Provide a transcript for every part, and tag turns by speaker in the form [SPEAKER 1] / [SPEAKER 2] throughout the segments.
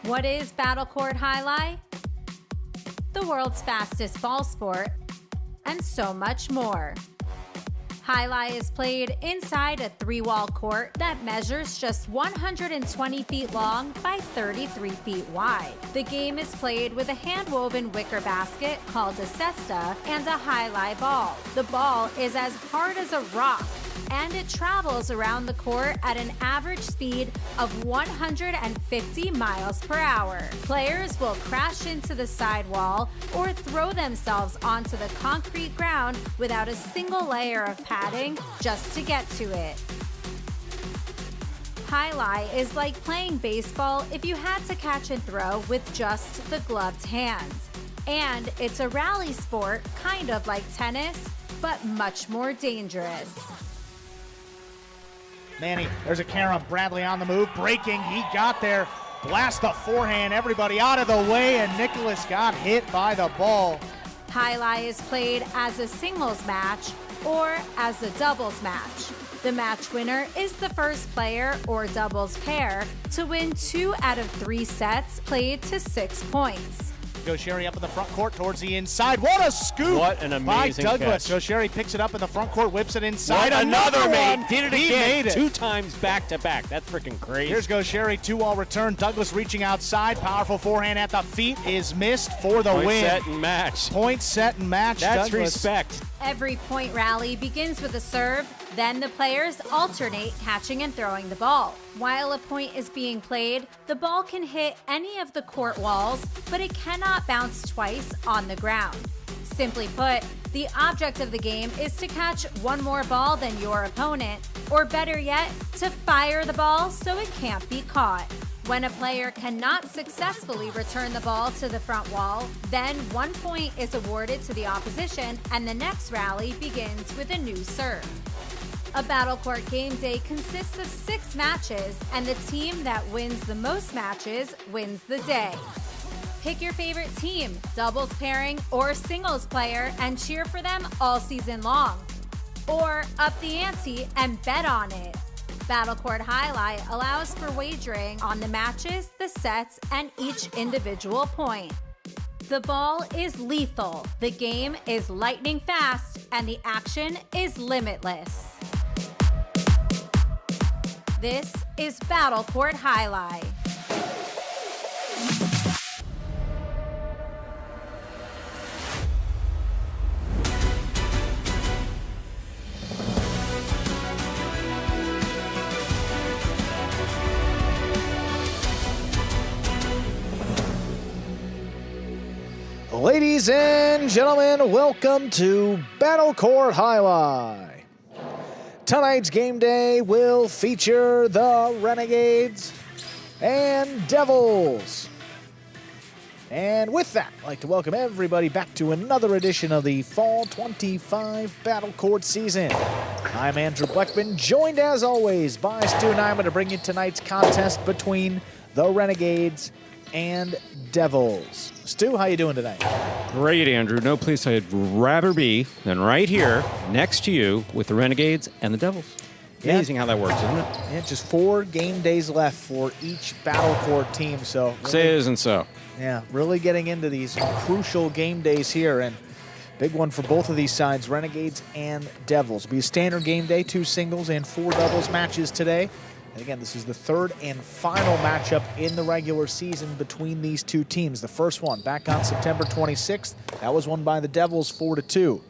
[SPEAKER 1] What is Battlecourt Jai-Alai? The world's fastest ball sport, and so much more. Jai-Alai is played inside a 3-wall court that measures just 120 feet long by 33 feet wide. The game is played with a hand-woven wicker basket called a cesta and a Jai-Alai ball. The ball is as hard as a rock, and it travels around the court at an average speed of 150 miles per hour. Players will crash into the sidewall or throw themselves onto the concrete ground without a single layer of padding just to get to it. Jai-Alai is like playing baseball if you had to catch and throw with just the gloved hand. And it's a rally sport, kind of like tennis, but much more dangerous.
[SPEAKER 2] Manny, there's a carom. Bradley on the move, breaking. He got there. Blast the forehand. Everybody out of the way, and Nicholas got hit by the ball.
[SPEAKER 1] Jai-Alai is played as a singles match or as a doubles match. The match winner is the first player or doubles pair to win 2 out of 3 sets played to 6 points.
[SPEAKER 2] Gaucheri up in the front court towards the inside. What a scoop!
[SPEAKER 3] What an amazing
[SPEAKER 2] by Douglas.
[SPEAKER 3] catch.
[SPEAKER 2] Gaucheri picks it up in the front court, whips it inside.
[SPEAKER 3] What another
[SPEAKER 2] one.
[SPEAKER 3] mate. Did it
[SPEAKER 2] He
[SPEAKER 3] again.
[SPEAKER 2] made it.
[SPEAKER 3] 2 times back to back. That's freaking crazy.
[SPEAKER 2] Here's Gaucheri, 2-wall return. Douglas reaching outside. Powerful forehand at the feet is missed for the
[SPEAKER 3] Point,
[SPEAKER 2] win.
[SPEAKER 3] set, and match.
[SPEAKER 2] Point, set, and match.
[SPEAKER 3] That's
[SPEAKER 2] Douglas.
[SPEAKER 3] respect.
[SPEAKER 1] Every point rally begins with a serve, then the players alternate catching and throwing the ball. While a point is being played, the ball can hit any of the court walls, but it cannot bounce twice on the ground. Simply put, the object of the game is to catch one more ball than your opponent, or better yet, to fire the ball so it can't be caught. When a player cannot successfully return the ball to the front wall, then 1 point is awarded to the opposition and the next rally begins with a new serve. A Battlecourt game day consists of 6 matches, and the team that wins the most matches wins the day. Pick your favorite team, doubles pairing, or singles player, and cheer for them all season long. Or up the ante and bet on it. Battlecourt Jai-Alai allows for wagering on the matches, the sets, and each individual point. The ball is lethal, the game is lightning fast, and the action is limitless. This is Battlecourt Jai-Alai.
[SPEAKER 4] Ladies and gentlemen, welcome to Battlecourt Jai-Alai. Tonight's game day will feature the Renegades and Devils. And with that, I'd like to welcome everybody back to another edition of the Fall 25 Battlecourt season. I'm Andrew Bleckman, joined as always by Stu Nyman to bring you tonight's contest between the Renegades and Devils. Stu, how you doing tonight?
[SPEAKER 3] Great, Andrew. No place I'd rather be than right here next to you with the Renegades and the Devils. Amazing how that works, isn't it?
[SPEAKER 4] Yeah, just 4 game days left for each Battlecourt team. So really,
[SPEAKER 3] Say it isn't so.
[SPEAKER 4] yeah, really getting into these crucial game days here, and big one for both of these sides, Renegades and Devils. It'll be a standard game day, 2 singles and 4 doubles matches today. And again, this is the 3rd and final matchup in the regular season between these 2 teams. The first one back on September 26th, that was won by the Devils 4-2.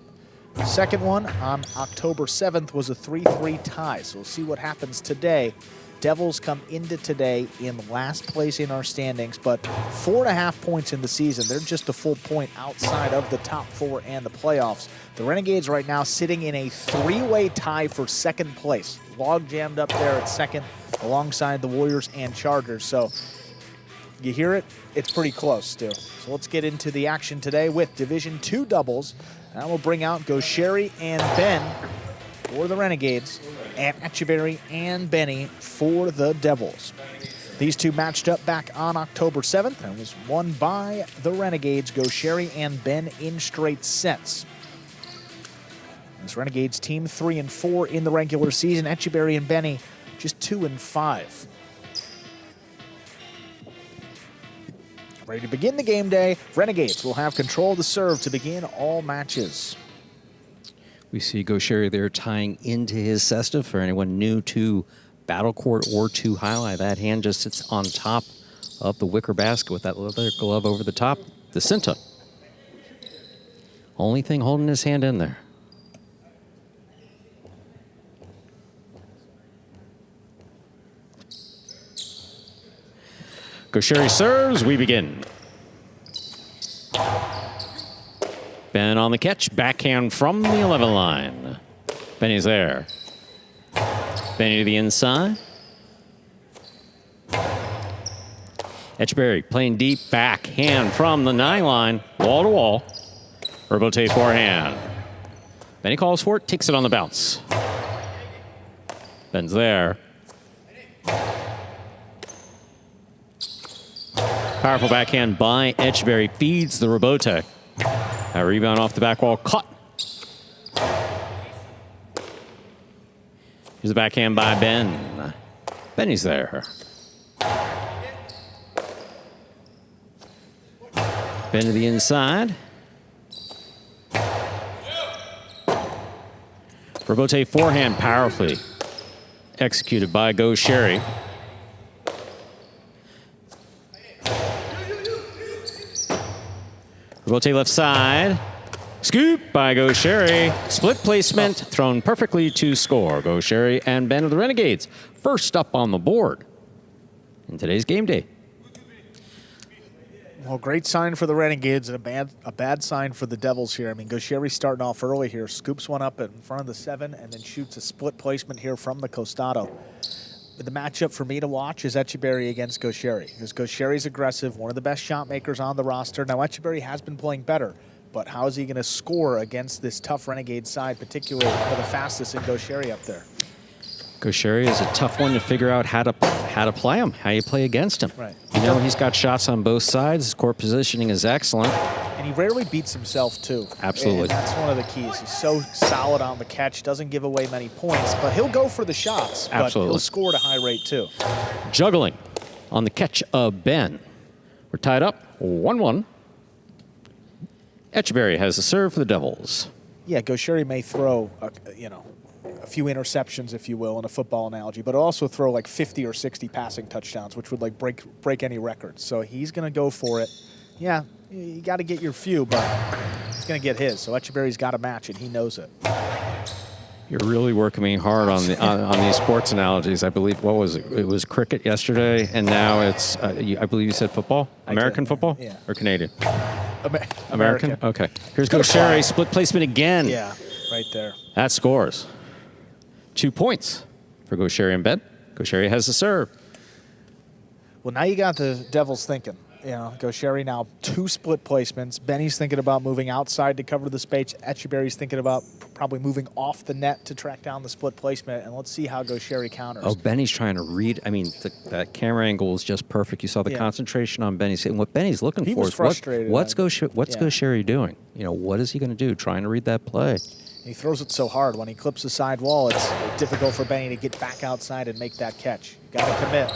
[SPEAKER 4] The second one on October 7th was a 3-3 tie, so we'll see what happens today. Devils come into today in last place in our standings, but 4.5 points in the season. They're just a full point outside of the top 4 and the playoffs. The Renegades right now sitting in a 3-way tie for second place. Log jammed up there at second alongside the Warriors and Chargers. So you hear it, it's pretty close still. So let's get into the action today with Division II doubles. That will bring out Gaucheri and Ben for the Renegades, and Echeverry and Benny for the Devils. These two matched up back on October 7th and was won by the Renegades, Gaucheri and Ben in straight sets. This Renegades team 3-4 in the regular season. Echeverry and Benny just 2-5. Ready to begin the game day. Renegades will have control of the serve to begin all matches.
[SPEAKER 3] We see Gaucheri there tying into his cesta. For anyone new to battlecourt or to Jai-Alai, that hand just sits on top of the wicker basket with that leather glove over the top. The cinta. Only thing holding his hand in there. Gaucheri serves, we begin. Ben on the catch, backhand from the 11 line. Benny's there. Benny to the inside. Etcheberry playing deep, backhand from the 9 line, wall to wall. Rebote forehand. Benny calls for it, takes it on the bounce. Ben's there. Powerful backhand by Etcheberry, feeds the rebote. A rebound off the back wall, caught. Here's the backhand by Ben. Benny's there. Ben to the inside. Rebote forehand powerfully executed by Gaucheri. Rebote left side. Scoop by Gaucheri. Split placement thrown perfectly to score. Gaucheri and Ben of the Renegades first up on the board in today's game day.
[SPEAKER 4] Well, great sign for the Renegades and a bad sign for the Devils here. I mean, Gaucheri starting off early here, scoops one up in front of the 7 and then shoots a split placement here from the costado. The matchup for me to watch is Etcheberry against Gaucheri, because Gaucheri's aggressive, one of the best shot makers on the roster. Now, Etcheberry has been playing better, but how is he going to score against this tough Renegade side, particularly one of the fastest in Gaucheri up there?
[SPEAKER 3] Gaucheri is a tough one to figure out how to play him, how you play against him.
[SPEAKER 4] Right.
[SPEAKER 3] You know, he's got shots on both sides. His court positioning is excellent.
[SPEAKER 4] And he rarely beats himself, too.
[SPEAKER 3] Absolutely.
[SPEAKER 4] And that's one of the keys. He's so solid on the catch, doesn't give away many points, but he'll go for the shots.
[SPEAKER 3] Absolutely.
[SPEAKER 4] But he'll score at a high rate, too.
[SPEAKER 3] Juggling on the catch of Ben. We're tied up 1-1. Etcheberry has the serve for the Devils.
[SPEAKER 4] Yeah, Gaucheri may throw, a few interceptions, if you will, in a football analogy, but also throw like 50 or 60 passing touchdowns, which would like break any records. So he's going to go for it. Yeah, you got to get your few, but he's going to get his. So Etcheberry's got to match it. He knows it.
[SPEAKER 3] You're really working me hard on these sports analogies. I believe, what was it? It was cricket yesterday, and now it's, I believe you said football? American football?
[SPEAKER 4] Yeah.
[SPEAKER 3] Or Canadian?
[SPEAKER 4] American.
[SPEAKER 3] Okay. Here's Gaucheri, split placement again.
[SPEAKER 4] Yeah, right there.
[SPEAKER 3] That scores. 2 points for Gaucheri and Ben. Gaucheri has the serve.
[SPEAKER 4] Well, now you got the Devils thinking. You know, Gaucheri now 2 split placements. Benny's thinking about moving outside to cover the space. Etcheberry's thinking about probably moving off the net to track down the split placement. And let's see how Gaucheri counters.
[SPEAKER 3] Oh, Benny's trying to read. I mean, that camera angle is just perfect. You saw the concentration on Benny. And what Benny's looking for is
[SPEAKER 4] frustrated.
[SPEAKER 3] what's Gaucheri doing? You know, what is he going to do? Trying to read that play.
[SPEAKER 4] He throws it so hard. When he clips the side wall, it's difficult for Benny to get back outside and make that catch. Got to commit.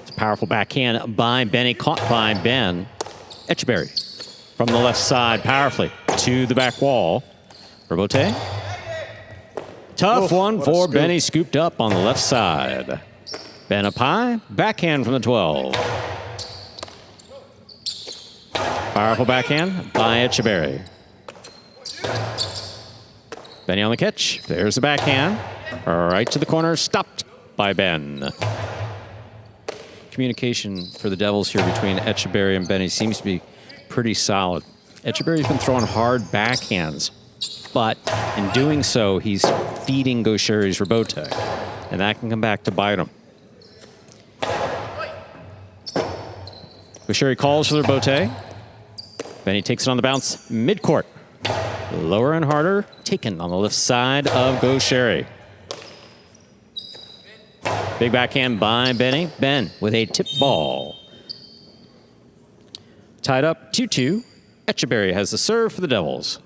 [SPEAKER 3] It's a powerful backhand by Benny, caught by Ben. Etcheberry from the left side, powerfully to the back wall. Rebote. Tough one for Benny, scooped up on the left side. Ben up high, backhand from the 12. Powerful backhand by Etcheberry. Benny on the catch. There's the backhand. Right to the corner. Stopped by Ben. Communication for the Devils here between Etcheberry and Benny seems to be pretty solid. Etcheberry's been throwing hard backhands, but in doing so, he's feeding Gaucheri's rebote, and that can come back to bite him. Gaucheri calls for the rebote. Benny takes it on the bounce midcourt. Lower and harder, taken on the left side of Gaucheri. Big backhand by Benny. Ben with a tip ball. Tied up 2-2. Etcheberry has the serve for the Devils.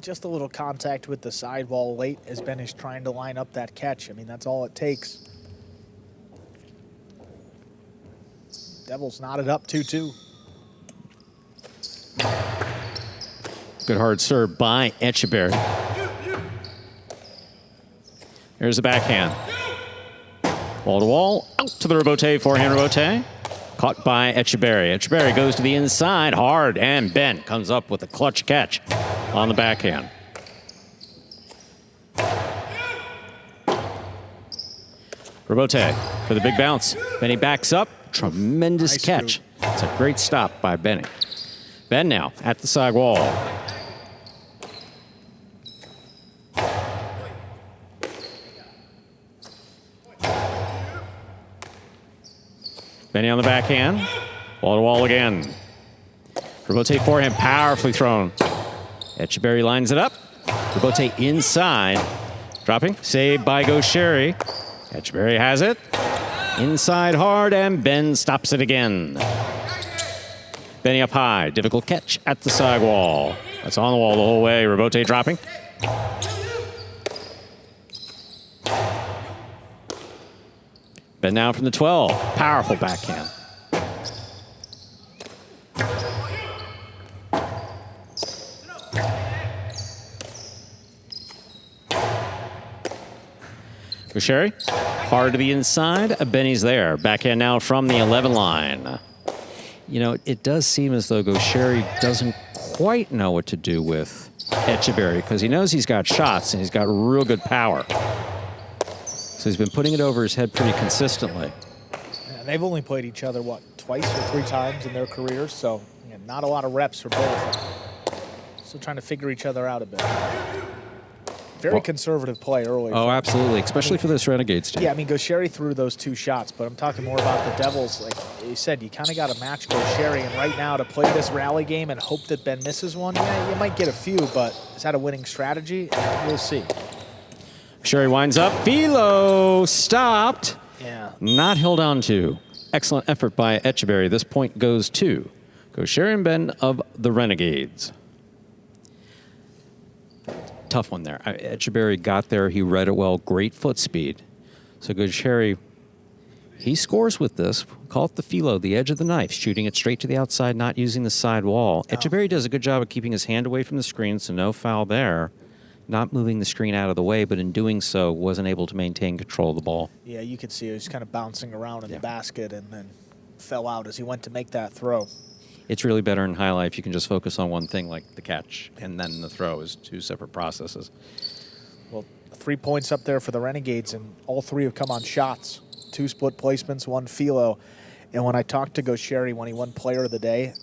[SPEAKER 4] Just a little contact with the sidewall late as Ben is trying to line up that catch. I mean, that's all it takes. Devils knotted up 2-2.
[SPEAKER 3] Good hard serve by Etcheberry. Here's the backhand. Wall to wall, out to the rebote, forehand rebote. Caught by Etcheberry. Etcheberry goes to the inside, hard, and Ben comes up with a clutch catch on the backhand. Rebote for the big bounce. Benny backs up, tremendous
[SPEAKER 4] Nice
[SPEAKER 3] catch.
[SPEAKER 4] scoop.
[SPEAKER 3] It's a great stop by Benny. Ben now at the side wall. Benny on the backhand. Wall to wall again. Rebote forehand, powerfully thrown. Etcheberry lines it up. Rebote inside. Dropping. Saved by Gaucheri. Etcheberry has it. Inside hard, and Ben stops it again. Benny up high. Difficult catch at the side wall. That's on the wall the whole way. Rebote dropping. Ben now from the 12. Powerful backhand. Gaucheri, hard to the inside. Benny's there. Backhand now from the 11 line. You know, it does seem as though Gaucheri doesn't quite know what to do with Etcheberry because he knows he's got shots and he's got real good power. So he's been putting it over his head pretty consistently.
[SPEAKER 4] Yeah, they've only played each other, what, twice or 3 times in their careers, so yeah, not a lot of reps for both. Still trying to figure each other out a bit. Very conservative play early.
[SPEAKER 3] Oh, absolutely, especially for this Renegades team.
[SPEAKER 4] Yeah, I mean, Gaucheri threw those 2 shots, but I'm talking more about the Devils. Like you said, you kind of got to match Gaucheri, and right now to play this rally game and hope that Ben misses one, yeah, you might get a few, but is that a winning strategy? We'll see.
[SPEAKER 3] Sherry winds up. Philo stopped.
[SPEAKER 4] Yeah.
[SPEAKER 3] Not held on to. Excellent effort by Etcheberry. This point goes to Gaucheri and Ben of the Renegades. Tough one there. Etcheberry got there. He read it well. Great foot speed. So Gaucheri, he scores with this. Call it the Philo, the edge of the knife, shooting it straight to the outside, not using the side wall. Oh. Etcheberry does a good job of keeping his hand away from the screen, so no foul there. Not moving the screen out of the way, but in doing so, wasn't able to maintain control of the ball.
[SPEAKER 4] Yeah, you could see he was kind of bouncing around in the basket and then fell out as he went to make that throw.
[SPEAKER 3] It's really better in high life. You can just focus on one thing, like the catch, and then the throw is 2 separate processes.
[SPEAKER 4] Well, 3 points up there for the Renegades, and all 3 have come on shots. 2 split placements, 1 Philo. And when I talked to Gaucheri when he won Player of the Day,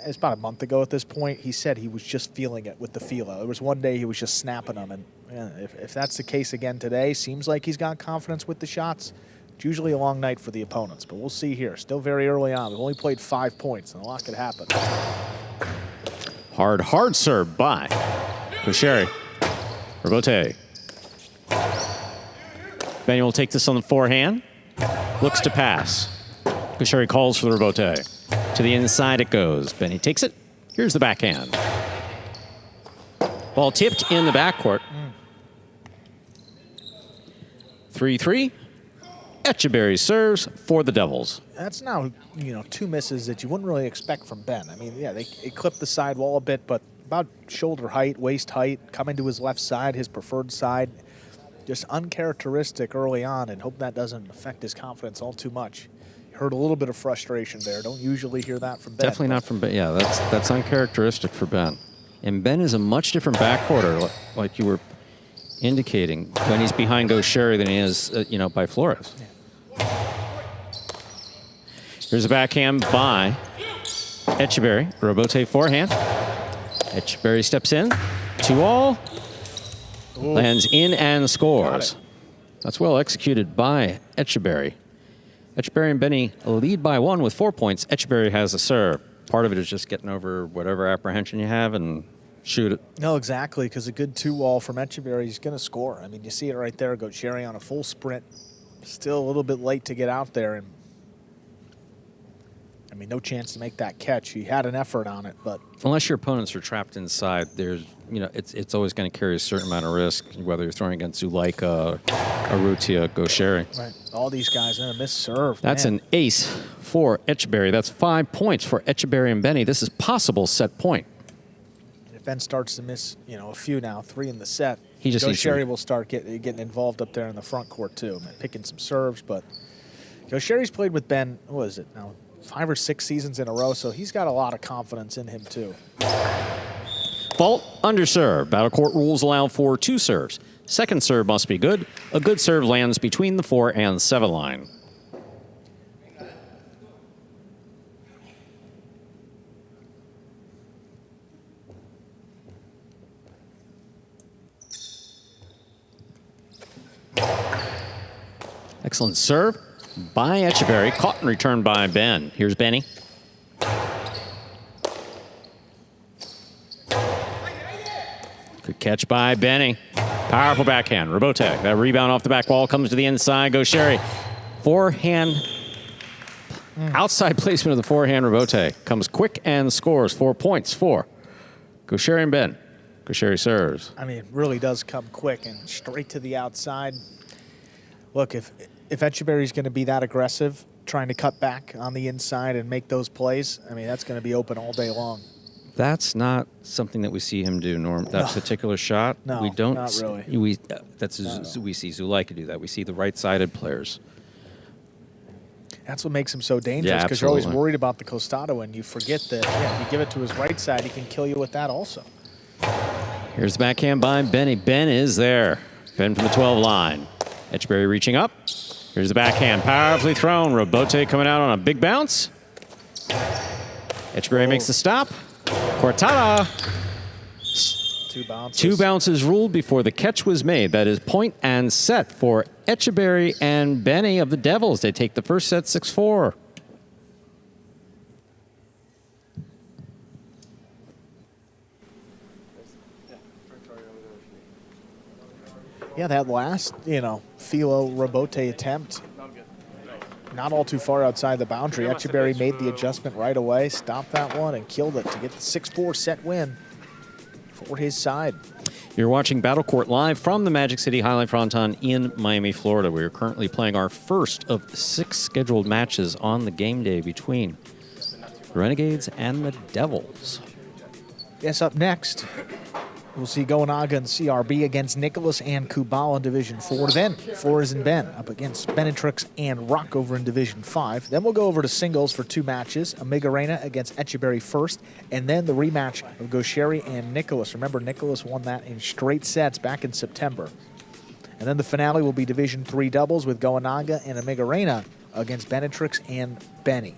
[SPEAKER 4] it's about a month ago at this point, he said he was just feeling it with the Philo. There was one day he was just snapping them, and yeah, if that's the case again today, seems like he's got confidence with the shots. It's usually a long night for the opponents, but we'll see here. Still very early on. We've only played 5 points, and a lot could happen.
[SPEAKER 3] Hard serve by Gaucheri. Rebote. Benny will take this on the forehand. Looks to pass. Gaucheri calls for the rebote. To the inside it goes. Benny takes it. Here's the backhand. Ball tipped in the backcourt. 3-3. Etcheberry serves for the Devils.
[SPEAKER 4] That's now, 2 misses that you wouldn't really expect from Ben. I mean, yeah, they clipped the side wall a bit, but about shoulder height, waist height, coming to his left side, his preferred side. Just uncharacteristic early on, and hope that doesn't affect his confidence all too much. Heard a little bit of frustration there. Don't usually hear that from Ben.
[SPEAKER 3] Definitely not from Ben. Yeah, that's uncharacteristic for Ben. And Ben is a much different backcourter, like you were indicating, when he's behind Gaucheri than he is, by Flores. Yeah. Here's a backhand by Etcheberry. Rebote forehand. Etcheberry steps in. 2-all.
[SPEAKER 4] Ooh.
[SPEAKER 3] Lands in and scores. That's well executed by Etcheberry. Etcheberry and Benny lead by 1 with 4 points. Etcheberry has a serve. Part of it is just getting over whatever apprehension you have and shoot it.
[SPEAKER 4] No, exactly, because a good 2-wall from Etcheberry, he's going to score. I mean, you see it right there. Gaucheri on a full sprint. Still a little bit late to get out there. And I mean, no chance to make that catch. He had an effort on it, but
[SPEAKER 3] unless your opponents are trapped inside, there's, it's always going to carry a certain amount of risk, whether you're throwing against Zulaika, Arrutia, Gaucheri.
[SPEAKER 4] Right. All these guys in a missed serve.
[SPEAKER 3] That's an ace for Etcheberry. That's 5 points for Etcheberry and Benny. This is possible set point.
[SPEAKER 4] Ben starts to miss, a few now, 3 in the set.
[SPEAKER 3] He just needs
[SPEAKER 4] Sherry will start getting involved up there in the front court too, picking some serves. But Sherry's played with Ben, what is it now, 5 or 6 seasons in a row, so he's got a lot of confidence in him too.
[SPEAKER 3] Fault, underserve. Battle court rules allow for 2 serves. Second serve must be good. A good serve lands between the 4 and 7 line. Excellent serve by Etcheberry. Caught and returned by Ben. Here's Benny. Good catch by Benny. Powerful backhand. Robote. That rebound off the back wall comes to the inside. Goes Sherry. Forehand. Outside placement of the forehand. Robote comes quick and scores 4 points for Gaucheri and Ben. Gaucheri serves.
[SPEAKER 4] It really does come quick and straight to the outside. Look, if Etcheberry's going to be that aggressive, trying to cut back on the inside and make those plays, that's going to be open all day long.
[SPEAKER 3] That's not something that we see him do, Norm. That particular shot,
[SPEAKER 4] no,
[SPEAKER 3] we don't.
[SPEAKER 4] Not really.
[SPEAKER 3] We see Zulaika do that. We see the right-sided players.
[SPEAKER 4] That's what makes him so dangerous, because you're always worried about the costado, and you forget that if you give it to his right side, he can kill you with that also.
[SPEAKER 3] Here's the backhand by Benny. Ben is there. Ben from the 12 line. Etcheberry reaching up. Here's the backhand, powerfully thrown. Robote coming out on a big bounce. Etcheberry makes the stop. Cortada.
[SPEAKER 4] 2 bounces.
[SPEAKER 3] 2 bounces ruled before the catch was made. That is point and set for Etcheberry and Benny of the Devils. They take the first set 6-4.
[SPEAKER 4] Yeah, that last, Philo Robote attempt, not all too far outside the boundary. Etcheberry made the adjustment right away, stopped that one, and killed it to get the 6-4 set win for his side.
[SPEAKER 3] You're watching Battle Court live from the Magic City Jai-Alai Fronton in Miami, Florida. We are currently playing our first of 6 scheduled matches on the game day between the Renegades and the Devils.
[SPEAKER 4] Yes, up next, we'll see Goanaga and CRB against Nicholas and Kubala in Division 4. Then Flores and Ben up against Benetrix and Rockover in Division 5. Then we'll go over to singles for 2 matches. Amiga Reina against Etcheberry first, and then the rematch of Gaucheri and Nicholas. Remember, Nicholas won that in straight sets back in September. And then the finale will be Division 3 doubles with Goanaga and Amiga Reina against Benetrix and Benny.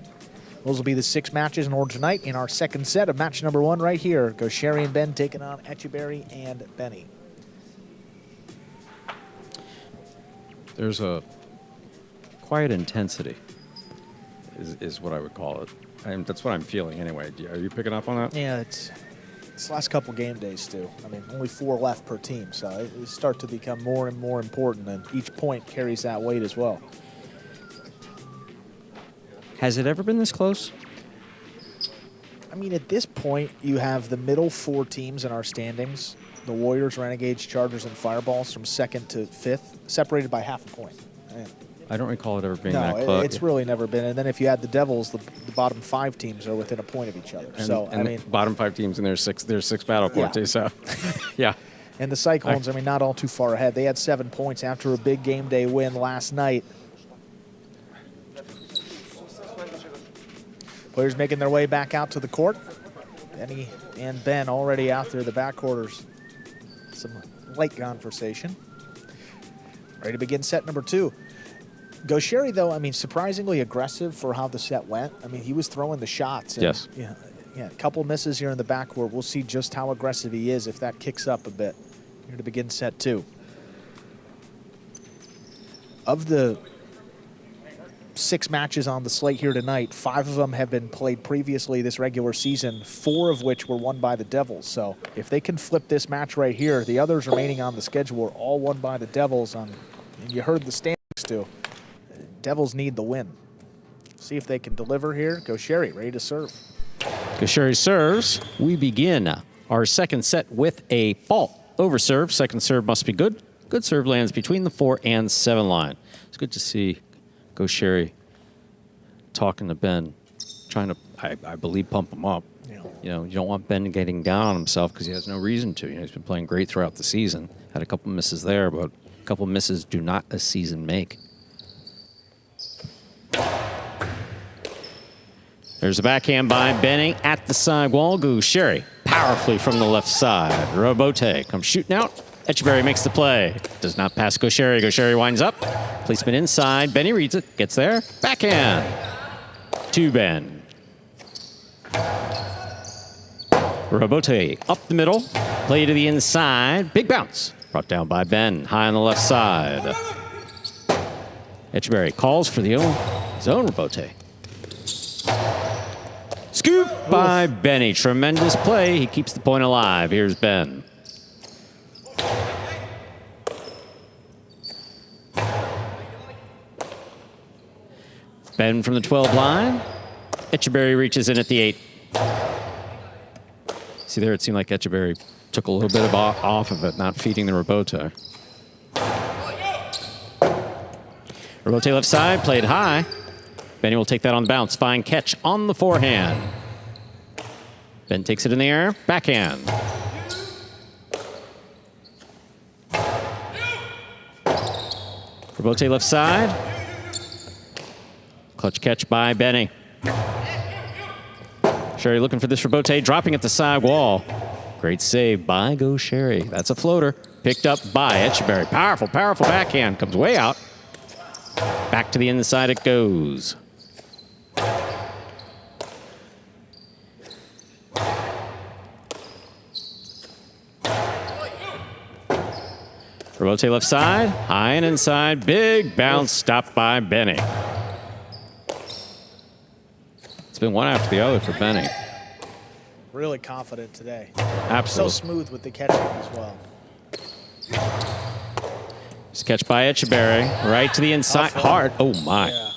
[SPEAKER 4] Those will be the 6 matches in order tonight in our second set of match number 1 right here. Gaucheri and Ben taking on Etcheberry and Benny.
[SPEAKER 3] There's a quiet intensity, is what I would call it. That's what I'm feeling anyway. Are you picking up on that?
[SPEAKER 4] Yeah, it's the last couple game days, too. Only 4 left per team, so it starts to become more and more important, and each point carries that weight as well.
[SPEAKER 3] Has it ever been this close?
[SPEAKER 4] At this point, you have the middle 4 teams in our standings, the Warriors, Renegades, Chargers, and Fireballs from 2nd to 5th, separated by half a point.
[SPEAKER 3] I don't recall it ever being that close.
[SPEAKER 4] No, it's really never been. And then if you add the Devils, the bottom 5 teams are within a point of each other.
[SPEAKER 3] And bottom 5 teams, and there's 6 battle court days, so yeah.
[SPEAKER 4] And the Cyclones, not all too far ahead. They had 7 points after a big game day win last night. Players making their way back out to the court. Benny and Ben already out there, the backcourters. Some light conversation. Ready to begin set number 2. Gaucheri, though, surprisingly aggressive for how the set went. He was throwing the shots. And,
[SPEAKER 3] yes.
[SPEAKER 4] Yeah, a couple misses here in the backcourt. We'll see just how aggressive he is if that kicks up a bit. Here to begin set 2. Of the 6 matches on the slate here tonight, 5 of them have been played previously this regular season, 4 of which were won by the Devils. So if they can flip this match right here, the others remaining on the schedule are all won by the Devils. And you heard the standings too. Devils need the win. See if they can deliver here. Gaucheri ready to serve.
[SPEAKER 3] Gaucheri serves. We begin our second set with a fault. Over serve. Second serve must be good. Good serve lands between the 4 and 7 line. It's good to see Gaucheri talking to Ben, trying to, I believe, pump him up. You know, you don't want Ben getting down on himself because he has no reason to. You know, he's been playing great throughout the season. Had a couple misses there, but a couple misses do not a season make. There's a backhand by Benny at the side wall. Gaucheri powerfully from the left side. Robote comes shooting out. Etcheberry makes the play. Does not pass Gaucheri. Gaucheri winds up. Placement inside. Benny reads it. Gets there. Backhand to Ben. Robote up the middle. Play to the inside. Big bounce. Brought down by Ben. High on the left side. Etcheberry calls for his own Robote. Scoop by Benny. Tremendous play. He keeps the point alive. Here's Ben. Ben from the 12 line. Etcheberry reaches in at the 8. See there, it seemed like Etcheberry took a little bit off of it, not feeding the Robote. Robote left side, played high. Benny will take that on bounce. Fine catch on the forehand. Ben takes it in the air. Backhand. Robote left side. Clutch catch by Benny. Sherry looking for this Robote, dropping at the side wall. Great save by Gaucheri. That's a floater. Picked up by Etcheberry. Powerful, powerful backhand. Comes way out. Back to the inside it goes. Robote left side, high and inside, big bounce, stopped by Benny. It's been one after the other for Benny.
[SPEAKER 4] Really confident today.
[SPEAKER 3] Absolutely.
[SPEAKER 4] So smooth with the catching as well.
[SPEAKER 3] Just catch by Etcheberry, right to the inside, hard. Oh my.
[SPEAKER 4] Yeah.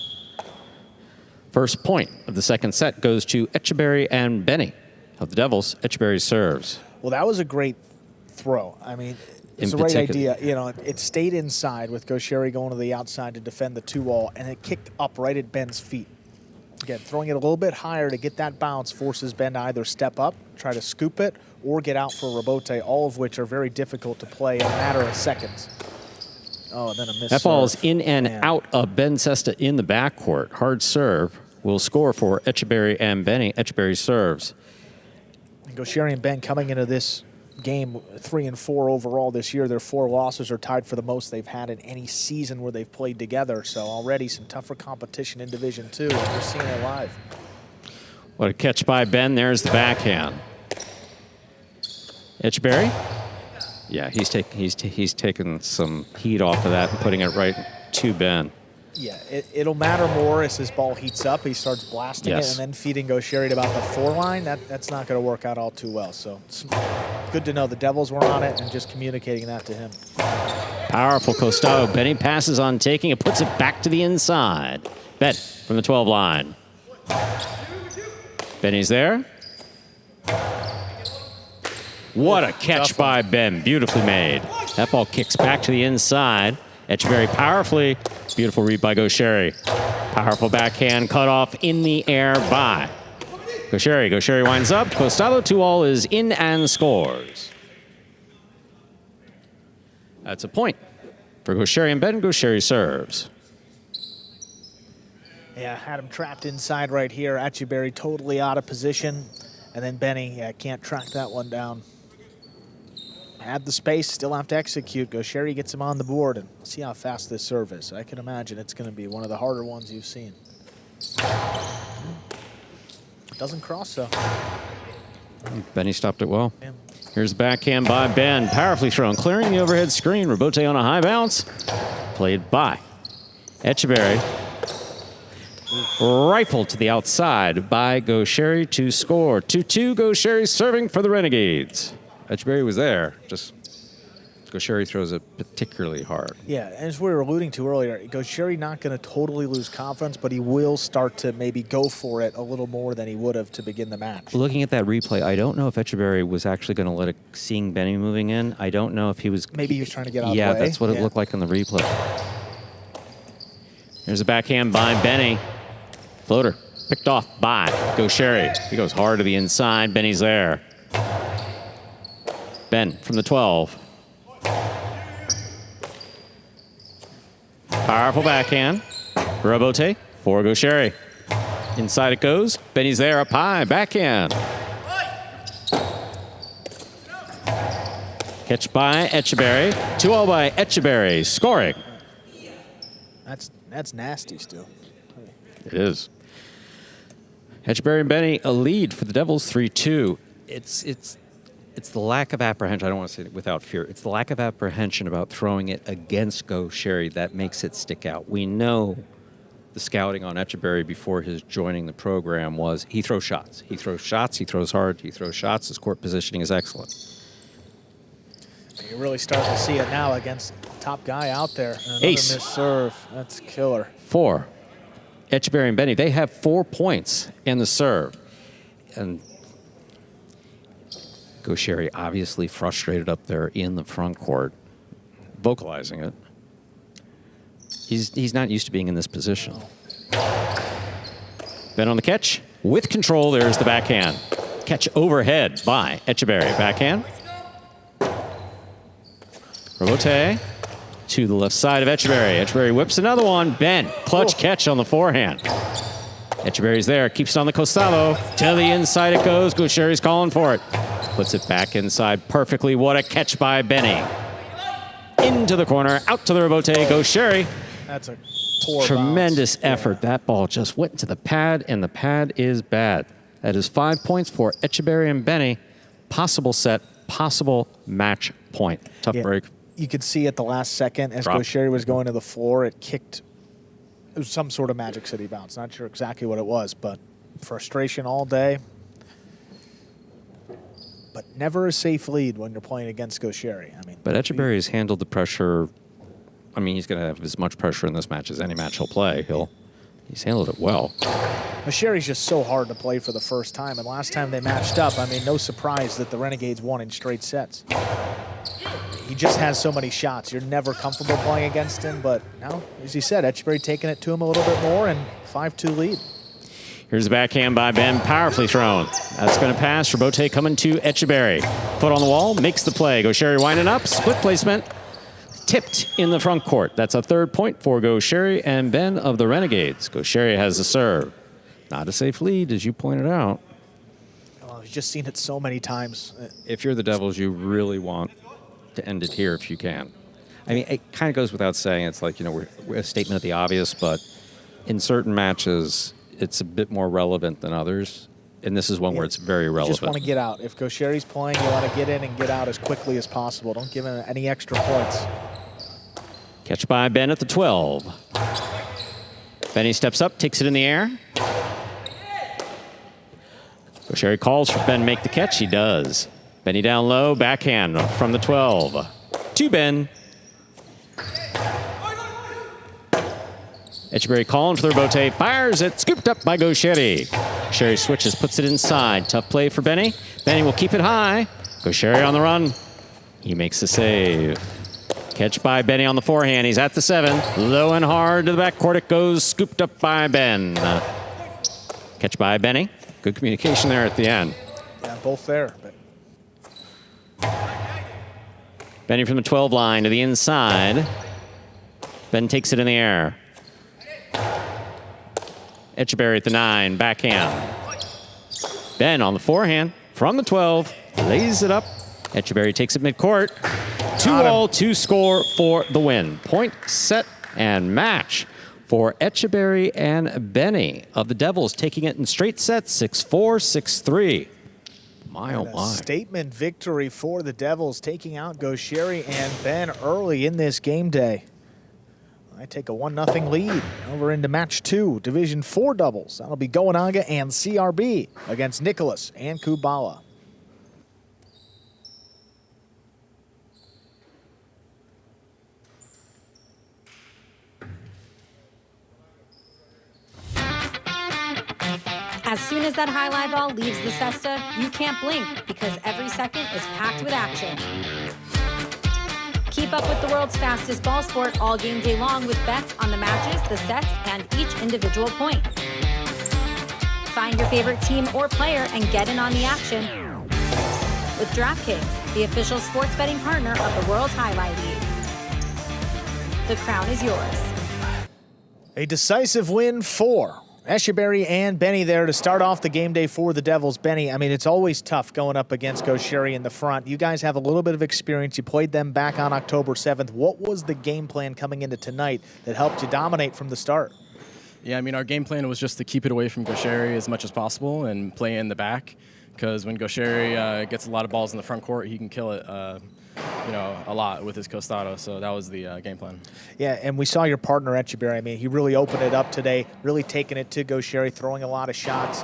[SPEAKER 3] First point of the second set goes to Etcheberry and Benny of the Devils. Etcheberry serves.
[SPEAKER 4] Well, that was a great throw. I mean, it's the right idea. You know, it stayed inside with Gaucheri going to the outside to defend the 2-all, and it kicked up right at Ben's feet. Again, throwing it a little bit higher to get that bounce forces Ben to either step up, try to scoop it, or get out for a Robote, all of which are very difficult to play in a matter of seconds. Oh, and then a miss.
[SPEAKER 3] That ball's
[SPEAKER 4] serve.
[SPEAKER 3] in and out of Ben Cesta in the backcourt. Hard serve will score for Etcheberry and Benny. Etcheberry serves.
[SPEAKER 4] And Gaucheri and Ben coming into this game 3-4 overall this year. Their 4 losses are tied for the most they've had in any season where they've played together. So already some tougher competition in Division 2, and we're seeing it live.
[SPEAKER 3] What a catch by Ben. There's the backhand. Etcheberry. Yeah, he's taking some heat off of that and putting it right to Ben.
[SPEAKER 4] Yeah, it'll matter more as his ball heats up. He starts blasting it and then feeding Gaucheri to about the 4 line. That's not going to work out all too well. So it's good to know the Devils were on it and just communicating that to him.
[SPEAKER 3] Powerful Costado. Benny passes on taking it, puts it back to the inside. Ben from the 12 line. Benny's there. What a catch by Ben. Beautifully made. That ball kicks back to the inside. Etcheberry powerfully. Beautiful read by Gaucheri. Powerful backhand cut off in the air by Gaucheri. Gaucheri winds up. Costado 2-all is in and scores. That's a point for Gaucheri and Ben. Gaucheri serves.
[SPEAKER 4] Yeah, had him trapped inside right here. Etcheberry totally out of position. And then Benny can't track that one down. Had the space, still have to execute. Gaucheri gets him on the board, and see how fast this serve is. I can imagine it's going to be one of the harder ones you've seen. Doesn't cross, though.
[SPEAKER 3] Benny stopped it well.
[SPEAKER 4] Yeah.
[SPEAKER 3] Here's the backhand by Ben. Powerfully thrown, clearing the overhead screen. Robote on a high bounce. Played by Etcheberry. Rifled to the outside by Gaucheri to score. 2-2, Gaucheri serving for the Renegades. Etcheberry was there, just Gaucheri throws it particularly hard.
[SPEAKER 4] Yeah, and as we were alluding to earlier, Gaucheri not going to totally lose confidence, but he will start to maybe go for it a little more than he would have to begin the match.
[SPEAKER 3] Looking at that replay, I don't know if Etcheberry was actually going to let it, seeing Benny moving in, I don't know if he was...
[SPEAKER 4] Maybe he was trying to get out of the way.
[SPEAKER 3] Yeah, that's what it looked like in the replay. There's a backhand by Benny. Floater. picked off by Gaucheri. He goes hard to the inside. Benny's there. Ben from the 12. Powerful backhand. Robote for Gaucheri. Inside it goes. Benny's there up high. Backhand. Catch by Etcheberry. 2-0 by Etcheberry. Scoring.
[SPEAKER 4] That's nasty still.
[SPEAKER 3] It is. Etcheberry and Benny a lead for the Devils 3-2. It's the lack of apprehension. I don't want to say it without fear. It's the lack of apprehension about throwing it against Gaucheri that makes it stick out. We know the scouting on Etcheberry before his joining the program was he throws shots. He throws shots. He throws hard. He throws shots. His court positioning is excellent.
[SPEAKER 4] You're really starting to see it now against the top guy out there. Another
[SPEAKER 3] Ace.
[SPEAKER 4] missed serve. That's killer.
[SPEAKER 3] 4. Etcheberry and Benny, they have 4 points in the serve. And Gaucheri obviously frustrated up there in the front court, vocalizing it. He's not used to being in this position. Ben on the catch. With control, there's the backhand. Catch overhead by Etcheberry. Backhand. Robote to the left side of Etcheberry. Etcheberry whips another one. Ben, clutch catch on the forehand. Etcheberry's there, keeps it on the costado. To the inside it goes. Gaucheri's calling for it. Puts it back inside perfectly. What a catch by Benny. Into the corner, out to the Robote. Gaucheri.
[SPEAKER 4] That's a poor
[SPEAKER 3] Tremendous
[SPEAKER 4] bounce.
[SPEAKER 3] effort.
[SPEAKER 4] Yeah.
[SPEAKER 3] That ball just went into the pad, and the pad is bad. That is 5 points for Etcheberry and Benny. Possible set, possible match point. Tough break.
[SPEAKER 4] You could see at the last second as Gaucheri was going to the floor, it kicked. It was some sort of Magic City bounce. Not sure exactly what it was, but frustration all day. But never a safe lead when you're playing against Gaucheri. I mean,
[SPEAKER 3] But Etcheberry has handled the pressure. I mean, he's going to have as much pressure in this match as any match he'll play. He's handled it well.
[SPEAKER 4] Gaucheri's just so hard to play for the first time. And last time they matched up, I mean, no surprise that the Renegades won in straight sets. He just has so many shots. You're never comfortable playing against him. But now, as you said, Etcheberry taking it to him a little bit more and 5-2 lead.
[SPEAKER 3] Here's the backhand by Ben, powerfully thrown. That's going to pass. Robote coming to Etcheberry. Foot on the wall, makes the play. Gaucheri winding up, split placement. Tipped in the front court. That's a 3rd point for Gaucheri and Ben of the Renegades. Gaucheri has the serve. Not a safe lead, as you pointed out.
[SPEAKER 4] Oh, I've just seen it so many times.
[SPEAKER 3] If you're the Devils, you really want to end it here if you can. I mean, it kind of goes without saying. It's like, you know, we're a statement of the obvious, but in certain matches, it's a bit more relevant than others. And this is one where it's very relevant.
[SPEAKER 4] You just want to get out. If Gaucheri's playing, you want to get in and get out as quickly as possible. Don't give him any extra points.
[SPEAKER 3] Catch by Ben at the 12. Benny steps up, takes it in the air. Gaucheri calls for Ben to make the catch. He does. Benny down low, backhand from the 12. To Ben. Etcheberry calling for the Robote, fires it, scooped up by Gaucheri. Gaucheri switches, puts it inside. Tough play for Benny. Benny will keep it high. Gaucheri on the run. He makes the save. Catch by Benny on the forehand. He's at the 7. Low and hard to the backcourt it goes, scooped up by Ben. Catch by Benny. Good communication there at the end.
[SPEAKER 4] Yeah, both there.
[SPEAKER 3] Benny from the 12 line to the inside. Ben takes it in the air. Etcheberry at the 9, backhand. Ben on the forehand from the 12, lays it up. Etcheberry takes it midcourt. 2-all, 2 score for the win. Point, set, and match for Etcheberry and Benny of the Devils, taking it in straight sets, 6-4, 6-3. My, oh my.
[SPEAKER 4] Statement victory for the Devils, taking out Gaucheri and Ben early in this game day. I take a 1-0 lead over into match 2, Division 4 doubles. That'll be Goanaga and CRB against Nicholas and Kubala.
[SPEAKER 1] As soon as that highlight ball leaves the cesta, you can't blink because every second is packed with action. Keep up with the world's fastest ball sport all game day long with bets on the matches, the sets, and each individual point. Find your favorite team or player and get in on the action with DraftKings, the official sports betting partner of the World Jai-Alai League. The crown is yours.
[SPEAKER 4] A decisive win for Echeberry and Benny there to start off the game day for the Devils. Benny, I mean, it's always tough going up against Gaucheri in the front. You guys have a little bit of experience. You played them back on October 7th. What was the game plan coming into tonight that helped you dominate from the start?
[SPEAKER 5] Yeah, I mean, our game plan was just to keep it away from Gaucheri as much as possible and play in the back, because when Gaucheri gets a lot of balls in the front court, he can kill it a lot with his costado. So that was the game plan. Yeah,
[SPEAKER 4] and we saw your partner, Echeberry. I mean, he really opened it up today, really taking it to Gaucheri, throwing a lot of shots.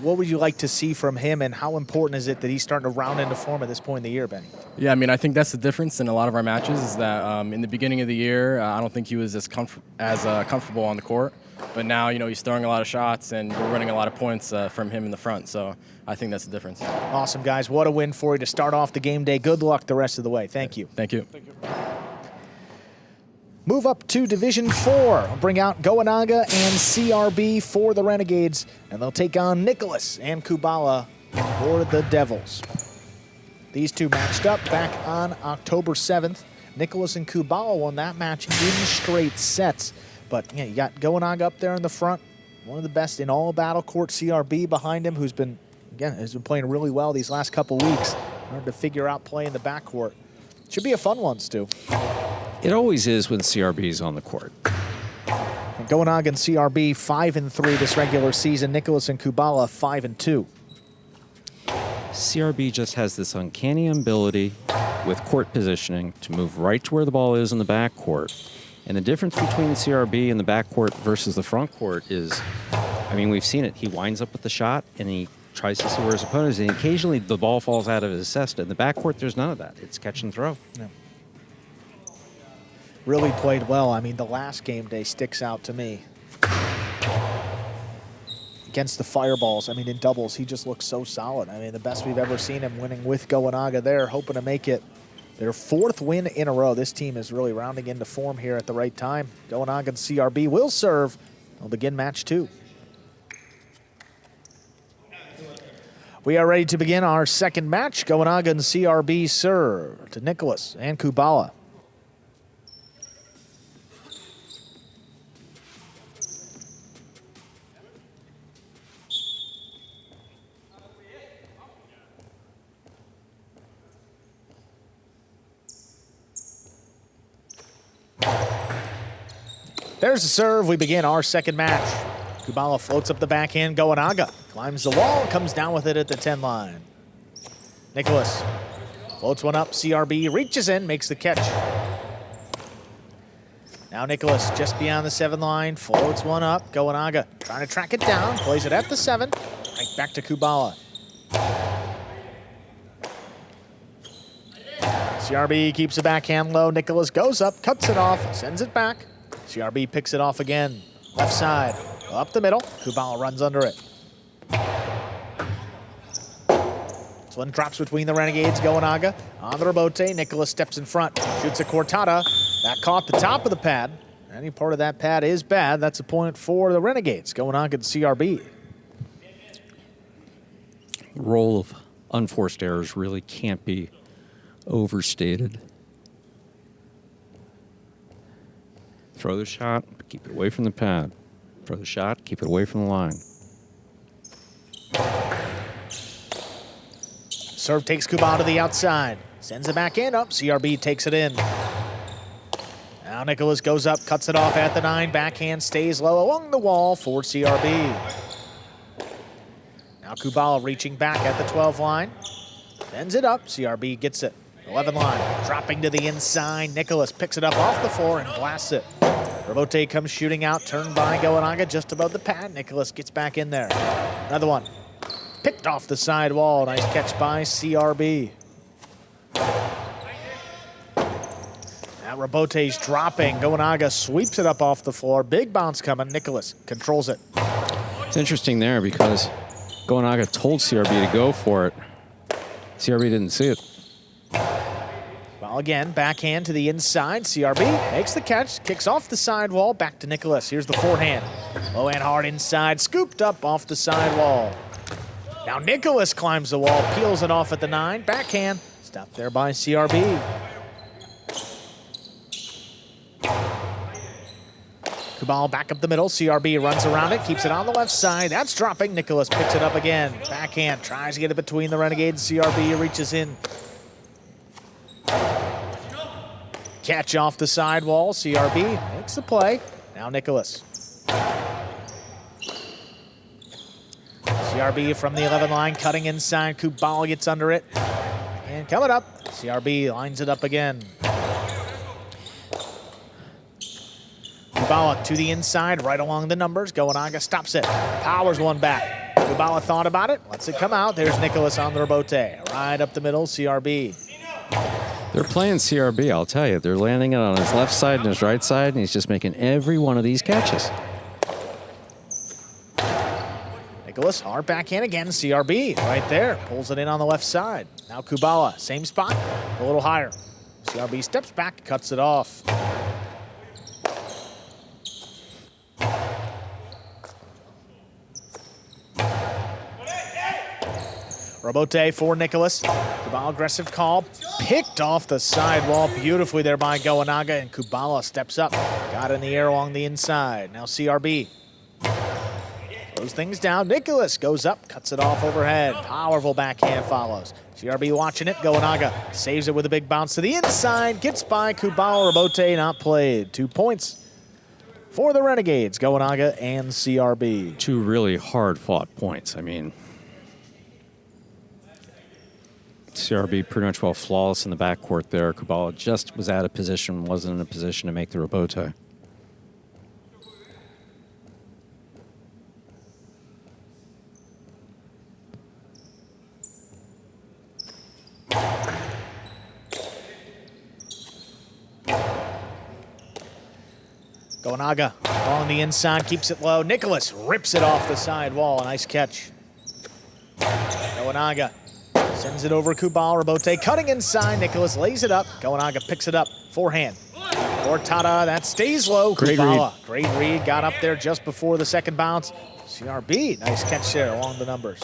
[SPEAKER 4] What would you like to see from him, and how important is it that he's starting to round into form at this point in the year, Benny?
[SPEAKER 5] Yeah, I mean, I think that's the difference in a lot of our matches is that in the beginning of the year, I don't think he was as comfortable on the court. But now, he's throwing a lot of shots, and we're running a lot of points from him in the front. So I think that's the difference.
[SPEAKER 4] Awesome, guys. What a win for you to start off the game day. Good luck the rest of the way. Thank you.
[SPEAKER 5] Thank you.
[SPEAKER 4] Move up to Division 4. We'll bring out Goanaga and CRB for the Renegades, and they'll take on Nicholas and Kubala for the Devils. These two matched up back on October 7th. Nicholas and Kubala won that match in straight sets. But yeah, you got Goanaga up there in the front, one of the best in all battlecourt. CRB behind him, who's been playing really well these last couple weeks. Hard to figure out play in the backcourt. Should be a fun one, Stu.
[SPEAKER 3] It always is when CRB is on the court.
[SPEAKER 4] And Goanaga and CRB 5-3 this regular season. Nicholas and Kubala 5-2.
[SPEAKER 3] CRB just has this uncanny ability with court positioning to move right to where the ball is in the backcourt. And the difference between the CRB and the backcourt versus the front court is, I mean, we've seen it. He winds up with the shot, and he tries to see where his opponent is, and occasionally the ball falls out of his cesta. In the backcourt, there's none of that. It's catch and throw.
[SPEAKER 4] Yeah. Really played well. I mean, the last game day sticks out to me. Against the Fireballs, I mean, in doubles, he just looks so solid. I mean, the best we've ever seen him, winning with Goanaga there, hoping to make it their fourth win in a row. This team is really rounding into form here at the right time. Goanaga and CRB will serve. They'll begin match 2. We are ready to begin our second match. Goanaga and CRB serve to Nicholas and Kubala. There's the serve. We begin our second match. Kubala floats up the backhand. Goanaga climbs the wall, comes down with it at the 10 line. Nicholas floats one up. CRB reaches in, makes the catch. Now Nicholas just beyond the 7 line, floats one up. Goanaga trying to track it down, plays it at the 7. Right back to Kubala. CRB keeps the backhand low. Nicholas goes up, cuts it off, sends it back. CRB picks it off again. Left side, up the middle. Kubala runs under it. This one drops between the Renegades. Goanaga on the rebote. Nicholas steps in front, shoots a cortada. That caught the top of the pad. Any part of that pad is bad. That's a point for the Renegades. Goanaga and CRB.
[SPEAKER 3] The role of unforced errors really can't be overstated. Throw the shot, keep it away from the pad. Throw the shot, keep it away from the line.
[SPEAKER 4] Serve takes Kubala to the outside. Sends it back in. Up. CRB takes it in. Now Nicholas goes up, cuts it off at the 9. Backhand stays low along the wall for CRB. Now Kubala reaching back at the 12 line. Sends it up. CRB gets it. 11 line. Dropping to the inside. Nicholas picks it up off the floor and blasts it. Rebote comes shooting out. Turned by Goanaga just above the pad. Nicholas gets back in there. Another one. Picked off the side wall. Nice catch by CRB. Now Rebote's dropping. Goanaga sweeps it up off the floor. Big bounce coming. Nicholas controls it.
[SPEAKER 3] It's interesting there because Goanaga told CRB to go for it. CRB didn't see it.
[SPEAKER 4] Well, again, backhand to the inside. CRB makes the catch, kicks off the sidewall, back to Nicholas. Here's the forehand. Low and hard inside, scooped up off the sidewall. Now Nicholas climbs the wall, peels it off at the 9. Backhand, stopped there by CRB. Kubal back up the middle. CRB runs around it, keeps it on the left side. That's dropping. Nicholas picks it up again. Backhand, tries to get it between the Renegades. CRB reaches in. Catch off the sidewall. CRB makes the play. Now Nicholas. CRB from the 11 line, cutting inside. Kubal gets under it. And coming up, CRB lines it up again. Kubala to the inside, right along the numbers. Goanaga stops it. Powers one back. Kubala thought about it, lets it come out. There's Nicholas on the rebote. Right up the middle, CRB.
[SPEAKER 3] They're playing CRB, I'll tell you. They're landing it on his left side and his right side, and he's just making every one of these catches.
[SPEAKER 4] Nicholas, hard backhand again. CRB right there. Pulls it in on the left side. Now Kubala, same spot, a little higher. CRB steps back, cuts it off. Rebote for Nicholas. Kubala aggressive call. Picked off the sidewall beautifully there by Goanaga, and Kubala steps up. Got in the air along the inside. Now CRB. Throws things down. Nicholas goes up, cuts it off overhead. Powerful backhand follows. CRB watching it. Goanaga saves it with a big bounce to the inside. Gets by Kubala. Rebote not played. 2 points for the Renegades. Goanaga and CRB.
[SPEAKER 3] 2 really hard-fought points. I mean, CRB pretty much well flawless in the backcourt there. Kubala just was out of position, wasn't in a position to make the rebote.
[SPEAKER 4] Goanaga along the inside, keeps it low. Nicholas rips it off the side wall. Nice catch. Goanaga sends it over Kubal. Rebote cutting inside. Nicholas lays it up. Goanaga picks it up. Forehand. Ortada, that stays low.
[SPEAKER 3] Great
[SPEAKER 4] Kubala, great read. Got up there just before the second bounce. CRB, nice catch there along the numbers.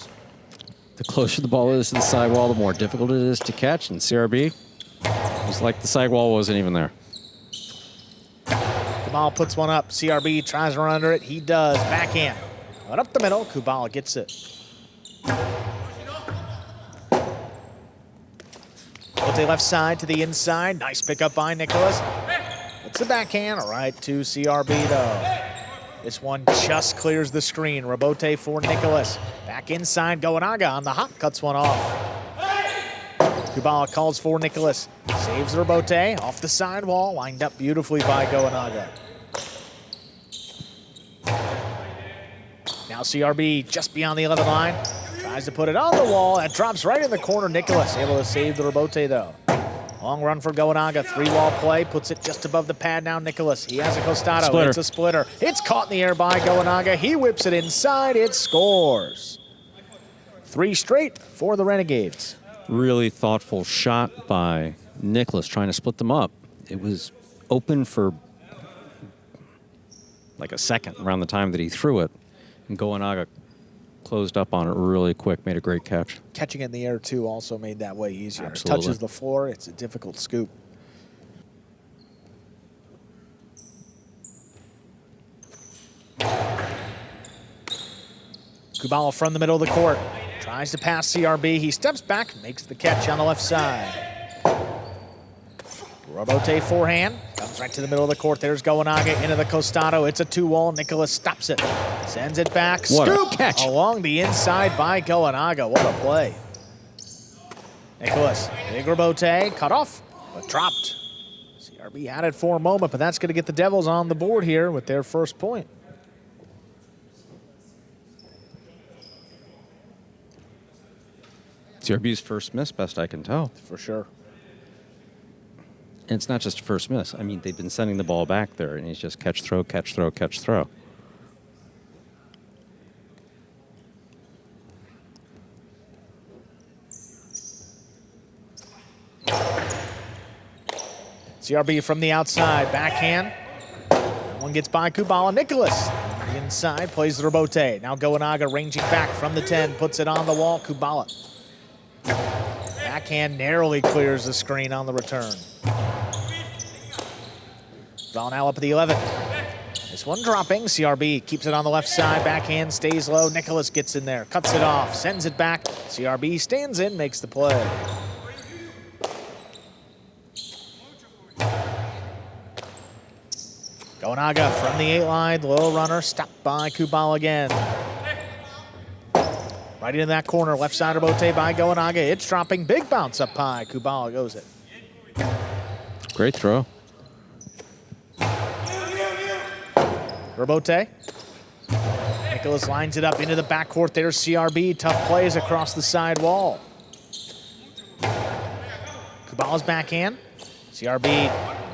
[SPEAKER 3] The closer the ball is to the sidewall, the more difficult it is to catch. And CRB, it was like the sidewall wasn't even there.
[SPEAKER 4] Kubala puts one up. CRB tries to run under it. He does. Backhand. Right up the middle. Kubala gets it. Rote left side to the inside. Nice pickup by Nicholas. It's the backhand. Right to CRB though. This one just clears the screen. Rebote for Nicholas. Back inside. Goanaga on the hop. Cuts one off. Kubala calls for Nicholas. Saves the rebote off the sidewall. Lined up beautifully by Goanaga. Now CRB just beyond the 11 line. Tries to put it on the wall. That drops right in the corner. Nicholas able to save the rebote though. Long run for Goanaga. 3-wall play. Puts it just above the pad now. Nicholas. He has a costado.
[SPEAKER 3] Splitter.
[SPEAKER 4] It's a splitter. It's caught in the air by Goanaga. He whips it inside. It scores. 3 straight for the Renegades.
[SPEAKER 3] Really thoughtful shot by Nicholas trying to split them up. It was open for like a second around the time that he threw it. And Goanaga closed up on it really quick, made a great catch.
[SPEAKER 4] Catching it in the air, too, also made that way easier.
[SPEAKER 3] Absolutely.
[SPEAKER 4] Touches the floor. It's a difficult scoop. Kubala from the middle of the court. Tries to pass CRB. He steps back, makes the catch on the left side. Rebote forehand. Comes right to the middle of the court. There's Goanaga into the costado. It's a 2-wall. Nicholas stops it. Sends it back.
[SPEAKER 3] What a
[SPEAKER 4] Scoop
[SPEAKER 3] catch.
[SPEAKER 4] along the inside by Goanaga. What a play. Nicholas, big rebote. Cut off, but dropped. CRB had it for a moment, but that's going to get the Devils on the board here with their first point.
[SPEAKER 3] CRB's first miss, best I can tell.
[SPEAKER 4] For sure.
[SPEAKER 3] And it's not just a first miss. I mean, they've been sending the ball back there, and he's just catch, throw, catch, throw, catch, throw.
[SPEAKER 4] CRB from the outside. Backhand. That one gets by Kubala. Nicholas. The inside, plays the rebote. Now Goenaga ranging back from the 10, puts it on the wall. Kubala. Backhand narrowly clears the screen on the return. Ball now up at the 11. This one dropping. CRB keeps it on the left side. Backhand stays low. Nicholas gets in there, cuts it off, sends it back. CRB stands in, makes the play. Goenaga from the 8 line, low runner, stopped by Kubala again. Right into that corner, left side rebote by Goenaga. It's dropping, big bounce up high. Kubala goes it.
[SPEAKER 3] Great throw.
[SPEAKER 4] Rebote. Nicholas lines it up into the backcourt. There's CRB. Tough plays across the side wall. Kubala's backhand. CRB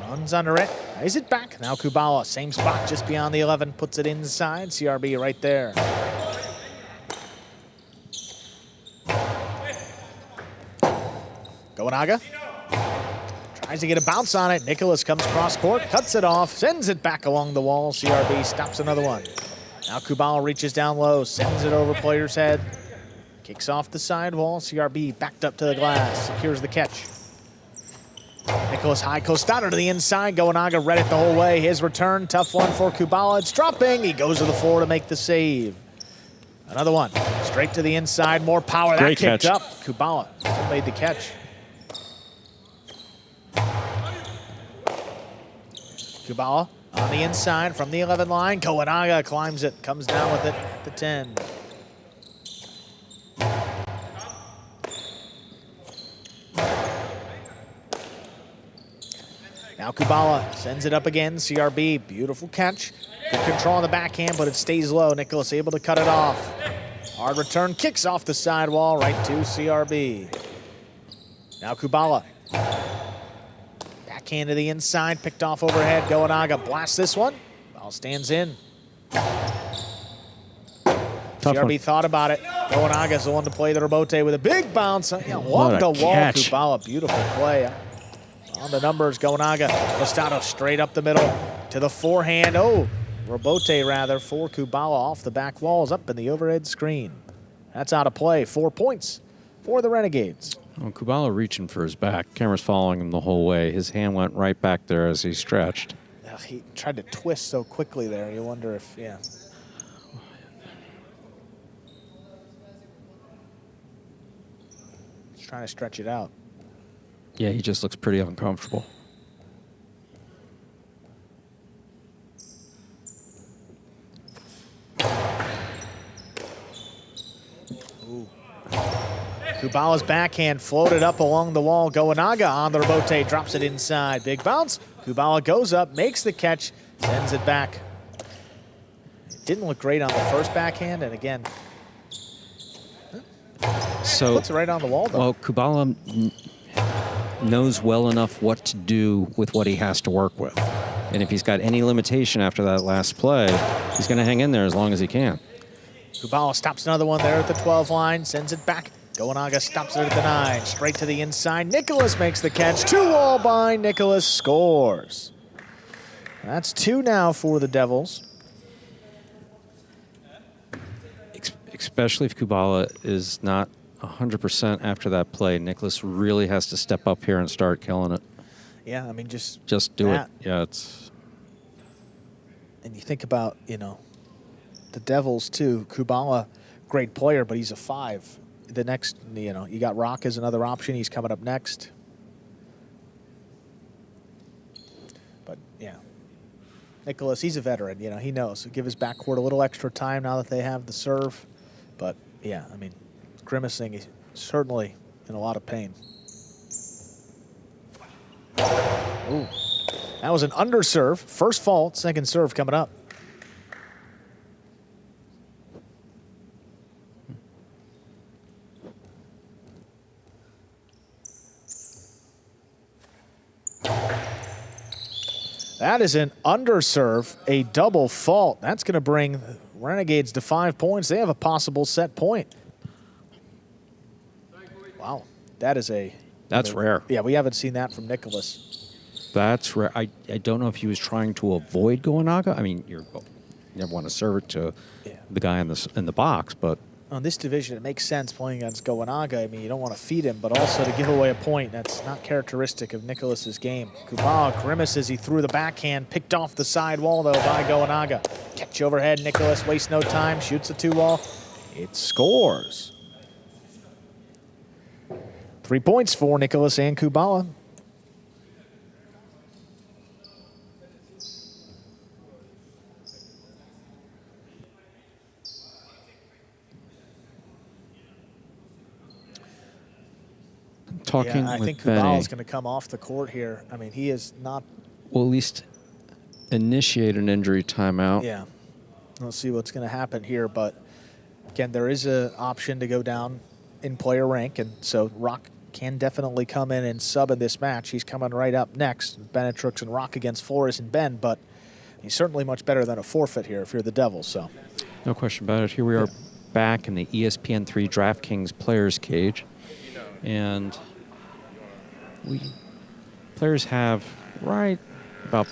[SPEAKER 4] runs under it. Is it back? Now Kubala, same spot just beyond the 11. Puts it inside. CRB right there. Goenaga. Tries to get a bounce on it. Nicholas comes cross court, cuts it off, sends it back along the wall. CRB stops another one. Now Kubala reaches down low, sends it over player's head. Kicks off the side wall. CRB backed up to the glass, secures the catch. Nicholas high costado to the inside. Goenaga read it the whole way. His return, tough one for Kubala. It's dropping. He goes to the floor to make the save. Another one, straight to the inside. More power.
[SPEAKER 3] Great
[SPEAKER 4] that kicked
[SPEAKER 3] catch.
[SPEAKER 4] up. Kubala still made the catch. Kubala on the inside from the 11 line. Goenaga climbs it, comes down with it at the 10. Now Kubala sends it up again. CRB, beautiful catch. Good control on the backhand, but it stays low. Nicholas able to cut it off. Hard return, kicks off the sidewall, right to CRB. Now Kubala. Backhand to the inside, picked off overhead. Goenaga blasts this one. Ball stands in. CRB thought about it. Goenaga's the one to play the rebote with a big bounce. Along the wall,
[SPEAKER 3] catch.
[SPEAKER 4] Kubala, beautiful play. On the numbers, Goenaga, Costado straight up the middle to the forehand. Oh, rebote rather for Kubala off the back walls, up in the overhead screen. That's out of play. 4 points for the Renegades.
[SPEAKER 3] Well, Kubala reaching for his back. Camera's following him the whole way. His hand went right back there as he stretched.
[SPEAKER 4] He tried to twist so quickly there. You wonder if, yeah. He's trying to stretch it out.
[SPEAKER 3] Yeah, he just looks pretty uncomfortable.
[SPEAKER 4] Ooh. Kubala's backhand floated up along the wall. Goenaga on the rebote, drops it inside. Big bounce. Kubala goes up, makes the catch, sends it back. It didn't look great on the first backhand, and again,
[SPEAKER 3] So
[SPEAKER 4] puts it right on the wall, though.
[SPEAKER 3] Well, Kubala knows well enough what to do with what he has to work with. And if he's got any limitation after that last play, he's going to hang in there as long as he can.
[SPEAKER 4] Kubala stops another one there at the 12 line, sends it back. Goenaga stops it at the 9, straight to the inside. Nicholas makes the catch. 2-wall bind. Nicholas scores. That's 2 now for the Devils.
[SPEAKER 3] Especially if Kubala is not 100% after that play. Nicholas really has to step up here and start killing it.
[SPEAKER 4] Yeah, I mean, just
[SPEAKER 3] do
[SPEAKER 4] that.
[SPEAKER 3] it. Yeah, it's...
[SPEAKER 4] And you think about, you know, the Devils, too. Kubala, great player, but he's a 5. The next, you know, you got Rock as another option. He's coming up next. But, yeah. Nicholas, he's a veteran. You know, he knows. So give his backcourt a little extra time now that they have the serve. But, yeah, I mean, grimacing, he's certainly in a lot of pain. Ooh. That was an underserve. First fault, second serve coming up. That is an underserve, a double fault. That's going to bring Renegades to 5 points. They have a possible set point. Wow, that is a...
[SPEAKER 3] That's rare.
[SPEAKER 4] Yeah, we haven't seen that from Nicholas.
[SPEAKER 3] That's rare. I don't know if he was trying to avoid Goenaga. I mean, never want to serve it to the guy in the box, but
[SPEAKER 4] on this division, it makes sense playing against Goenaga. I mean, you don't want to feed him, but also to give away a point, that's not characteristic of Nicholas's game. Kubala grimaces, he threw the backhand, picked off the side wall, though, by Goenaga. Catch overhead, Nicholas wastes no time, shoots the 2-wall. It scores. 3 points for Nicholas and Kubala.
[SPEAKER 3] Talking
[SPEAKER 4] I
[SPEAKER 3] with
[SPEAKER 4] think
[SPEAKER 3] Benny.
[SPEAKER 4] Kubala's going to come off the court here. I mean, he is not.
[SPEAKER 3] Well, at least initiate an injury timeout.
[SPEAKER 4] Yeah. We'll see what's going to happen here. But, again, there is an option to go down in player rank. And so Rock can definitely come in and sub in this match. He's coming right up next. Benetrux and Rock against Flores and Ben. But he's certainly much better than a forfeit here if you're the Devils. So
[SPEAKER 3] No question about it. Here we are back in the ESPN3 DraftKings Players Cage. And players have right about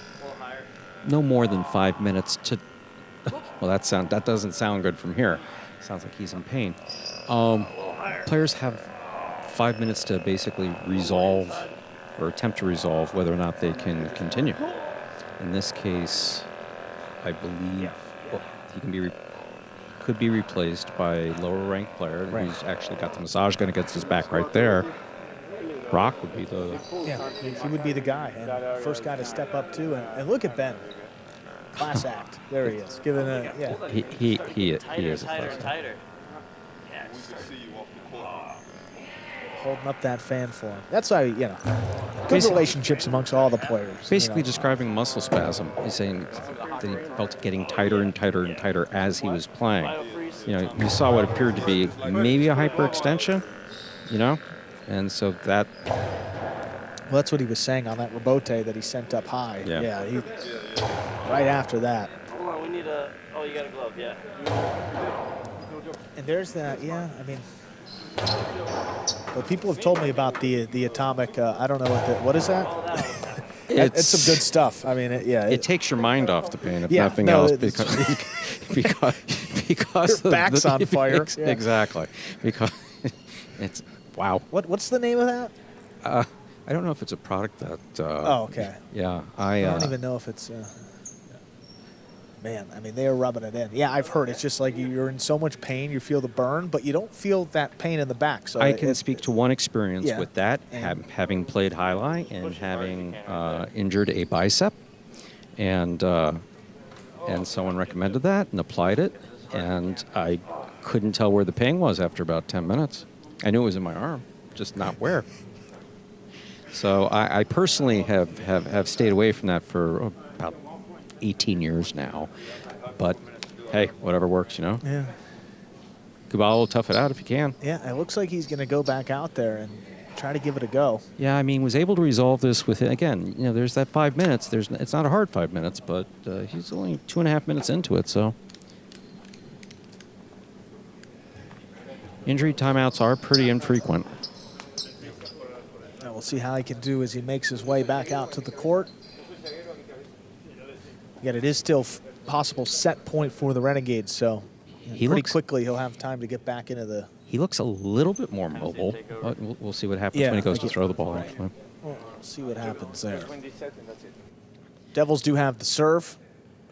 [SPEAKER 3] no more than 5 minutes to. Well, that doesn't sound good from here. Sounds like he's in pain. Players have 5 minutes to basically resolve or attempt to resolve whether or not they can continue. In this case, I believe he could be replaced by a lower ranked player who's actually got the massage gun against his back right there. Rock would be the...
[SPEAKER 4] Yeah, he would be the guy, and first guy to step up too. And look at Ben. Class act. There he is. Giving a, yeah.
[SPEAKER 3] He is a class act.
[SPEAKER 6] Tighter.
[SPEAKER 4] Holding up that fan for him. That's why, you know, good relationships amongst all the players.
[SPEAKER 3] Basically
[SPEAKER 4] you know.
[SPEAKER 3] describing muscle spasm. He's saying that he felt it getting tighter and tighter and tighter as he was playing. You know, you saw what appeared to be maybe a hyperextension, you know? And so that...
[SPEAKER 4] Well, that's what he was saying on that rebote that he sent up high.
[SPEAKER 3] Yeah.
[SPEAKER 4] He, right after that.
[SPEAKER 6] Hold on, we need a... Oh, you got a glove, yeah.
[SPEAKER 4] And there's that, yeah, I mean... Well, people have told me about the atomic, I don't know what is that? It's some good stuff. I mean,
[SPEAKER 3] it takes your mind off the pain, if
[SPEAKER 4] yeah,
[SPEAKER 3] nothing
[SPEAKER 4] no,
[SPEAKER 3] else, because
[SPEAKER 4] your back's on fire. Yeah.
[SPEAKER 3] Exactly. Because it's, wow.
[SPEAKER 4] What's the name of that?
[SPEAKER 3] I don't know if it's a product that...
[SPEAKER 4] oh, okay.
[SPEAKER 3] Yeah,
[SPEAKER 4] I don't even know if it's... Man, I mean, they are rubbing it in. Yeah, I've heard. It's just like you're in so much pain, you feel the burn, but you don't feel that pain in the back. So
[SPEAKER 3] I can speak to one experience with that,
[SPEAKER 4] And
[SPEAKER 3] having played Jai-Alai and having injured a bicep, and someone recommended that and applied it, and I couldn't tell where the pain was after about 10 minutes. I knew it was in my arm, just not where. So I personally have stayed away from that for about 18 years now, but hey, whatever works, you know.
[SPEAKER 4] Yeah.
[SPEAKER 3] Kubala will tough it out if he can.
[SPEAKER 4] Yeah, it looks like he's going to go back out there and try to give it a go.
[SPEAKER 3] Yeah, I mean, was able to resolve this with, again, you know, there's that 5 minutes. It's not a hard 5 minutes, but he's only 2.5 minutes into it, so. Injury timeouts are pretty infrequent.
[SPEAKER 4] Now we'll see how he can do as he makes his way back out to the court. Yet it is still possible set point for the Renegades, so pretty quickly he'll have time to get back into the...
[SPEAKER 3] He looks a little bit more mobile, but we'll see what happens when he goes to throw the ball. Actually.
[SPEAKER 4] We'll see what happens there. Devils do have the serve.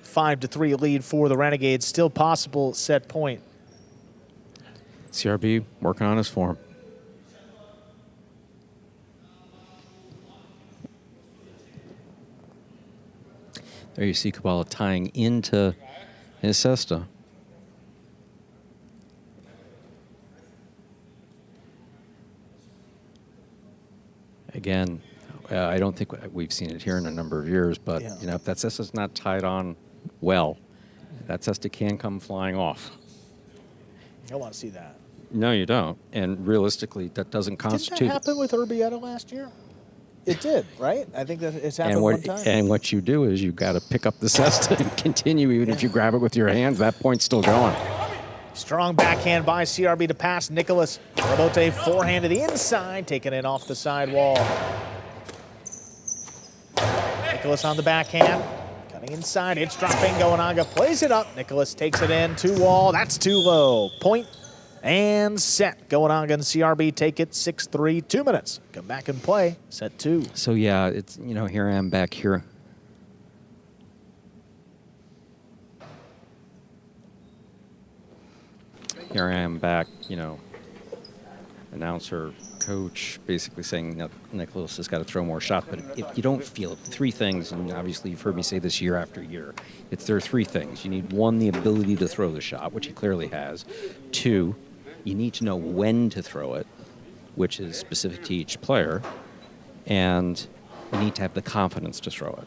[SPEAKER 4] 5-3 lead for the Renegades. Still possible set point.
[SPEAKER 3] CRB working on his form. There you see Kubala tying into his cesta. Again, I don't think we've seen it here in a number of years, but you know, if that cesta's not tied on well, that cesta can come flying off.
[SPEAKER 4] I want to see that.
[SPEAKER 3] No, you don't. And realistically, that doesn't constitute...
[SPEAKER 4] Didn't that happen with Urbieta last year? It did, right? I think that it's happened one time.
[SPEAKER 3] And what you do is you got to pick up the cesta and continue. Even if you grab it with your hands, that point's still going.
[SPEAKER 4] Strong backhand by CRB to pass Nicholas. Rebote forehand to the inside, taking it off the side wall. Nicholas on the backhand. Got Cutting inside, it's dropping. Goanaga plays it up. Nicholas takes it in. 2-wall. That's too low. Point and set. Goanaga and CRB take it 6-3. 2 minutes. Come back and play. Set 2.
[SPEAKER 3] So yeah, it's, you know, here I am back here. Here I am back, you know, announcer, coach, basically saying that Nicholas has got to throw more shots. But if you don't feel it, 3 things, and obviously you've heard me say this year after year, there are 3 things. You need 1, the ability to throw the shot, which he clearly has. 2, you need to know when to throw it, which is specific to each player. And you need to have the confidence to throw it.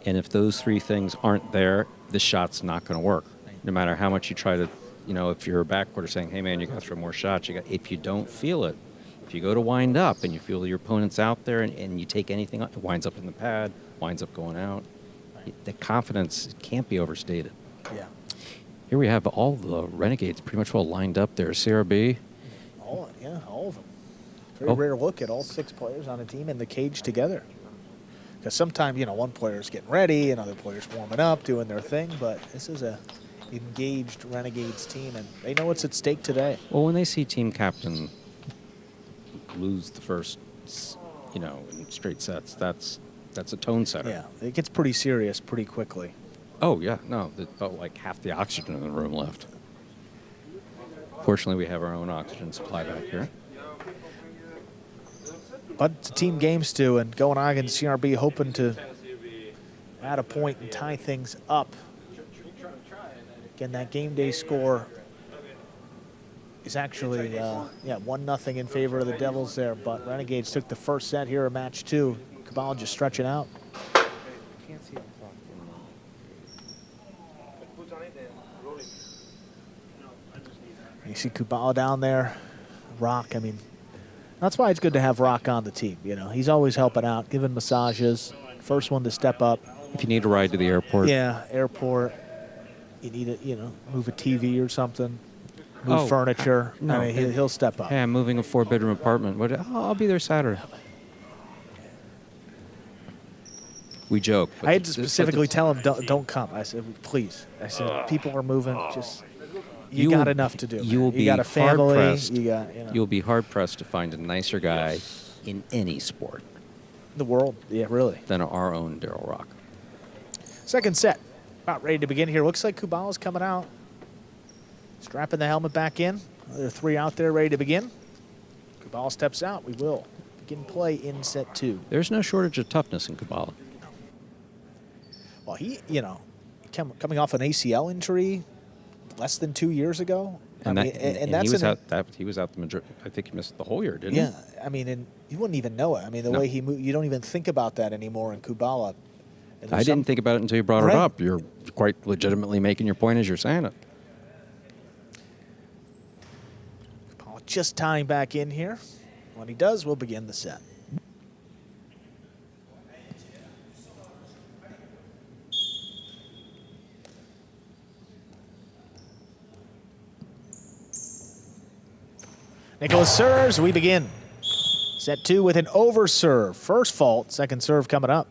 [SPEAKER 3] And if those 3 things aren't there, the shot's not going to work. No matter how much you try to, you know, if you're a backcourter saying, hey, man, you got to throw more shots, if you don't feel it, if you go to wind up and you feel your opponent's out there and you take anything, it winds up in the pad, winds up going out. The confidence can't be overstated.
[SPEAKER 4] Yeah.
[SPEAKER 3] Here we have all the Renegades pretty much well lined up there. CRB.
[SPEAKER 4] All of them. Very rare look at all 6 players on a team in the cage together. Because sometimes, you know, one player's getting ready, another player's warming up, doing their thing, but this is a engaged Renegades team, and they know what's at stake today.
[SPEAKER 3] Well, when they see team captain lose the first, you know, in straight sets, that's a tone setter.
[SPEAKER 4] Yeah, it gets pretty serious pretty quickly.
[SPEAKER 3] Oh, yeah. No, it felt like half the oxygen in the room left. Fortunately, we have our own oxygen supply back here.
[SPEAKER 4] But it's a team game, Stu, and Goanaga and CRB hoping to add a point and tie things up. Again, that game day score is actually 1-0 in favor of the Devils there, but Renegades took the first set here of match 2. Kubala just stretching out. You see Kubala down there. Rock, I mean, that's why it's good to have Rock on the team. You know, he's always helping out, giving massages. First one to step up.
[SPEAKER 3] If you need a ride to the airport.
[SPEAKER 4] Yeah, airport. You need to, you know, move a TV or something, move furniture.
[SPEAKER 3] No,
[SPEAKER 4] I mean, he'll step up.
[SPEAKER 3] Hey, I'm moving a 4-bedroom apartment. I'll be there Saturday. We joke.
[SPEAKER 4] I had to specifically tell him, don't come. I said, please. I said, people are moving. Just you got enough to do.
[SPEAKER 3] You
[SPEAKER 4] got a family.
[SPEAKER 3] Hard-pressed.
[SPEAKER 4] You got, you know.
[SPEAKER 3] You'll be hard-pressed to find a nicer guy in any sport.
[SPEAKER 4] The world, yeah, really.
[SPEAKER 3] Than our own Daryl Rock.
[SPEAKER 4] Second set. About ready to begin here. Looks like Kubala's coming out. Strapping the helmet back in. There are 3 out there ready to begin. Kubala steps out. We will begin play in set 2.
[SPEAKER 3] There's no shortage of toughness in Kubala.
[SPEAKER 4] Well, he, you know, coming off an ACL injury less than 2 years ago.
[SPEAKER 3] And,
[SPEAKER 4] I mean,
[SPEAKER 3] he was out. He was out the majority. I think he missed the whole year, didn't he?
[SPEAKER 4] Yeah, I mean, and you wouldn't even know it. I mean, the way he moved, you don't even think about that anymore in Kubala.
[SPEAKER 3] I didn't think about it until you brought it up. You're quite legitimately making your point as you're saying it.
[SPEAKER 4] Just tying back in here. When he does, we'll begin the set. Nicholas serves. We begin. Set 2 with an over serve. First fault, second serve coming up.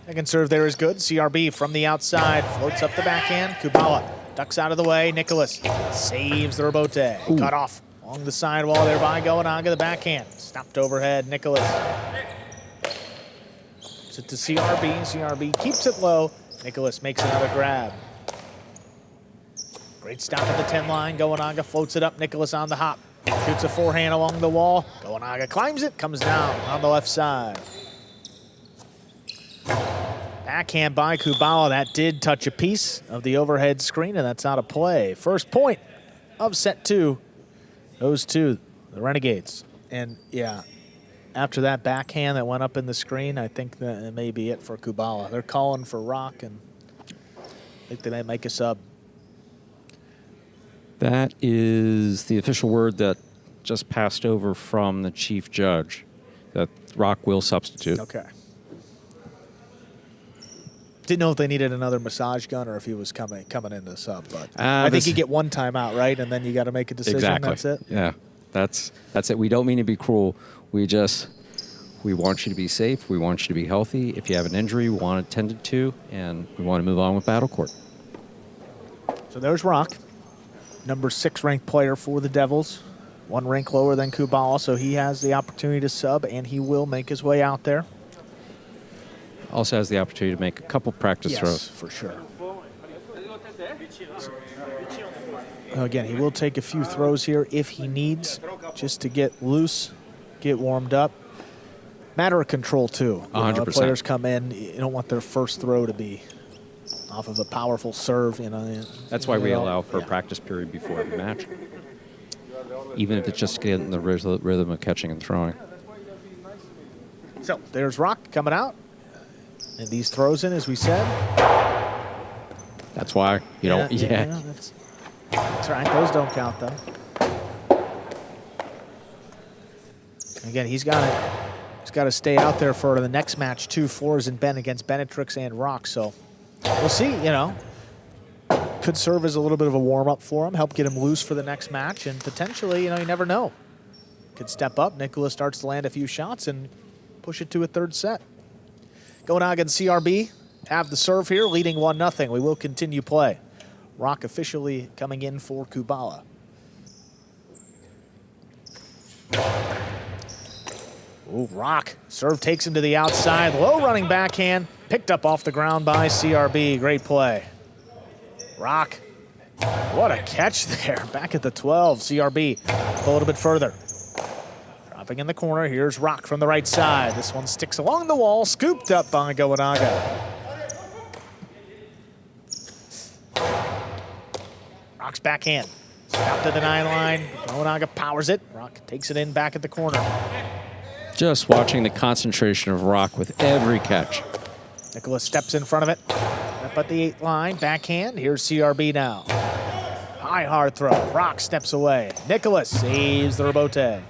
[SPEAKER 4] Second serve there is good. CRB from the outside, floats up the backhand. Kubala ducks out of the way. Nicholas saves the rebote. Cut off along the sidewall there by Goanaga, the backhand. Stopped overhead. Nicholas gives it to CRB. CRB keeps it low. Nicholas makes another grab. Great stop at the 10 line. Goanaga floats it up. Nicholas on the hop. Shoots a forehand along the wall. Goanaga climbs it, comes down on the left side. Backhand by Kubala. That did touch a piece of the overhead screen, and that's out of play. First point of set 2 goes to the Renegades. And, yeah, after that backhand that went up in the screen, I think that may be it for Kubala. They're calling for Rock, and I think they may make a sub.
[SPEAKER 3] That is the official word that just passed over from the chief judge, that Rock will substitute.
[SPEAKER 4] Okay. Didn't know if they needed another massage gun or if he was coming in the sub, but I think you get one timeout, right? And then you got to make a decision.
[SPEAKER 3] Exactly.
[SPEAKER 4] That's it.
[SPEAKER 7] Yeah, that's it. We don't mean to be cruel. We want you to be safe. We want you to be healthy. If you have an injury, we want it tended to, and we want to move on with battlecourt.
[SPEAKER 4] So there's Rock, number 6 ranked player for the Devils. 1 rank lower than Kubala, so he has the opportunity to sub, and he will make his way out there.
[SPEAKER 7] Also has the opportunity to make a couple practice throws.
[SPEAKER 4] For sure. Again, he will take a few throws here if he needs, just to get loose, get warmed up. Matter of control, too.
[SPEAKER 7] 100%.
[SPEAKER 4] Players come in, you don't want their first throw to be off of a powerful serve.
[SPEAKER 7] That's why we allow for a practice period before every match, even if it's just getting the rhythm of catching and throwing.
[SPEAKER 4] So there's Rock coming out. And these throws in, as we said.
[SPEAKER 7] That's why you don't. Yeah.
[SPEAKER 4] That's right. Those don't count, though. Again, he's got to stay out there for the next match. 2 4s in Ben against Benetrix and Rock. So we'll see. Could serve as a little bit of a warm up for him, help get him loose for the next match, and potentially, you never know. Could step up. Nicholas starts to land a few shots and push it to a 3rd set. Gonaga and CRB have the serve here, leading 1-0. We will continue play. Rock officially coming in for Kubala. Ooh, Rock. Serve takes him to the outside. Low running backhand. Picked up off the ground by CRB. Great play. Rock. What a catch there. Back at the 12. CRB a little bit further. Dropping in the corner. Here's Rock from the right side. This one sticks along the wall. Scooped up by Gonaga. Rock's backhand. Out to the 9 line. Gonaga powers it. Rock takes it in back at the corner.
[SPEAKER 7] Just watching the concentration of Rock with every catch.
[SPEAKER 4] Nicholas steps in front of it. Up at the 8 line. Backhand. Here's CRB now. High hard throw. Rock steps away. Nicholas saves the rebote.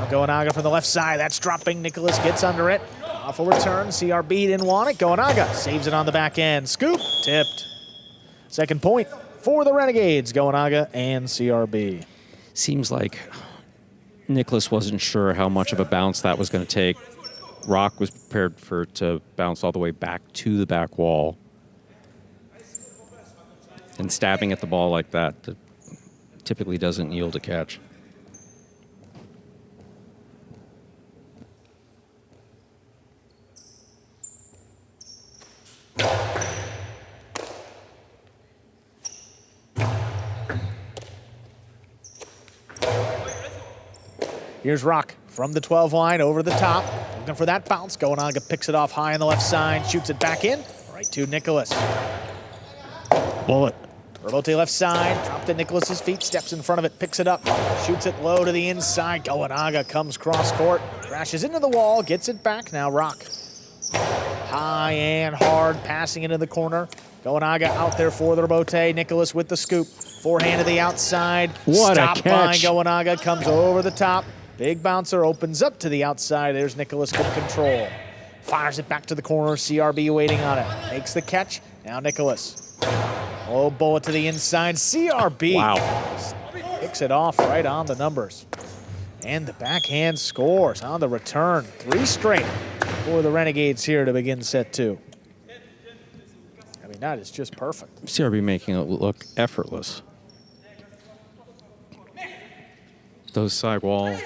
[SPEAKER 4] Gonaga from the left side. That's dropping. Nicholas gets under it. Off a return. CRB didn't want it. Gonaga saves it on the back end. Scoop. Tipped. Second point for the Renegades. Gonaga and CRB.
[SPEAKER 7] Seems like Nicholas wasn't sure how much of a bounce that was going to take. Rock was prepared for it to bounce all the way back to the back wall. And stabbing at the ball like that typically doesn't yield a catch.
[SPEAKER 4] Here's Rock from the 12 line over the top. Looking for that bounce. Gonaga picks it off high on the left side. Shoots it back in. Right to Nicholas.
[SPEAKER 3] Bullet.
[SPEAKER 4] Rebote left side. Dropped at Nicholas's feet. Steps in front of it. Picks it up. Shoots it low to the inside. Gonaga comes cross court. Crashes into the wall. Gets it back. Now Rock. High and hard. Passing into the corner. Gonaga out there for the rebote. Nicholas with the scoop. Forehand to the outside.
[SPEAKER 3] What a
[SPEAKER 4] Stopped by
[SPEAKER 3] catch.
[SPEAKER 4] Gonaga. Comes over the top. Big bouncer opens up to the outside. There's Nicholas, good control. Fires it back to the corner. CRB waiting on it. Makes the catch. Now Nicholas. Low bullet to the inside. CRB.
[SPEAKER 3] Wow.
[SPEAKER 4] Picks it off right on the numbers. And the backhand scores on the return. 3 straight for the Renegades here to begin set 2. I mean, that is just perfect.
[SPEAKER 7] CRB making it look effortless. Those sidewall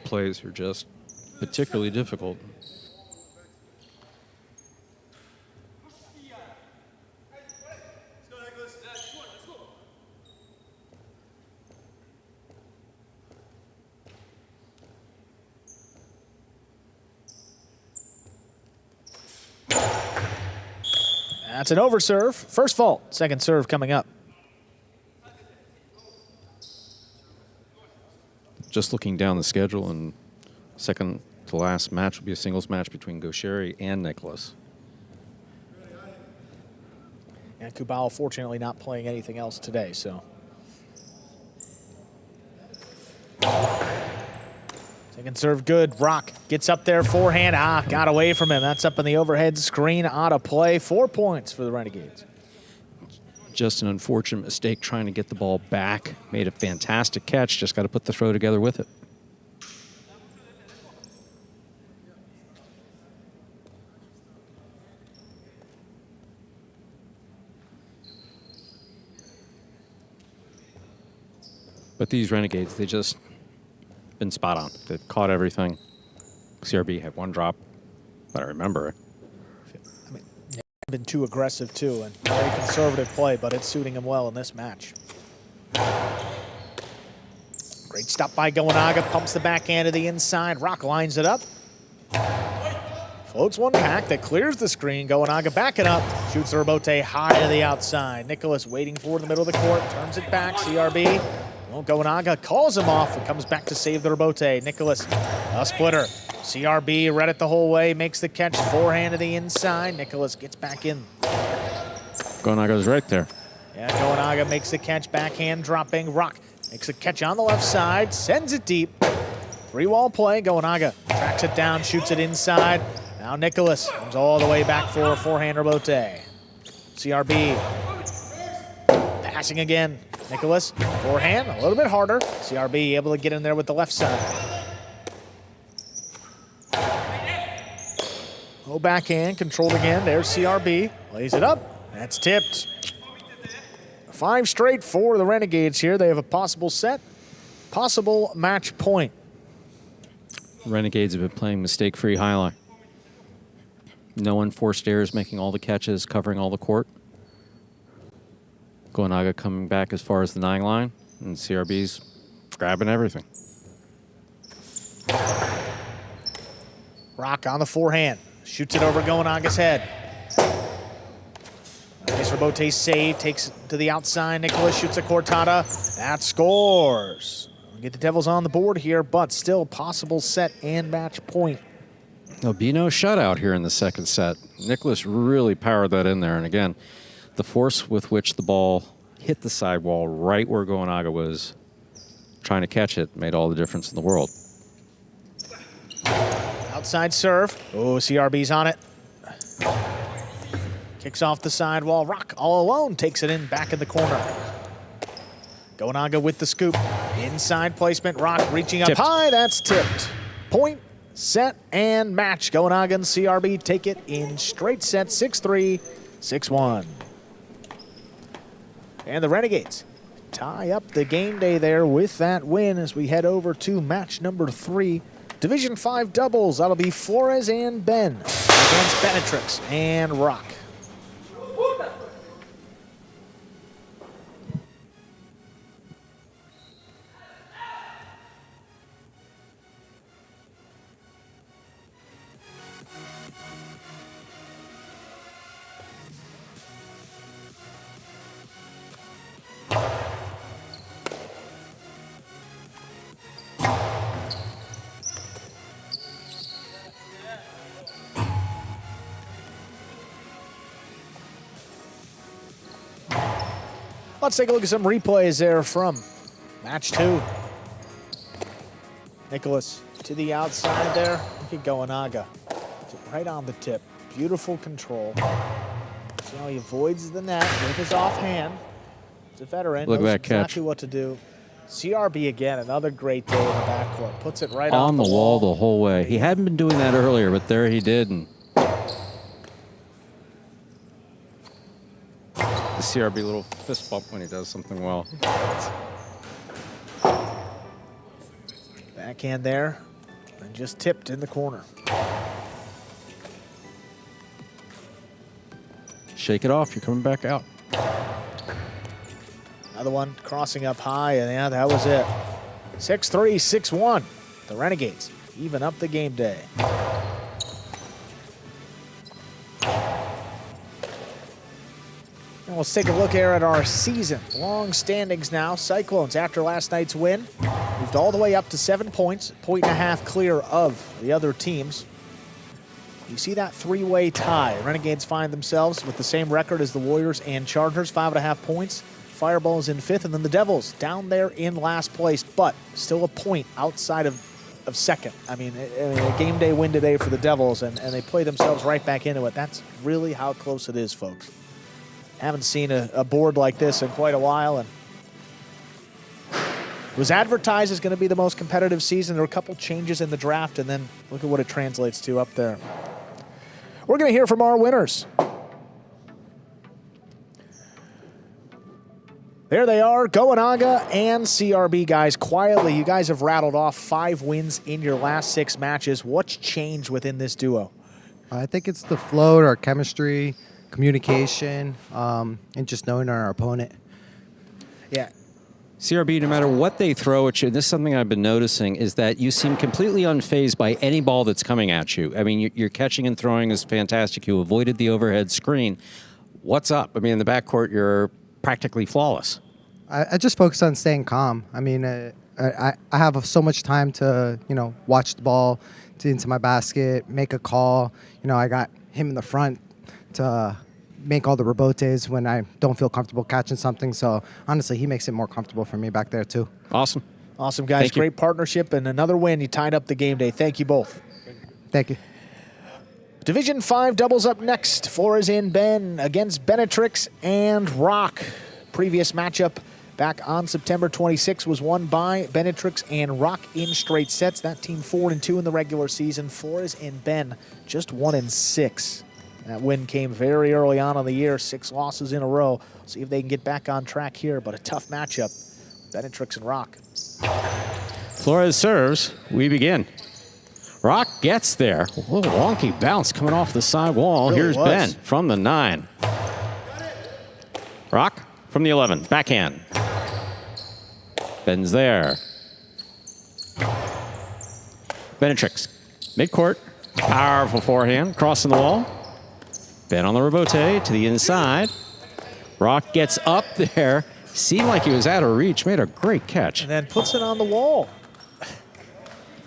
[SPEAKER 7] plays are just particularly difficult.
[SPEAKER 4] That's an overserve. First fault. Second serve coming up.
[SPEAKER 7] Just looking down the schedule, and second to last match will be a singles match between Gaucheri and Nicholas.
[SPEAKER 4] And Kubala fortunately not playing anything else today, so. Second Second serve good. Rock gets up there, forehand. Got away from him. That's up in the overhead screen, out of play. 4 points for the Renegades.
[SPEAKER 7] Just an unfortunate mistake trying to get the ball back. Made a fantastic catch. Just got to put the throw together with it. But these Renegades, they just been spot on. They've caught everything. CRB had one drop, but I remember it.
[SPEAKER 4] I mean, been too aggressive too, and very conservative play, but it's suiting him well in this match. Great stop by Goenaga, pumps the backhand to the inside. Rock lines it up. Floats one back that clears the screen. Goenaga backing up, shoots the rebote high to the outside. Nicholas waiting for the middle of the court, turns it back. CRB. Well, Goenaga calls him off. It comes back to save the rebote. Nicholas, a splitter. CRB read it the whole way, makes the catch, forehand to the inside. Nicholas gets back in.
[SPEAKER 7] Goenaga's right there.
[SPEAKER 4] Yeah, Goenaga makes the catch, backhand dropping. Rock makes a catch on the left side, sends it deep. 3-wall play. Goenaga tracks it down, shoots it inside. Now Nicholas comes all the way back for a forehand rebote. CRB passing again. Nicholas, forehand, a little bit harder. CRB able to get in there with the left side. Low backhand, controlled again. There's CRB, lays it up. That's tipped. 5 straight for the Renegades here. They have a possible set, possible match point.
[SPEAKER 7] Renegades have been playing mistake-free highlight. No unforced errors, making all the catches, covering all the court. Goenaga coming back as far as the 9 line, and CRB's grabbing everything.
[SPEAKER 4] Rock on the forehand, shoots it over Goenaga's head. Nice rebote save, takes it to the outside. Nicholas shoots a cortada. That scores. We'll get the Devils on the board here, but still possible set and match point.
[SPEAKER 7] There'll be no shutout here in the second set. Nicholas really powered that in there, and again, the force with which the ball hit the sidewall right where Goenaga was trying to catch it made all the difference in the world.
[SPEAKER 4] Outside serve. Oh, CRB's on it. Kicks off the sidewall. Rock all alone takes it in back in the corner. Goenaga with the scoop. Inside placement. Rock reaching up high. That's tipped. Point, set, and match. Goenaga and CRB take it in straight sets. 6-3, 6-1. And the Renegades tie up the game day there with that win as we head over to match number 3. Division 5 doubles. That'll be Flores and Ben against Benetrix and Rock. Let's take a look at some replays there from match 2. Nicholas to the outside there. Look at Goenaga. Right on the tip. Beautiful control. See how he avoids the net with his offhand. He's a veteran.
[SPEAKER 7] Look at
[SPEAKER 4] knows
[SPEAKER 7] that catch.
[SPEAKER 4] exactly what to do. CRB again, another great day in the backcourt. Puts it right
[SPEAKER 7] On the wall the whole way. He hadn't been doing that earlier, but there he did. And the CRB little fist bump when he does something well.
[SPEAKER 4] Backhand there, and just tipped in the corner.
[SPEAKER 7] Shake it off. You're coming back out.
[SPEAKER 4] Another one crossing up high, and yeah, that was it. 6-3, 6-1. The Renegades even up the game day. And let's take a look here at our season-long standings now. Cyclones, after last night's win, moved all the way up to 7 points, 1.5 clear of the other teams. You see that 3-way tie. Renegades find themselves with the same record as the Warriors and Chargers, 5.5 points. Fireballs in 5th, and then the Devils down there in last place, but still a point outside of of second. I mean, a game day win today for the Devils, and they play themselves right back into it. That's really how close it is, folks. Haven't seen a board like this in quite a while, and it was advertised as going to be the most competitive season. There were a couple changes in the draft, and then look at what it translates to up there. We're going to hear from our winners. There they are, Goanaga and CRB, guys. Quietly, you guys have rattled off 5 wins in your last 6 matches. What's changed within this duo?
[SPEAKER 8] I think it's the flow, our chemistry, communication, and just knowing our opponent.
[SPEAKER 4] Yeah.
[SPEAKER 7] CRB, no matter what they throw at you, this is something I've been noticing, is that you seem completely unfazed by any ball that's coming at you. I mean, your catching and throwing is fantastic. You avoided the overhead screen. What's up? I mean, in the backcourt, you're practically flawless.
[SPEAKER 8] I just focus on staying calm. I mean, I have so much time to, watch the ball into my basket, make a call. I got him in the front to make all the rebotes when I don't feel comfortable catching something. So, honestly, he makes it more comfortable for me back there, too.
[SPEAKER 7] Awesome.
[SPEAKER 4] Awesome, guys.
[SPEAKER 7] Thank you.
[SPEAKER 4] Great partnership and another win. You tied up the game day. Thank you both.
[SPEAKER 8] Thank you.
[SPEAKER 4] Division 5 doubles up next. Flores in Ben against Benetrix and Rock. Previous matchup back on September 26 was won by Benetrix and Rock in straight sets. That team 4-2 in the regular season. Flores and Ben just 1-6. That win came very early on in the year, 6 losses in a row. See if they can get back on track here, but a tough matchup. Benetrix and Rock.
[SPEAKER 3] Flores serves. We begin. Rock gets there. A little wonky bounce coming off the side wall.
[SPEAKER 4] Really
[SPEAKER 3] Here's
[SPEAKER 4] was.
[SPEAKER 3] Ben from the 9. Rock from the 11. Backhand. Ben's there. Benetrix. Midcourt. Powerful forehand. Crossing the wall. Ben on the rebote to the inside. Rock gets up there. Seemed like he was out of reach. Made a great catch.
[SPEAKER 4] And then puts it on the wall.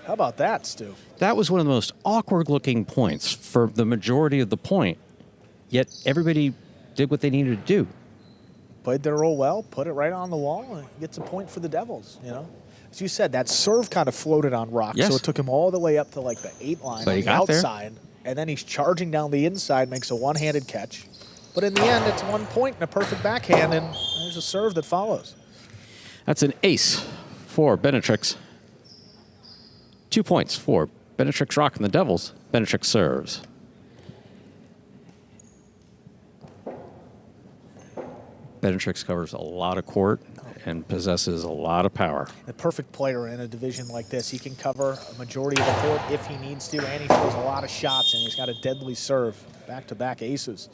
[SPEAKER 4] How about that, Stu?
[SPEAKER 7] That was one of the most awkward-looking points for the majority of the point, yet everybody did what they needed to do.
[SPEAKER 4] Played their role well, put it right on the wall, and gets a point for the Devils, As you said, that serve kind of floated on Rock,
[SPEAKER 7] Yes.
[SPEAKER 4] so it took him all the way up to like the 8 line
[SPEAKER 7] But
[SPEAKER 4] on
[SPEAKER 7] he
[SPEAKER 4] the
[SPEAKER 7] got there.
[SPEAKER 4] outside, and then he's charging down the inside, makes a one-handed catch. But in the end, it's 1 point and a perfect backhand, and there's a serve that follows.
[SPEAKER 3] That's an ace for Benetrix. 2 points for Benetrix Rock and the Devils. Benetrix serves.
[SPEAKER 7] Benetrix covers a lot of court and possesses a lot of power.
[SPEAKER 4] A perfect player in a division like this. He can cover a majority of the court if he needs to, and he throws a lot of shots, and he's got a deadly serve. Back-to-back aces.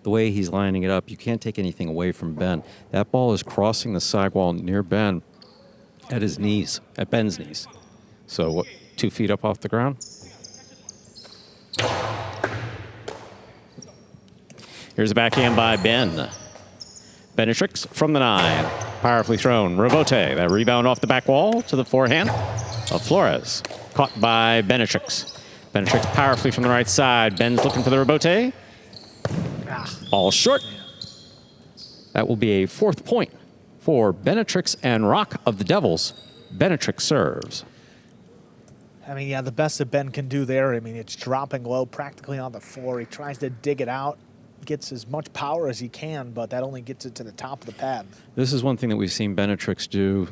[SPEAKER 7] The way he's lining it up, you can't take anything away from Ben. That ball is crossing the sidewall near Ben at his knees, at Ben's knees. So, what, 2 feet up off the ground?
[SPEAKER 3] Here's a backhand by Ben. Benetrix from the 9. Powerfully thrown. Rebote. That rebound off the back wall to the forehand of Flores. Caught by Benetrix. Benetrix powerfully from the right side. Ben's looking for the rebote. Ball short. That will be a 4th point for Benetrix and Rock of the Devils. Benetrix serves.
[SPEAKER 4] I mean, yeah, the best that Ben can do there, I mean, it's dropping low practically on the floor. He tries to dig it out, gets as much power as he can, but that only gets it to the top of the pad.
[SPEAKER 7] This is one thing that we've seen Benetrix do,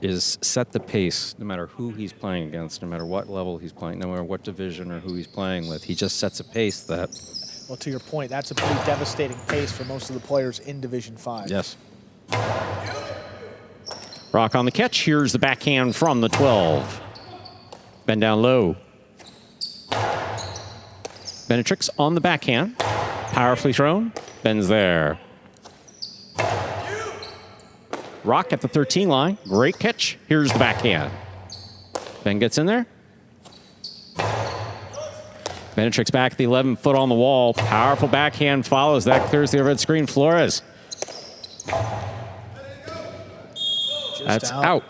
[SPEAKER 7] is set the pace no matter who he's playing against, no matter what level he's playing, no matter what division or who he's playing with. He just sets a pace that...
[SPEAKER 4] Well, to your point, that's a pretty devastating pace for most of the players in Division 5.
[SPEAKER 7] Yes.
[SPEAKER 3] Rock on the catch. Here's the backhand from the 12. Ben down low. Benetrix on the backhand. Powerfully thrown. Ben's there. Rock at the 13 line. Great catch. Here's the backhand. Ben gets in there. Benetrix back at the 11, foot on the wall. Powerful backhand follows. That clears the overhead screen. Flores. That's out.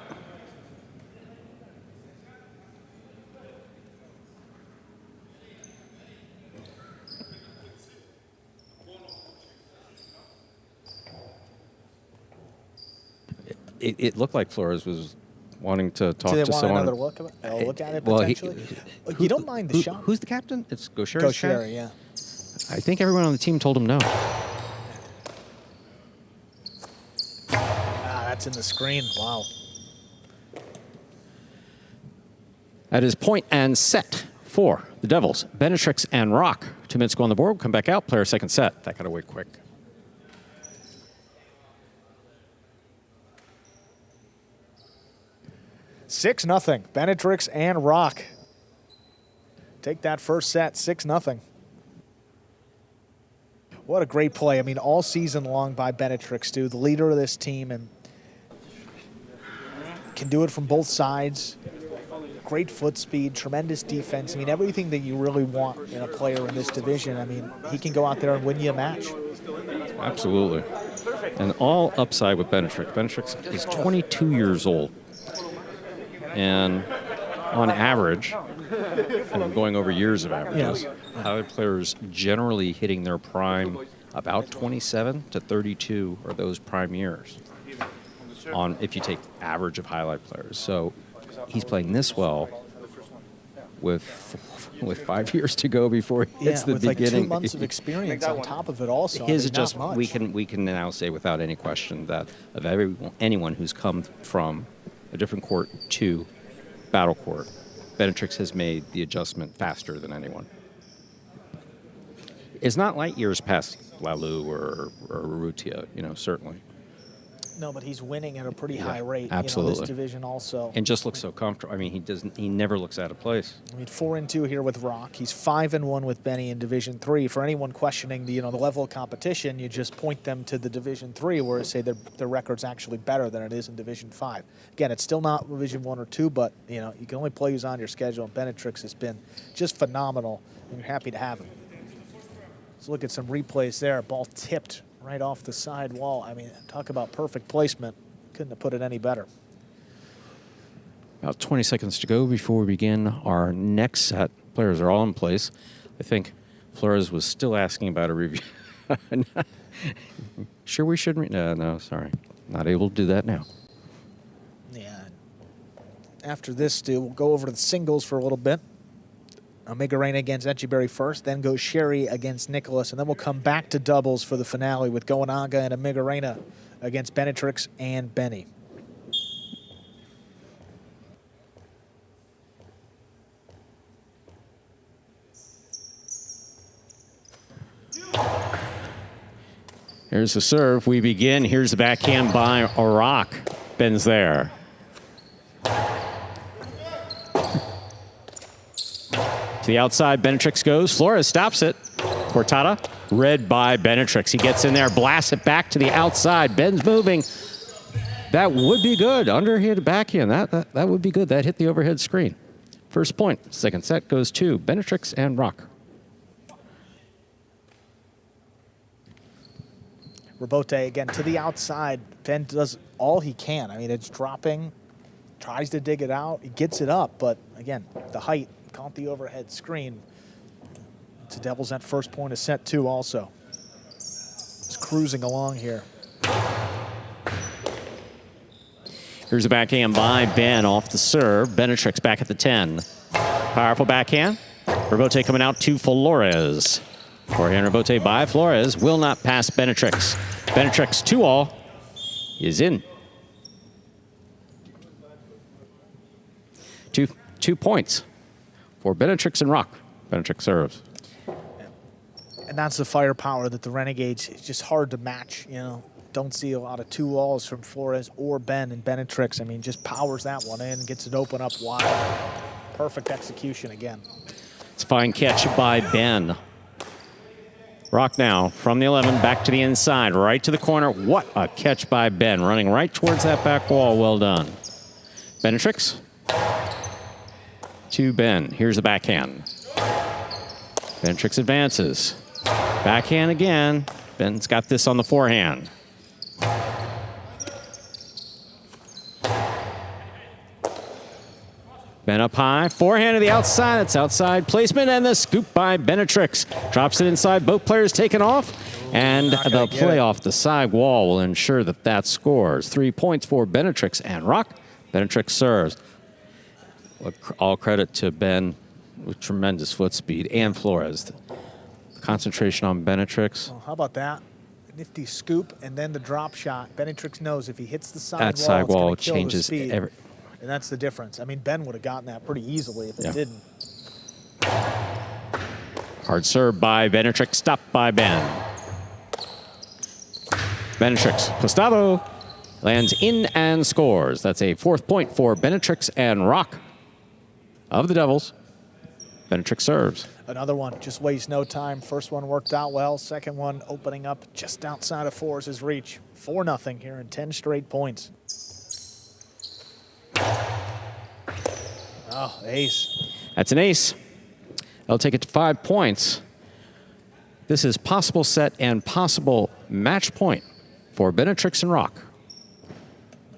[SPEAKER 7] It looked like Flores was wanting to talk
[SPEAKER 4] Do they
[SPEAKER 7] to
[SPEAKER 4] want
[SPEAKER 7] someone.
[SPEAKER 4] another look at it? Look at it
[SPEAKER 7] Well,
[SPEAKER 4] potentially? You don't mind the shot.
[SPEAKER 7] Who's the captain? It's Gaucher's
[SPEAKER 4] Gaucher, yeah.
[SPEAKER 7] I think everyone on the team told him no.
[SPEAKER 4] That's in the screen. Wow.
[SPEAKER 3] That is point and set for the Devils. Benetrix and Rock. 2 minutes go on the board. Come back out. Player second set.
[SPEAKER 7] That got away quick.
[SPEAKER 4] Six nothing. Benetrix and Rock take that first set. 6-0. What a great play. I mean, all season long by Benetrix, too. The leader of this team, and can do it from both sides. Great foot speed, tremendous defense. I mean, everything that you really want in a player in this division. I mean, he can go out there and win you a match.
[SPEAKER 7] Absolutely. And all upside with Benetrix. Benetrix is 22 years old. And on average, and I'm going over years of averages, Highlight players generally hitting their prime about 27 to 32 are those prime years. On if you take average of highlight players. So he's playing this well with 5 years to go before he hits the
[SPEAKER 4] with
[SPEAKER 7] beginning.
[SPEAKER 4] Like 2 months of experience on top of it also.
[SPEAKER 7] His
[SPEAKER 4] I mean,
[SPEAKER 7] adjustment, we can now say without any question that of anyone who's come from a different court to battle court, Benetrix has made the adjustment faster than anyone. It's not light years past Lalu or Rutia, certainly.
[SPEAKER 4] No, but he's winning at a pretty high rate.
[SPEAKER 7] Absolutely.
[SPEAKER 4] This division also.
[SPEAKER 7] And just looks so comfortable. I mean, he never looks out of place.
[SPEAKER 4] I mean, 4-2 here with Rock. He's 5-1 with Benny in Division 3. For anyone questioning the level of competition, you just point them to the Division 3, where say their record's actually better than it is in Division 5. Again, it's still not Division 1 or 2, but you can only play who's on your schedule. And Benetrix has been just phenomenal, and you're happy to have him. Let's look at some replays there. Ball tipped right off the side wall. I mean, talk about perfect placement. Couldn't have put it any better.
[SPEAKER 7] About 20 seconds to go before we begin our next set. Players are all in place. I think Flores was still asking about a review. Sure we shouldn't? No, sorry. Not able to do that now.
[SPEAKER 4] Yeah. After this, Stu, we'll go over to the singles for a little bit. Migarena against Echeberry first, then goes Sherry against Nicholas, and then we'll come back to doubles for the finale with Goanaga and Migarena against Benetrix and Benny.
[SPEAKER 3] Here's the serve. We begin. Here's the backhand by Rock. Ben's there. To the outside, Benetrix goes. Flores stops it. Cortada, read by Benetrix. He gets in there, blasts it back to the outside. Ben's moving. That would be good. Underhand backhand. That would be good. That hit the overhead screen. First point. Second set goes to Benetrix and Rock.
[SPEAKER 4] Robote again to the outside. Ben does all he can. I mean, it's dropping, tries to dig it out. He gets it up, but again, the height caught the overhead screen. It's the Devils at first point of set 2 also. It's cruising along here.
[SPEAKER 3] Here's a backhand by Ben off the serve. Benetrix back at the 10. Powerful backhand. Robote coming out to Flores. Forehand Robote by Flores will not pass Benetrix. Benetrix 2-all is in. 2 points for Benetrix and Rock. Benetrix serves.
[SPEAKER 4] And that's the firepower that the Renegades, it's just hard to match, Don't see a lot of 2-alls from Flores or Ben, and Benetrix, I mean, just powers that one in, gets it open up wide. Perfect execution again.
[SPEAKER 3] It's a fine catch by Ben. Rock now from the 11 back to the inside, right to the corner. What a catch by Ben, running right towards that back wall. Well done. Benetrix to Ben. Here's the backhand. Benetrix advances. Backhand again. Ben's got this on the forehand. Ben up high, forehand to the outside. It's outside placement, and the scoop by Benetrix. Drops it inside, both players taken off, and the play off the side wall will ensure that scores. 3 points for Benetrix and Rock. Benetrix serves. All credit to Ben with tremendous foot speed and Flores. The concentration on Benetrix.
[SPEAKER 4] Well, how about that? Nifty scoop and then the drop shot. Benetrix knows if he hits the side
[SPEAKER 3] That
[SPEAKER 4] wall,
[SPEAKER 3] side
[SPEAKER 4] it's gonna
[SPEAKER 3] wall
[SPEAKER 4] kill
[SPEAKER 3] changes
[SPEAKER 4] the speed.
[SPEAKER 3] every.
[SPEAKER 4] And that's the difference. I mean, Ben would have gotten that pretty easily if it didn't.
[SPEAKER 3] Hard serve by Benetrix, stopped by Ben. Benetrix, Costado lands in and scores. That's a 4th point for Benetrix and Rock of the Devils. Benetrix serves.
[SPEAKER 4] Another one, just wastes no time. First one worked out well. Second one opening up just outside of Force's reach. 4-0 here in 10 straight points. Oh, ace.
[SPEAKER 3] That's an ace. They'll take it to 5 points. This is possible set and possible match point for Benetrix and Rock.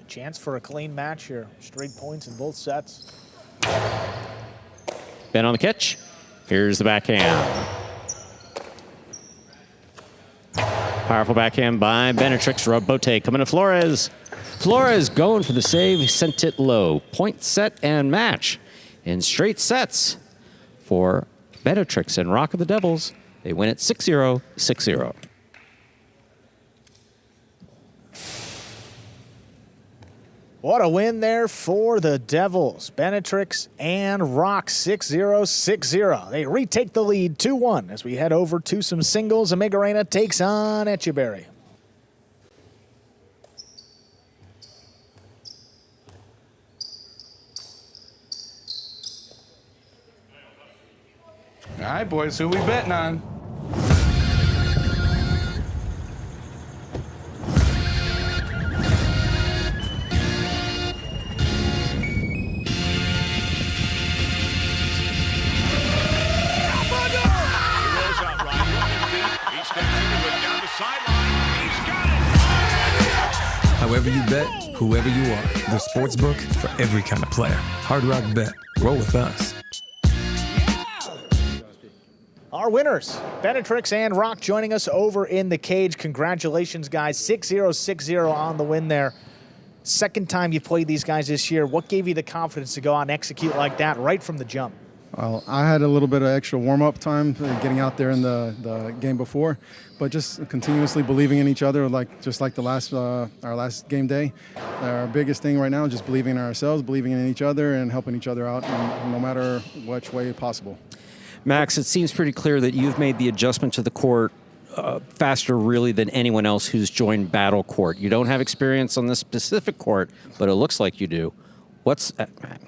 [SPEAKER 4] A chance for a clean match here. Straight points in both sets.
[SPEAKER 3] Ben on the catch. Here's the backhand. Powerful backhand by Benetrix. Robote coming to Flores. Flores going for the save. Sent it low. Point set and match in straight sets for Benetrix and Rock of the Devils. They win it 6-0, 6-0.
[SPEAKER 4] What a win there for the Devils. Benetrix and Rock 6-0, 6-0. They retake the lead 2-1 as we head over to some singles. Amigarena takes on Etcheberry.
[SPEAKER 9] All right, boys, who we betting on?
[SPEAKER 10] However you bet, whoever you are, the sportsbook for every kind of player. Hard Rock Bet. Roll with us.
[SPEAKER 4] Our winners, Benetrix and Rock, joining us over in the cage. Congratulations, guys. 6-0, 6-0 on the win there. Second time you've played these guys this year. What gave you the confidence to go out and execute like that right from the jump?
[SPEAKER 11] Well, I had a little bit of extra warm-up time getting out there in the game before, but just continuously believing in each other, just like our last game day. Our biggest thing right now is just believing in ourselves, believing in each other, and helping each other out no matter which way possible.
[SPEAKER 3] Max, it seems pretty clear that you've made the adjustment to the court faster really than anyone else who's joined Battle Court. You don't have experience on this specific court, but it looks like you do.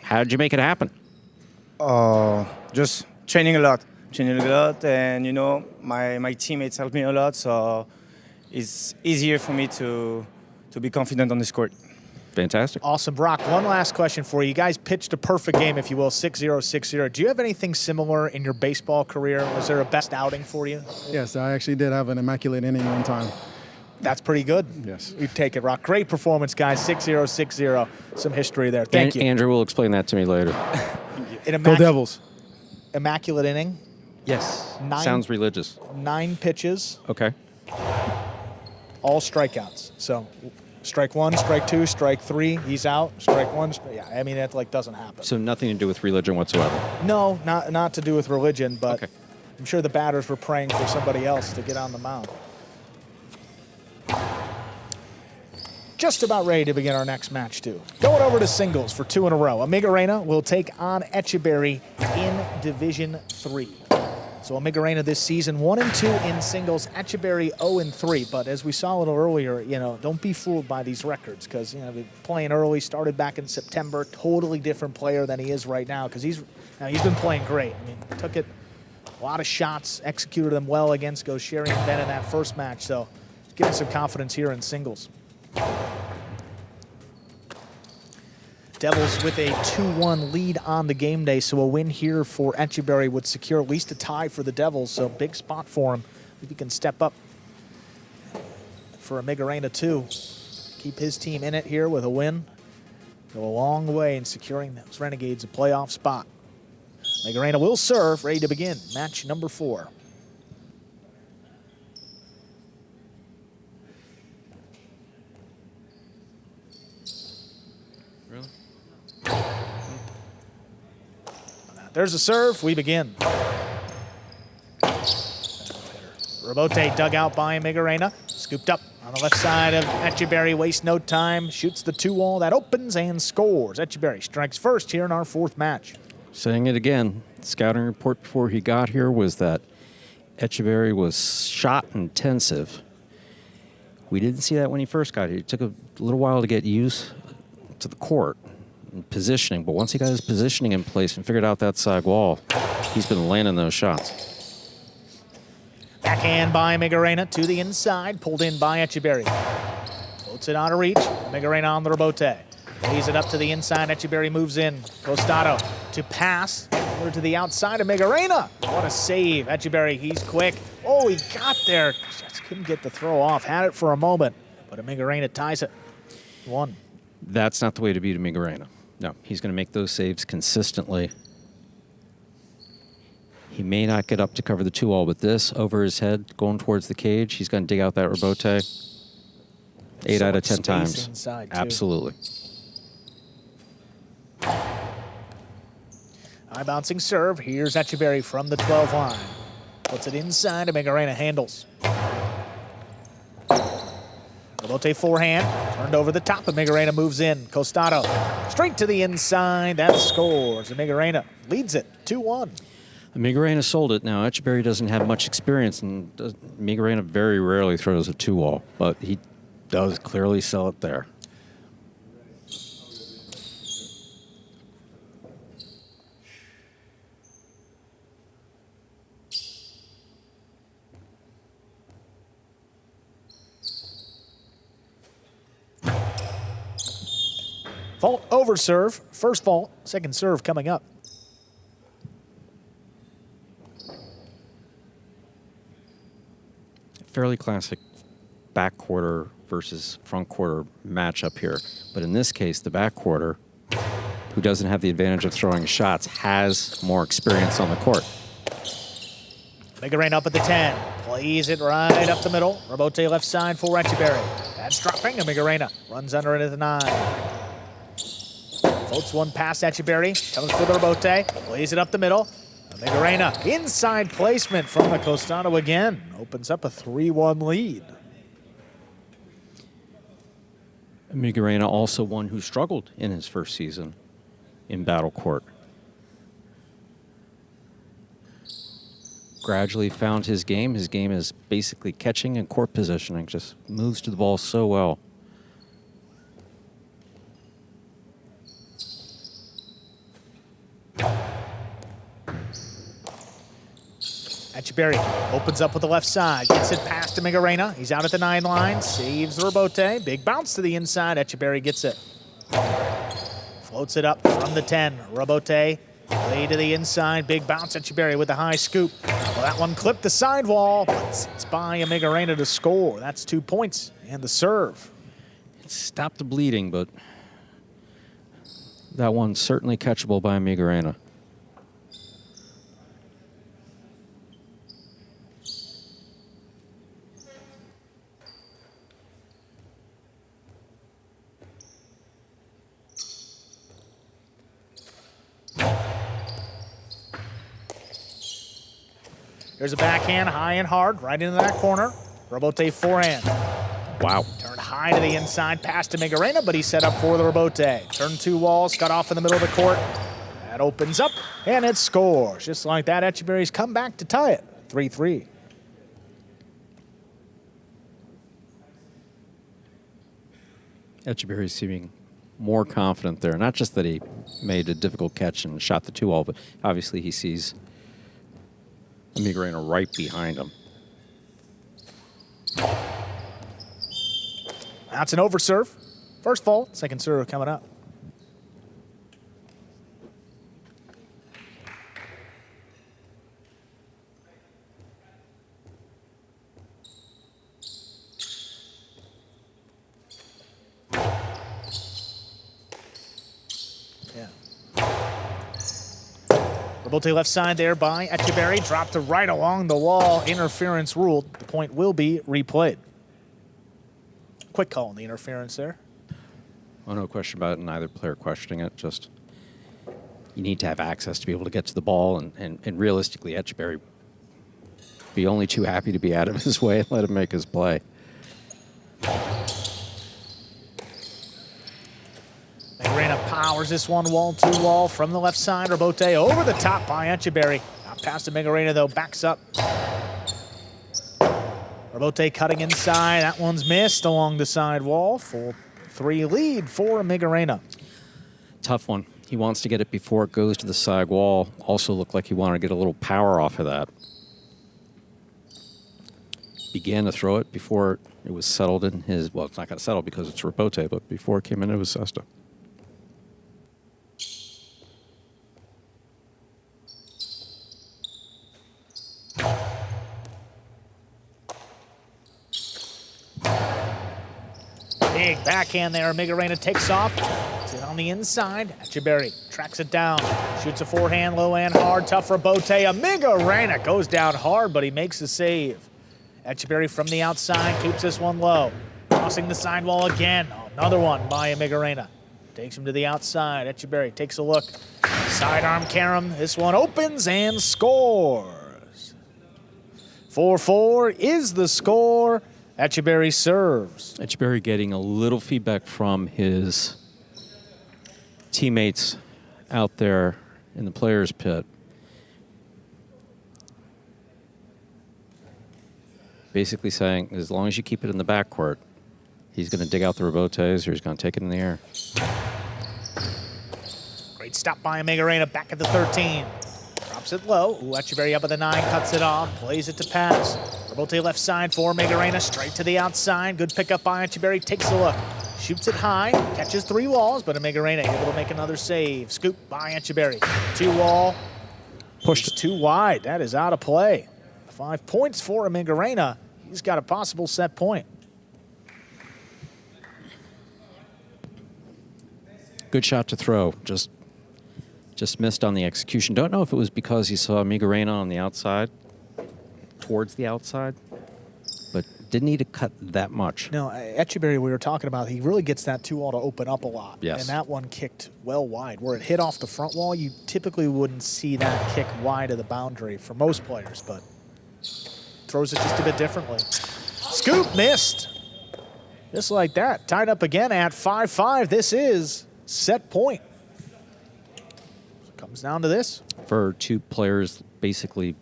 [SPEAKER 3] How did you make it happen?
[SPEAKER 12] Just training a lot, and my teammates help me a lot, so it's easier for me to be confident on this court.
[SPEAKER 3] Fantastic.
[SPEAKER 4] Awesome. Brock, one last question for you. You guys pitched a perfect game, if you will, 6-0, 6-0. Do you have anything similar in your baseball career? Was there a best outing for you?
[SPEAKER 11] Yes, I actually did have an immaculate inning one time.
[SPEAKER 4] That's pretty good.
[SPEAKER 11] Yes.
[SPEAKER 4] You take it, Rock. Great performance, guys. 6-0, 6-0. Some history there. Thank you.
[SPEAKER 3] Andrew will explain that to me later.
[SPEAKER 11] Go Devils.
[SPEAKER 4] Immaculate inning.
[SPEAKER 3] Yes. Sounds religious.
[SPEAKER 4] 9 pitches.
[SPEAKER 3] Okay.
[SPEAKER 4] All strikeouts. So strike 1, strike 2, strike 3. He's out. Strike 1. Yeah, I mean, that doesn't happen.
[SPEAKER 3] So nothing to do with religion whatsoever?
[SPEAKER 4] No, not to do with religion, but okay. I'm sure the batters were praying for somebody else to get on the mound. Just about ready to begin our next match, too. Going over to singles for 2 in a row. Amigarena will take on Etcheberry in Division 3. So Amigarena this season 1-2 in singles. Etcheberry 0-3. But as we saw a little earlier, don't be fooled by these records because playing early, started back in September. Totally different player than he is right now because he's been playing great. I mean, took it a lot of shots, executed them well against Gaucheri and Ben in that first match. So give him some confidence here in singles. Devils with a 2-1 lead on the game day, so a win here for Etcheberry would secure at least a tie for the Devils, so big spot for him. If he can step up for Amigarena too. Keep his team in it here with a win. Go a long way in securing those Renegades a playoff spot. Amigarena will serve, ready to begin match number 4. There's a serve. We begin. Robote dug out by Migarena. Scooped up on the left side of Etcheberry. Wastes no time. Shoots the 2-wall. That opens and scores. Etcheberry strikes first here in our 4th match.
[SPEAKER 7] Saying it again, scouting report before he got here was that Etcheberry was shot intensive. We didn't see that when he first got here. It took a little while to get used to the court and positioning, but once he got his positioning in place and figured out that side wall, he's been landing those shots.
[SPEAKER 4] Backhand by Migarena to the inside, pulled in by Etcheberry. Floats it out of reach. Migarena on the rebote. Lays it up to the inside. Etcheberry moves in. Costado to pass. Over to the outside of Migarena. What a save. Etcheberry, he's quick. Oh, he got there. Just couldn't get the throw off. Had it for a moment, but Migarena ties it. 1.
[SPEAKER 7] That's not the way to beat a Migarena. No, he's going to make those saves consistently. He may not get up to cover the 2-wall, but this over his head, going towards the cage, he's going to dig out that rebote 8 out of 10 times.
[SPEAKER 4] Inside,
[SPEAKER 7] absolutely.
[SPEAKER 4] High bouncing serve. Here's Etcheberry from the 12 line. Puts it inside and Migarena handles. Rebote forehand. Turned over the top and Migarena moves in. Costado straight to the inside. That scores. And Migarena leads it 2-1.
[SPEAKER 7] Migarena sold it. Now, Etcheberry doesn't have much experience, and Migarena very rarely throws a 2-wall, but he does clearly sell it there.
[SPEAKER 4] Fault over serve. First fault, second serve coming up.
[SPEAKER 7] Fairly classic back quarter versus front quarter matchup here. But in this case, the back quarter, who doesn't have the advantage of throwing shots, has more experience on the court.
[SPEAKER 4] Migarena up at the 10. Plays it right up the middle. Rebote left side for Etcheberry. That's dropping, and Migarena runs under it at the 9. Floats one past Etcheberry. Comes for the rebote. Plays it up the middle. Migarena, inside placement from the Costado again. Opens up a 3-1 lead.
[SPEAKER 7] Migarena also one who struggled in his first season in battle court. Gradually found his game. His game is basically catching and court positioning. Just moves to the ball so well.
[SPEAKER 4] Etcheberry opens up with the left side. Gets it past to Migarena. He's out at the 9 line. Saves the rebote. Big bounce to the inside. Etcheberry gets it. Floats it up from the 10. Rebote. Play to the inside. Big bounce. Etcheberry with the high scoop. Well, that one clipped the sidewall, but it's by Migarena to score. That's 2 points. And the serve.
[SPEAKER 7] It stopped the bleeding, but that one's certainly catchable by Migarena.
[SPEAKER 4] There's a backhand, high and hard, right into that corner. Rebote forehand.
[SPEAKER 7] Wow.
[SPEAKER 4] Turned high to the inside, pass to Migarena, but he's set up for the rebote. Turned 2 walls, got off in the middle of the court. That opens up, and it scores. Just like that, Etcheberry's come back to tie it, 3-3.
[SPEAKER 7] Etcheberry's seeming more confident there. Not just that he made a difficult catch and shot the 2-wall, but obviously he sees Migarena right behind him.
[SPEAKER 4] That's an over serve. First fault, second serve coming up. Rebote left side there by Etcheberry. Dropped it right along the wall. Interference ruled. The point will be replayed. Quick call on the interference there.
[SPEAKER 7] Well, no question about it, neither player questioning it. Just you need to have access to be able to get to the ball, and realistically, Etcheberry be only too happy to be out of his way and let him make his play.
[SPEAKER 4] Magarena powers this one wall to wall from the left side. Robote over the top by Etcheberry. Not past to Magarena though, backs up. Robote cutting inside. That one's missed along the side wall. 4-3 lead for Magarena.
[SPEAKER 7] Tough one. He wants to get it before it goes to the side wall. Also looked like he wanted to get a little power off of that. Began to throw it before it was settled in his, well, it's not going to settle because it's Robote, but before it came into his cesta.
[SPEAKER 4] Big backhand there. Magarena takes off. It's it on the inside. Etcheberry tracks it down. Shoots a forehand, low and hard. Tough for Bote. Magarena goes down hard, but he makes the save. Etcheberry from the outside keeps this one low. Crossing the sidewall again. Another one by Magarena. Takes him to the outside. Etcheberry takes a look. Sidearm carom. This one opens and scores. 4-4 is the score. Etcheberry serves.
[SPEAKER 7] Etcheberry getting a little feedback from his teammates out there in the players' pit. Basically saying, as long as you keep it in the backcourt, he's going to dig out the Robotes or he's going to take it in the air.
[SPEAKER 4] Great stop by Magarena, back at the 13. Drops it low. Ooh, Etcheberry up at the 9, cuts it off, plays it to pass. Robote left side for Magarena, straight to the outside. Good pickup by Etcheberry, takes a look. Shoots it high, catches 3 walls, but Magarena able to make another save. Scoop by Etcheberry. 2 wall. Pushed too wide. That is out of play. 5 points for Magarena. He's got a possible set point.
[SPEAKER 7] Good shot to throw. Just missed on the execution. Don't know if it was because he saw Magarena on the outside, towards the outside, but didn't need to cut that much.
[SPEAKER 4] No, Etcheberry, we were talking about, he really gets that 2 wall to open up a lot.
[SPEAKER 7] Yes.
[SPEAKER 4] And that one kicked well wide. Where it hit off the front wall, you typically wouldn't see that kick wide of the boundary for most players, but throws it just a bit differently. Scoop missed. Just like that. Tied up again at 5-5. This is set point. Comes down to this.
[SPEAKER 7] For 2 players basically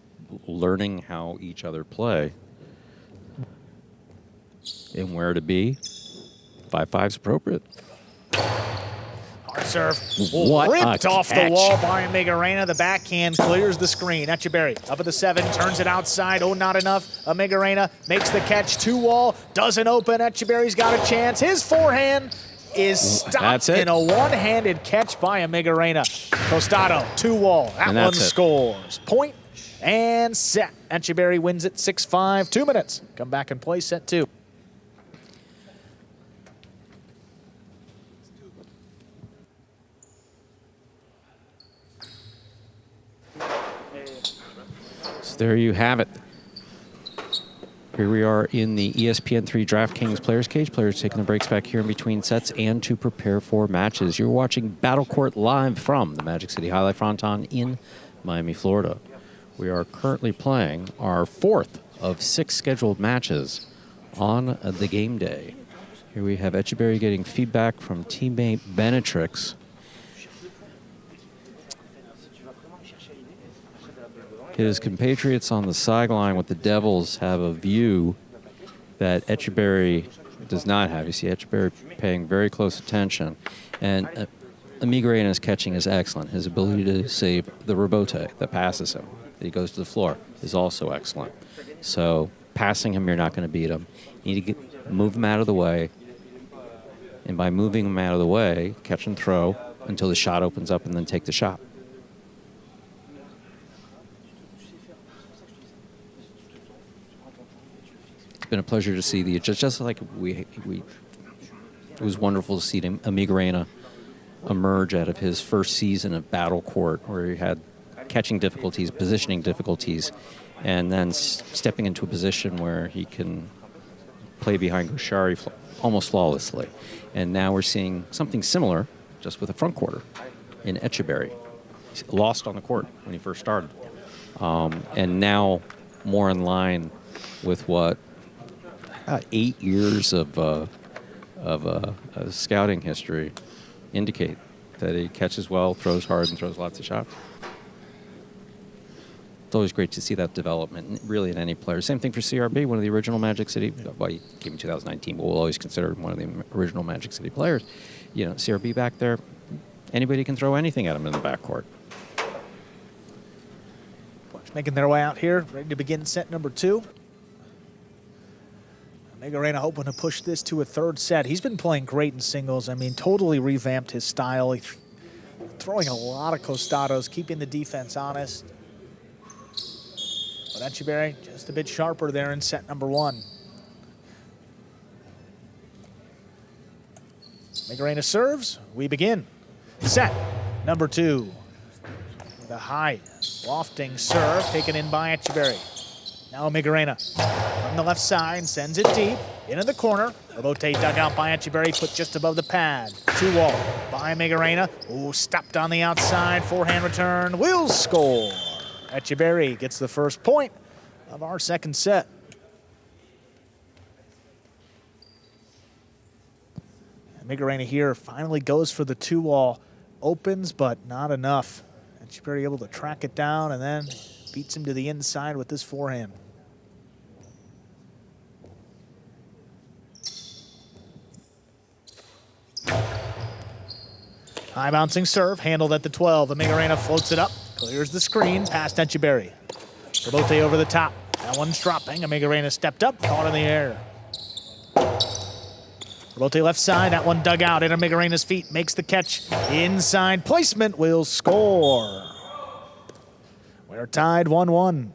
[SPEAKER 7] learning how each other play and where to be, 5-5's appropriate.
[SPEAKER 4] Hard serve.
[SPEAKER 7] What
[SPEAKER 4] ripped
[SPEAKER 7] a
[SPEAKER 4] off the
[SPEAKER 7] catch.
[SPEAKER 4] wall by Magarena. The backhand clears the screen. Etcheberry up at the 7, turns it outside. Oh, not enough. Magarena makes the catch. 2 wall, doesn't open. Etcheberry's got a chance. His forehand is stopped in a one-handed catch by Magarena. Costado, 2 wall. That one scores. Point and set. Etcheberry wins it 6-5. 2 minutes. Come back and play set 2.
[SPEAKER 7] So there you have it. Here we are in the ESPN3 DraftKings Players Cage. Players taking the breaks back here in between sets and to prepare for matches. You're watching Battlecourt live from the Magic City Jai-Alai Fronton in Miami, Florida. We are currently playing our 4th of 6 scheduled matches on the game day. Here we have Etcheberry getting feedback from teammate Benetrix. His compatriots on the sideline with the Devils have a view that Etcheberry does not have. You see Etcheberry paying very close attention. And Magarina's catching is excellent. His ability to save the Robote that passes him, that he goes to the floor, is also excellent. So passing him, you're not going to beat him. You need to move him out of the way. And by moving him out of the way, catch and throw until the shot opens up and then take the shot. It's been a pleasure to see the just like it was wonderful to see Magarena emerge out of his first season of Battlecourt, where he had catching difficulties, positioning difficulties, and then stepping into a position where he can play behind Goshari almost flawlessly. And now we're seeing something similar, just with a front quarter in Etcheberry. lost on the court when he first started. And now more in line with what 8 years of scouting history indicate, that he catches well, throws hard, and throws lots of shots. It's always great to see that development, really, in any player. Same thing for CRB, one of the original Magic City. Well, he came in 2019, but we'll always consider him one of the original Magic City players. You know, CRB back there, anybody can throw anything at him in the backcourt.
[SPEAKER 4] Making their way out here, ready to begin set number 2. Magarena hoping to push this to a third set. He's been playing great in singles. I mean, totally revamped his style. He's throwing a lot of costados, keeping the defense honest. But Etcheberry just a bit sharper there in set number 1. Magarena serves. We begin. Set number 2. The high lofting serve taken in by Etcheberry. Now Magarena from the left side sends it deep into the corner. Rebote dug out by Etcheberry, put just above the pad. 2-wall by Magarena. Ooh, stopped on the outside. Forehand return will score. Etcheberry gets the first point of our second set. Magarena here finally goes for the 2-wall. Opens, but not enough. Etcheberry able to track it down and then beats him to the inside with this forehand. High bouncing serve, handled at the 12. The Magarena floats it up, clears the screen, past Etcheberry. Rebote over the top. That one's dropping. Magarena stepped up, caught in the air. Rebote left side, that one dug out into Magarena's feet, makes the catch. Inside placement will score. We're tied 1-1.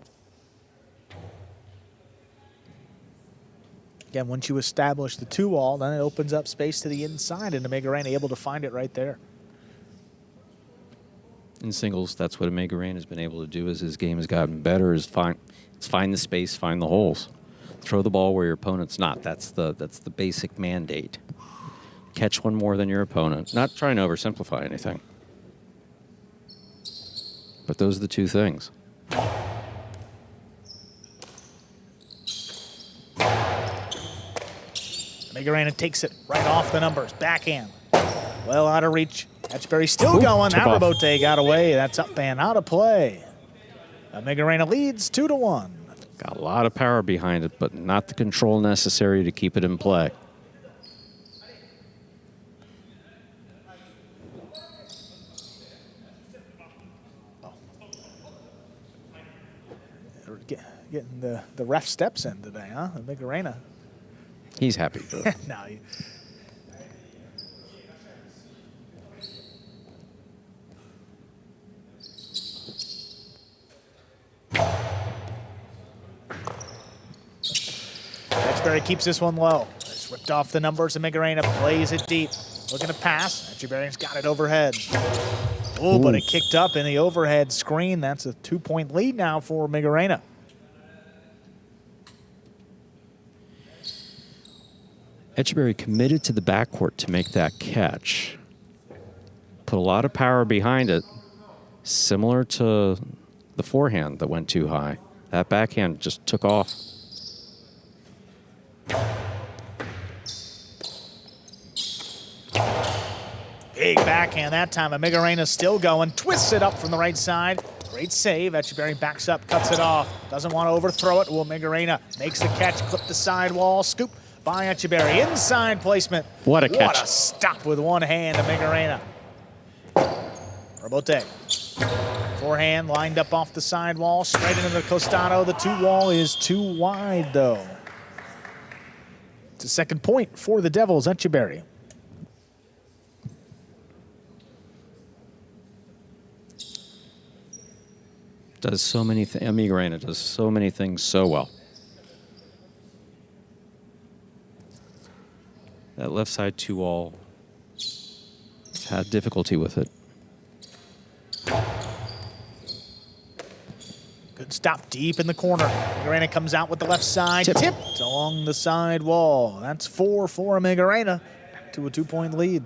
[SPEAKER 4] Again, once you establish the 2-wall, then it opens up space to the inside, and Magarena able to find it right there.
[SPEAKER 7] In singles, that's what Magarena has been able to do as his game has gotten better, is find the space, find the holes. Throw the ball where your opponent's not. That's the basic mandate. Catch one more than your opponent. Not trying to oversimplify anything. But those are the two things.
[SPEAKER 4] Magarena takes it right off the numbers. Backhand. Well out of reach. Etcheberry still going. That rebote got away. That's up and out of play. Magarena leads 2-1.
[SPEAKER 7] Got a lot of power behind it, but not the control necessary to keep it in play.
[SPEAKER 4] Getting the ref steps in today, huh? Magarena.
[SPEAKER 7] He's happy.
[SPEAKER 4] No, Etcheberry keeps this one low. It's ripped off the numbers, and Magarena plays it deep. Looking to pass. Etcheberry's got it overhead. Oh, but it kicked up in the overhead screen. That's a 2-point lead now for Magarena.
[SPEAKER 7] Etcheberry committed to the backcourt to make that catch. Put a lot of power behind it, similar to the forehand that went too high. That backhand just took off.
[SPEAKER 4] Big backhand that time, and Magarena still going. Twists it up from the right side. Great save. Etcheberry backs up, cuts it off. Doesn't want to overthrow it. Well, Magarena makes the catch, clip the sidewall, scoop by Etcheberry. Inside placement.
[SPEAKER 7] What a catch.
[SPEAKER 4] What a stop with one hand to Magarena. Rebote. Forehand lined up off the sidewall, straight into the costado. The 2-wall is too wide, though. It's a second point for the Devils, Etcheberry.
[SPEAKER 7] Does so many things. Magarena does so many things so well. That left side 2-wall, had difficulty with it.
[SPEAKER 4] Good stop deep in the corner. Magarena comes out with the left side. Tipped along the side wall. That's 4 for Magarena. Back to a 2-point lead.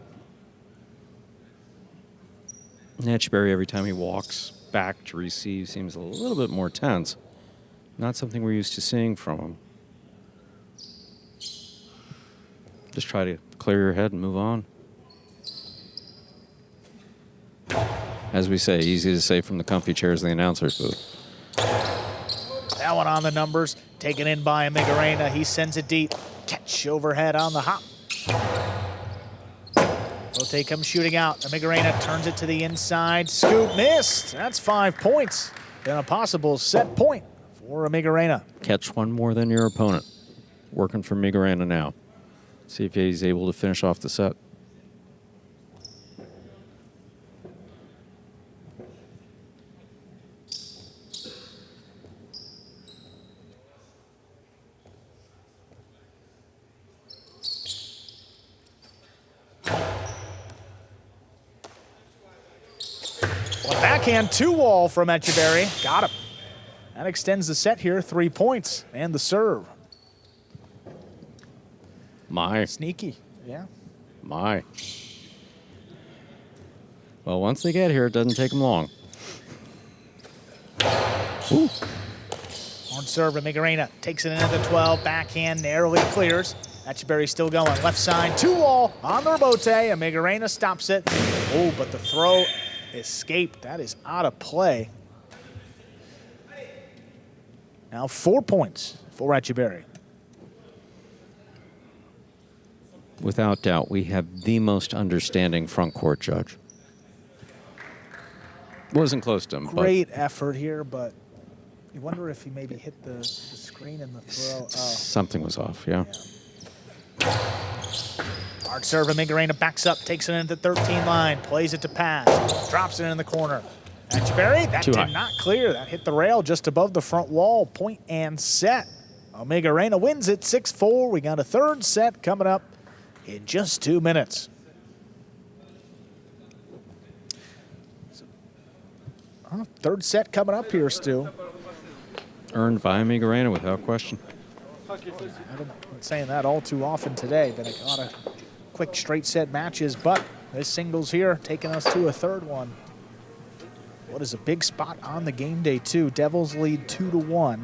[SPEAKER 7] Etcheberry, every time he walks back to receive, seems a little bit more tense. Not something we're used to seeing from him. Just try to clear your head and move on. As we say, easy to say from the comfy chairs in the announcer's booth.
[SPEAKER 4] That one on the numbers, taken in by Amigarena. He sends it deep. Catch overhead on the hop. Rote comes shooting out. Amigarena turns it to the inside. Scoop missed. That's 5 points. And a possible set point for Amigarena.
[SPEAKER 7] Catch one more than your opponent. Working for Amigarena now. See if he's able to finish off the set.
[SPEAKER 4] Backhand 2-wall from Etcheberry. Got him. That extends the set here, 3 points. And the serve.
[SPEAKER 7] My.
[SPEAKER 4] Sneaky, yeah.
[SPEAKER 7] My. Well, once they get here, it doesn't take them long. Ooh.
[SPEAKER 4] On serve, Amigarena takes it into the 12. Backhand narrowly clears. Etcheberry still going. Left side, 2-wall on the rebote. Amigarena stops it. Oh, but the throw escaped. That is out of play. Now 4 points for Etcheberry.
[SPEAKER 7] Without doubt, we have the most understanding front court judge. Wasn't close to him.
[SPEAKER 4] Great effort here, but you wonder if he maybe hit the screen in the throw. Oh.
[SPEAKER 7] Something was off, yeah.
[SPEAKER 4] Hard serve, Amigarena backs up, takes it into the 13 line, plays it to pass, drops it in the corner. Etcheberry, that did not clear. That hit the rail just above the front wall. Point and set. Amigarena wins it 6-4. We got a third set coming up in just 2 minutes. Third set coming up here, Stu.
[SPEAKER 7] Earned by Amigarena without question.
[SPEAKER 4] I've been saying that all too often today. Been a lot of quick straight set matches, but this singles here taking us to a third one. What is a big spot on the game day too? Devils lead 2-1.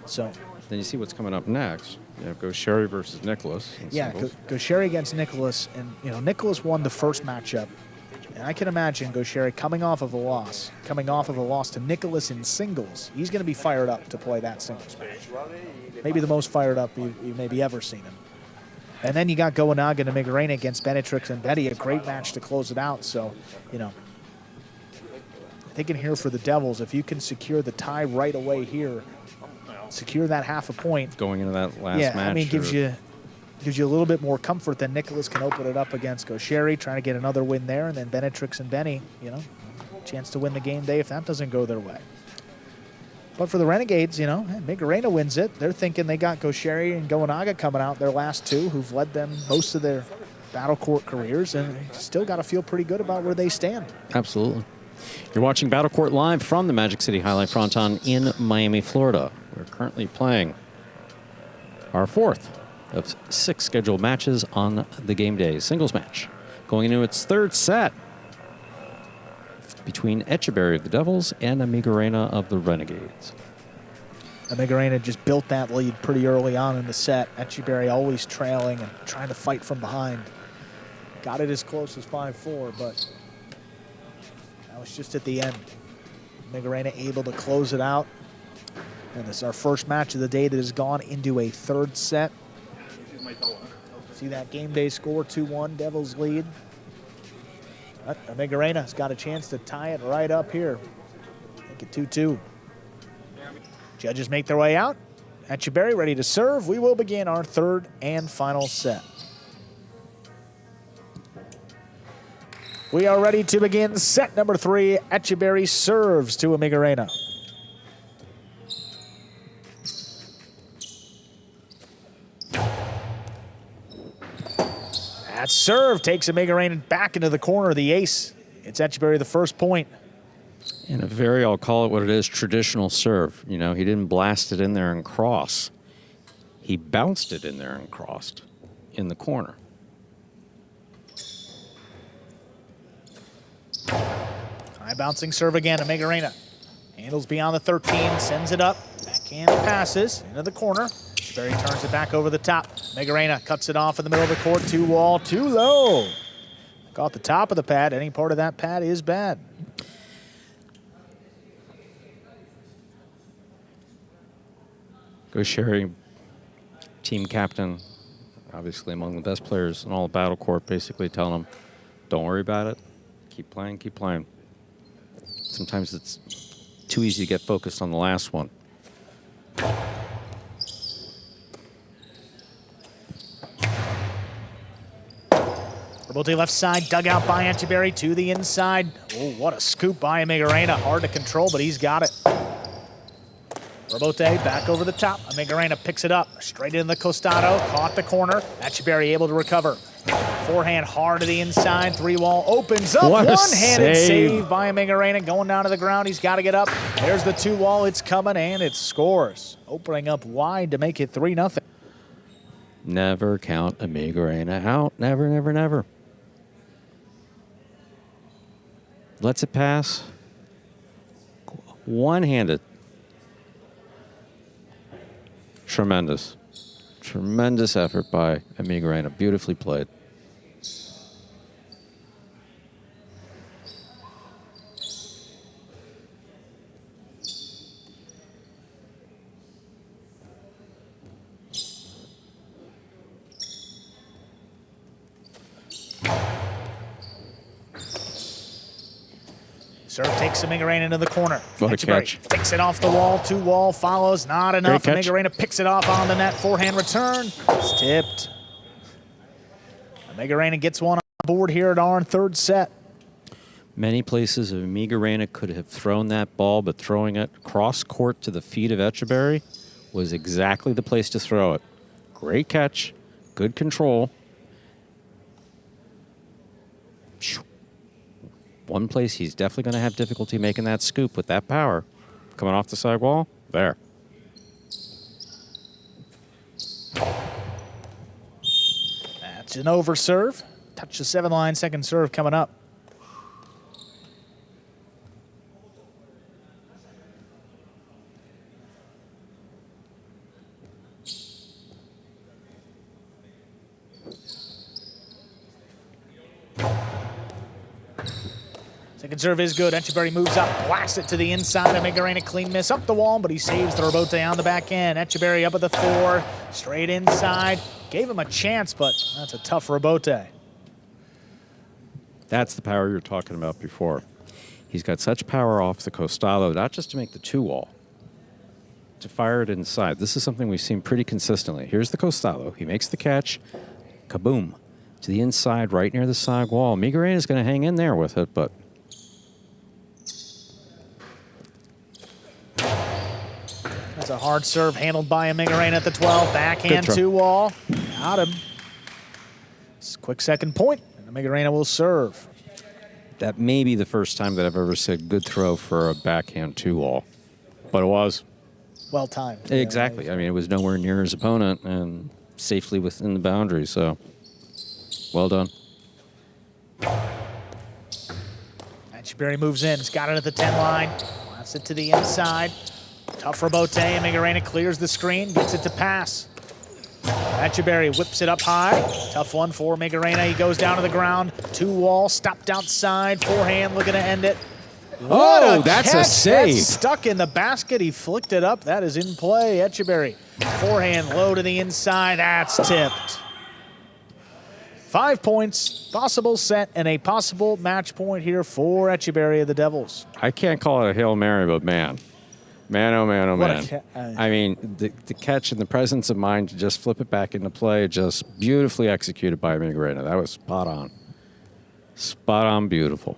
[SPEAKER 4] So
[SPEAKER 7] then you see what's coming up next. You have Gaucheri versus Nicholas.
[SPEAKER 4] Yeah, Gaucheri against Nicholas, and you know Nicholas won the first matchup, and I can imagine Gaucheri coming off of a loss to Nicholas in singles. He's going to be fired up to play that singles match. Maybe the most fired up you've maybe ever seen him. And then you got Goenaga and Amigarena against Benetrix and Betty, a great match to close it out. So, you know, thinking here for the Devils, if you can secure the tie right away here, secure that half a point.
[SPEAKER 7] Going into that last match.
[SPEAKER 4] I mean, gives you a little bit more comfort than Nicholas can open it up against Gaucheri, trying to get another win there, and then Benetrix and Benny, you know, chance to win the game day if that doesn't go their way. But for the Renegades, you know, Amigarena wins it. They're thinking they got Gaucheri and Goenaga coming out, their last two, who've led them most of their battle court careers, and still got to feel pretty good about where they stand.
[SPEAKER 3] Absolutely. You're watching Battle Court live from the Magic City Jai-Alai Fronton in Miami, Florida. We're currently playing our fourth of 6 scheduled matches on the game day. Singles match going into its third set between Etcheberry of the Devils and Amigarena of the Renegades.
[SPEAKER 4] Amigarena just built that lead pretty early on in the set. Etcheberry always trailing and trying to fight from behind. Got it as close as 5-4, but that was just at the end. Amigarena able to close it out. And this is our first match of the day that has gone into a third set. See that game day score, 2-1, Devils lead. Amigarena's got a chance to tie it right up here. Make it 2-2. Judges make their way out. Etcheberry ready to serve. We will begin our third and final set. We are ready to begin set number 3. Etcheberry serves to Amigarena. That serve takes Amigarena back into the corner of the ace. It's Etcheberry the first point.
[SPEAKER 7] And a very, I'll call it what it is, traditional serve. You know, he didn't blast it in there and cross. He bounced it in there and crossed in the corner.
[SPEAKER 4] High bouncing serve again, Amigarena. Handles beyond the 13, sends it up. Backhand passes into the corner. Etcheberry turns it back over the top. Amigarena cuts it off in the middle of the court. 2-wall, too low. Caught the top of the pad. Any part of that pad is bad.
[SPEAKER 7] Gaucheri, team captain, obviously among the best players in all of battle court, basically telling them, don't worry about it. Keep playing, keep playing. Sometimes it's too easy to get focused on the last one.
[SPEAKER 4] Robote left side, dug out by Etcheberry to the inside. Oh, what a scoop by Amigarena. Hard to control, but he's got it. Robote back over the top. Amigarena picks it up. Straight in the costado. Caught the corner. Etcheberry able to recover. Forehand hard to the inside. 3-wall opens up. One-handed save by Amigarena. Going down to the ground. He's got to get up. There's the 2-wall. It's coming, and it scores. Opening up wide to make it 3-0.
[SPEAKER 7] Never count Amigarena out. Never, never, never. Lets it pass. One-handed. Tremendous. Tremendous effort by Amigarena. Beautifully played.
[SPEAKER 4] Serve takes Amigarena into the corner.
[SPEAKER 7] What a catch.
[SPEAKER 4] Picks it off the wall. 2-wall follows. Not enough. Amigarena picks it off on the net. Forehand return. It's tipped. Amigarena gets one on board here at our third set.
[SPEAKER 7] Many places Amigarena could have thrown that ball, but throwing it cross court to the feet of Etcheberry was exactly the place to throw it. Great catch. Good control. One place he's definitely going to have difficulty making that scoop with that power. Coming off the sidewall, there.
[SPEAKER 4] That's an over serve. Touch the 7-line, second serve coming up. Second serve is good. Etcheberry moves up, blasts it to the inside. Amigarena clean miss up the wall, but he saves the Robote on the back end. Etcheberry up at the 4, straight inside. Gave him a chance, but that's a tough Robote.
[SPEAKER 7] That's the power you were talking about before. He's got such power off the costado, not just to make the 2-wall, to fire it inside. This is something we've seen pretty consistently. Here's the costado. He makes the catch. Kaboom. To the inside, right near the side wall. Amigarena is going to hang in there with it, but
[SPEAKER 4] that's a hard serve handled by Amigarena at the 12. Backhand 2-wall. Got him. It's a quick second point, and Amigarena will serve.
[SPEAKER 7] that may be the first time that I've ever said good throw for a backhand 2-wall. But it was.
[SPEAKER 4] Well timed.
[SPEAKER 7] Exactly. I mean, it was nowhere near his opponent and safely within the boundary, so well done.
[SPEAKER 4] Etcheberry moves in. He's got it at the 10 line. Blasts it to the inside. Tough for Bote. Amigarena clears the screen, gets it to pass. Etcheberry whips it up high. Tough one for Amigarena. He goes down to the ground. 2-wall, stopped outside. Forehand looking to end it.
[SPEAKER 7] Oh, that's a save.
[SPEAKER 4] That's stuck in the basket. He flicked it up. That is in play. Etcheberry. Forehand low to the inside. That's tipped. 5 points, possible set, and a possible match point here for Etcheberry of the Devils.
[SPEAKER 7] I can't call it a Hail Mary, but man. Man, oh man, oh man. I mean, the catch and the presence of mind to just flip it back into play, just beautifully executed by Amigarena. That was spot on. Spot on beautiful.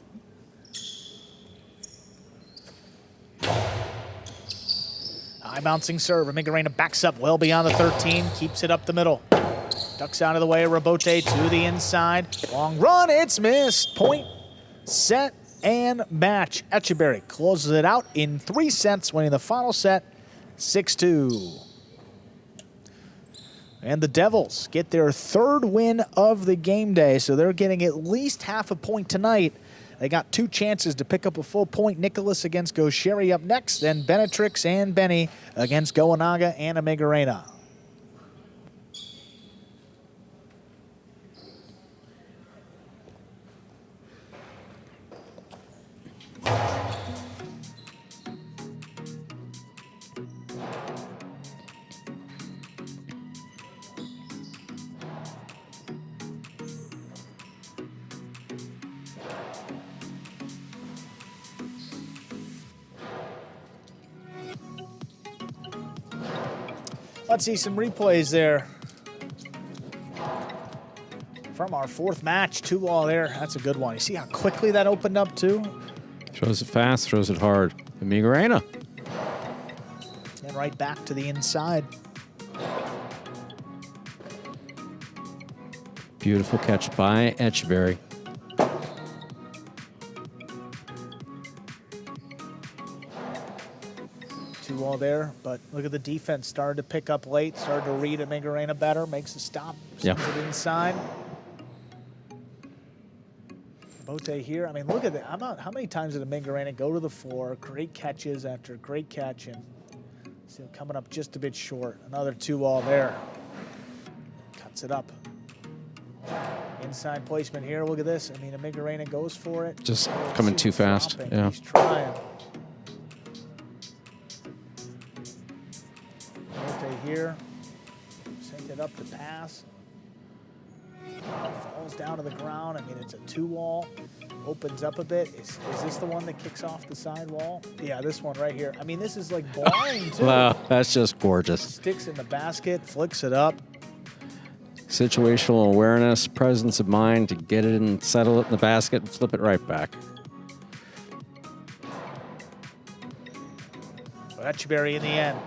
[SPEAKER 4] High bouncing serve. Amigarena backs up well beyond the 13, keeps it up the middle. Ducks out of the way. Robote to the inside. Long run, it's missed. Point, set, and match. Etcheberry closes it out in 3 sets, winning the final set 6-2. And the Devils get their 3rd win of the game day, so they're getting at least half a point tonight They got 2 chances to pick up a full point. Nicholas against Gaucheri up next, then Benetrix and Benny against Goanaga and Amigarena. Let's see some replays there from our 4th match. 2-all there. That's a good one. You see how quickly that opened up too?
[SPEAKER 7] Throws it fast, throws it hard. Amigarena.
[SPEAKER 4] And right back to the inside.
[SPEAKER 7] Beautiful catch by Etcheberry.
[SPEAKER 4] All there, but look at the defense. Started to pick up late, started to read Amigarena better, makes a stop, sends it inside. Bote here, I mean, look at that. How many times did Amigarena go to the floor? Great catches after great catch, and still coming up just a bit short. Another 2-all there. Cuts it up. Inside placement here, look at this. I mean, Amigarena goes for it.
[SPEAKER 7] Just coming too fast.
[SPEAKER 4] Dropping.
[SPEAKER 7] Yeah.
[SPEAKER 4] He's trying. Here, sent it up to pass. Falls down to the ground. I mean, it's a 2-wall. Opens up a bit. Is this the one that kicks off the sidewall? Yeah, this one right here. I mean, this is like blind too.
[SPEAKER 7] Wow, that's just gorgeous.
[SPEAKER 4] Sticks in the basket, flicks it up.
[SPEAKER 7] Situational awareness, presence of mind to get it and settle it in the basket and flip it right back.
[SPEAKER 4] Etcheberry in the end.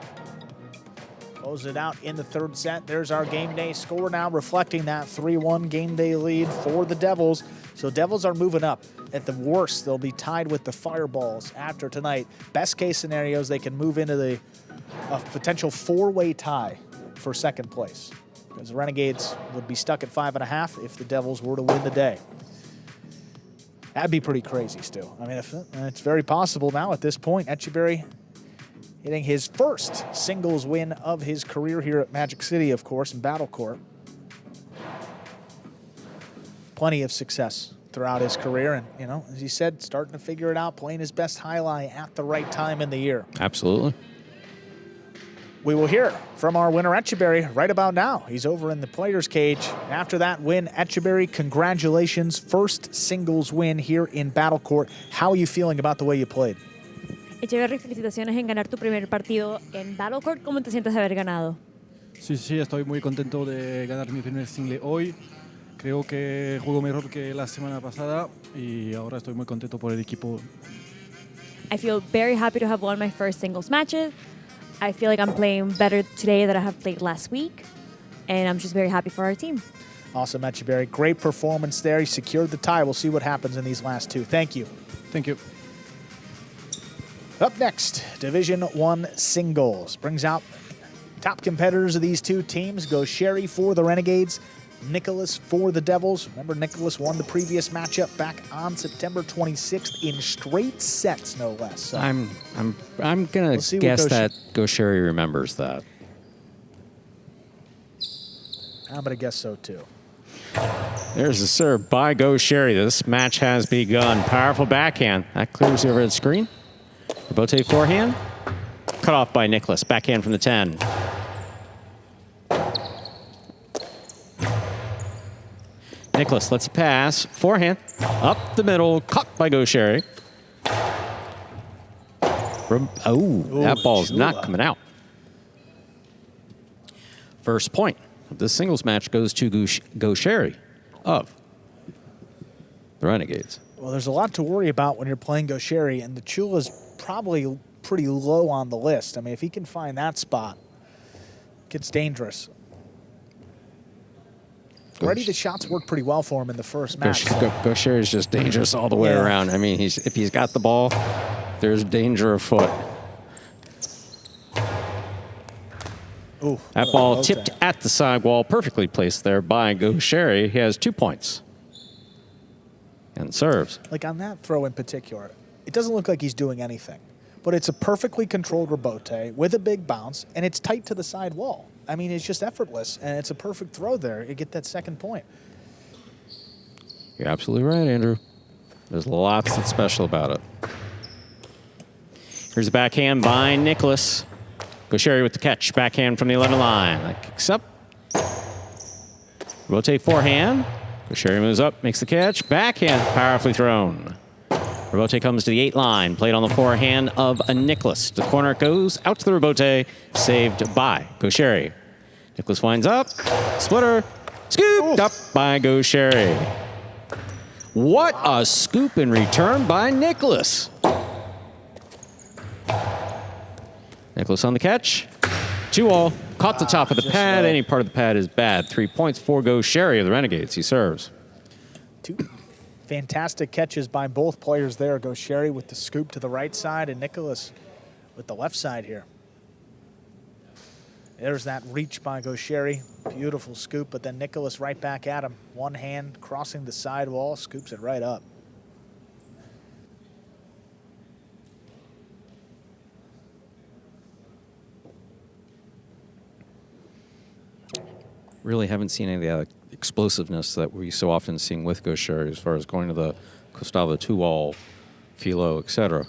[SPEAKER 4] Close it out in the 3rd set. There's our game day score now, reflecting that 3-1 game day lead for the Devils. So Devils are moving up. At the worst, they'll be tied with the Fireballs after tonight. Best case scenarios, they can move into the potential 4-way tie for 2nd place. Because the Renegades would be stuck at 5.5 if the Devils were to win the day. That'd be pretty crazy still. I mean, it's very possible now at this point. Etcheberry hitting his first singles win of his career here at Magic City, of course, in battlecourt. Plenty of success throughout his career, and, you know, as he said, starting to figure it out, playing his best highlight at the right time in the year.
[SPEAKER 7] Absolutely.
[SPEAKER 4] We will hear from our winner, Etcheberry, right about now. He's over in the player's cage. After that win, Etcheberry, congratulations. First singles win here in battlecourt. How are you feeling about the way you played?
[SPEAKER 13] Echeverry, felicitaciones en ganar tu primer partido en Battlecourt. ¿Cómo te sientes de haber ganado?
[SPEAKER 14] Sí, estoy muy contento de ganar mi primer single hoy. Creo que juego mejor que la semana pasada y ahora estoy muy contento por el equipo.
[SPEAKER 13] I feel very happy to have won my first singles matches. I feel like I'm playing better today than I have played last week, and I'm just very happy for our team.
[SPEAKER 4] Awesome, Etcheberry. Great performance there. He secured the tie. We'll see what happens in these last 2. Thank you.
[SPEAKER 14] Thank you.
[SPEAKER 4] Up next, Division I singles. Brings out top competitors of these 2 teams. Gaucheri for the Renegades, Nicholas for the Devils. Remember, Nicholas won the previous matchup back on September 26th in straight sets, no less. So
[SPEAKER 7] I'm gonna guess that Gaucheri remembers that.
[SPEAKER 4] I'm gonna guess so too.
[SPEAKER 3] There's a serve by Gaucheri. This match has begun. Powerful backhand. That clears the overhead screen. Bote forehand. Cut off by Nicholas. Backhand from the 10. Nicholas lets it pass. Forehand. Up the middle. Caught by Gaucheri. That ball's not coming out. First point of this singles match goes to Gaucheri of the Renegades.
[SPEAKER 4] Well, there's a lot to worry about when you're playing Gaucheri, and the Chula's probably pretty low on the list. I mean, if he can find that spot, it gets dangerous. Already the shots worked pretty well for him in the first match.
[SPEAKER 7] Gaucheri is just dangerous all the way around. I mean, if he's got the ball, there's danger afoot.
[SPEAKER 4] Ooh,
[SPEAKER 3] that ball tipped at the sidewall, perfectly placed there by Gaucheri. He has 2 points. And serves.
[SPEAKER 4] Like on that throw in particular, it doesn't look like he's doing anything. But it's a perfectly controlled rebote with a big bounce, and it's tight to the side wall. I mean, it's just effortless, and it's a perfect throw there. You get that second point.
[SPEAKER 3] You're absolutely right, Andrew. There's lots that's special about it. Here's a backhand by Nicholas. Gaucheri with the catch. Backhand from the 11 line. That kicks up. Rotate forehand. Gaucheri moves up, makes the catch. Backhand, powerfully thrown. Rebote comes to the 8 line. Played on the forehand of a Nicholas. The corner it goes. Out to the rebote. Saved by Gaucheri. Nicholas winds up. Splitter. Scooped up by Gaucheri. What a scoop in return by Nicholas. Nicholas on the catch. 2-all. Caught the top of the pad. Any part of the pad is bad. 3 points for Gaucheri of the Renegades. He serves.
[SPEAKER 4] 2 fantastic catches by both players there. Gaucheri with the scoop to the right side and Nicholas with the left side here. There's that reach by Gaucheri. Beautiful scoop, but then Nicholas right back at him. One hand crossing the sidewall, scoops it right up.
[SPEAKER 7] Really haven't seen any of the explosiveness that we so often see with Gaucheri as far as going to the Costava 2-wall, Philo, etc.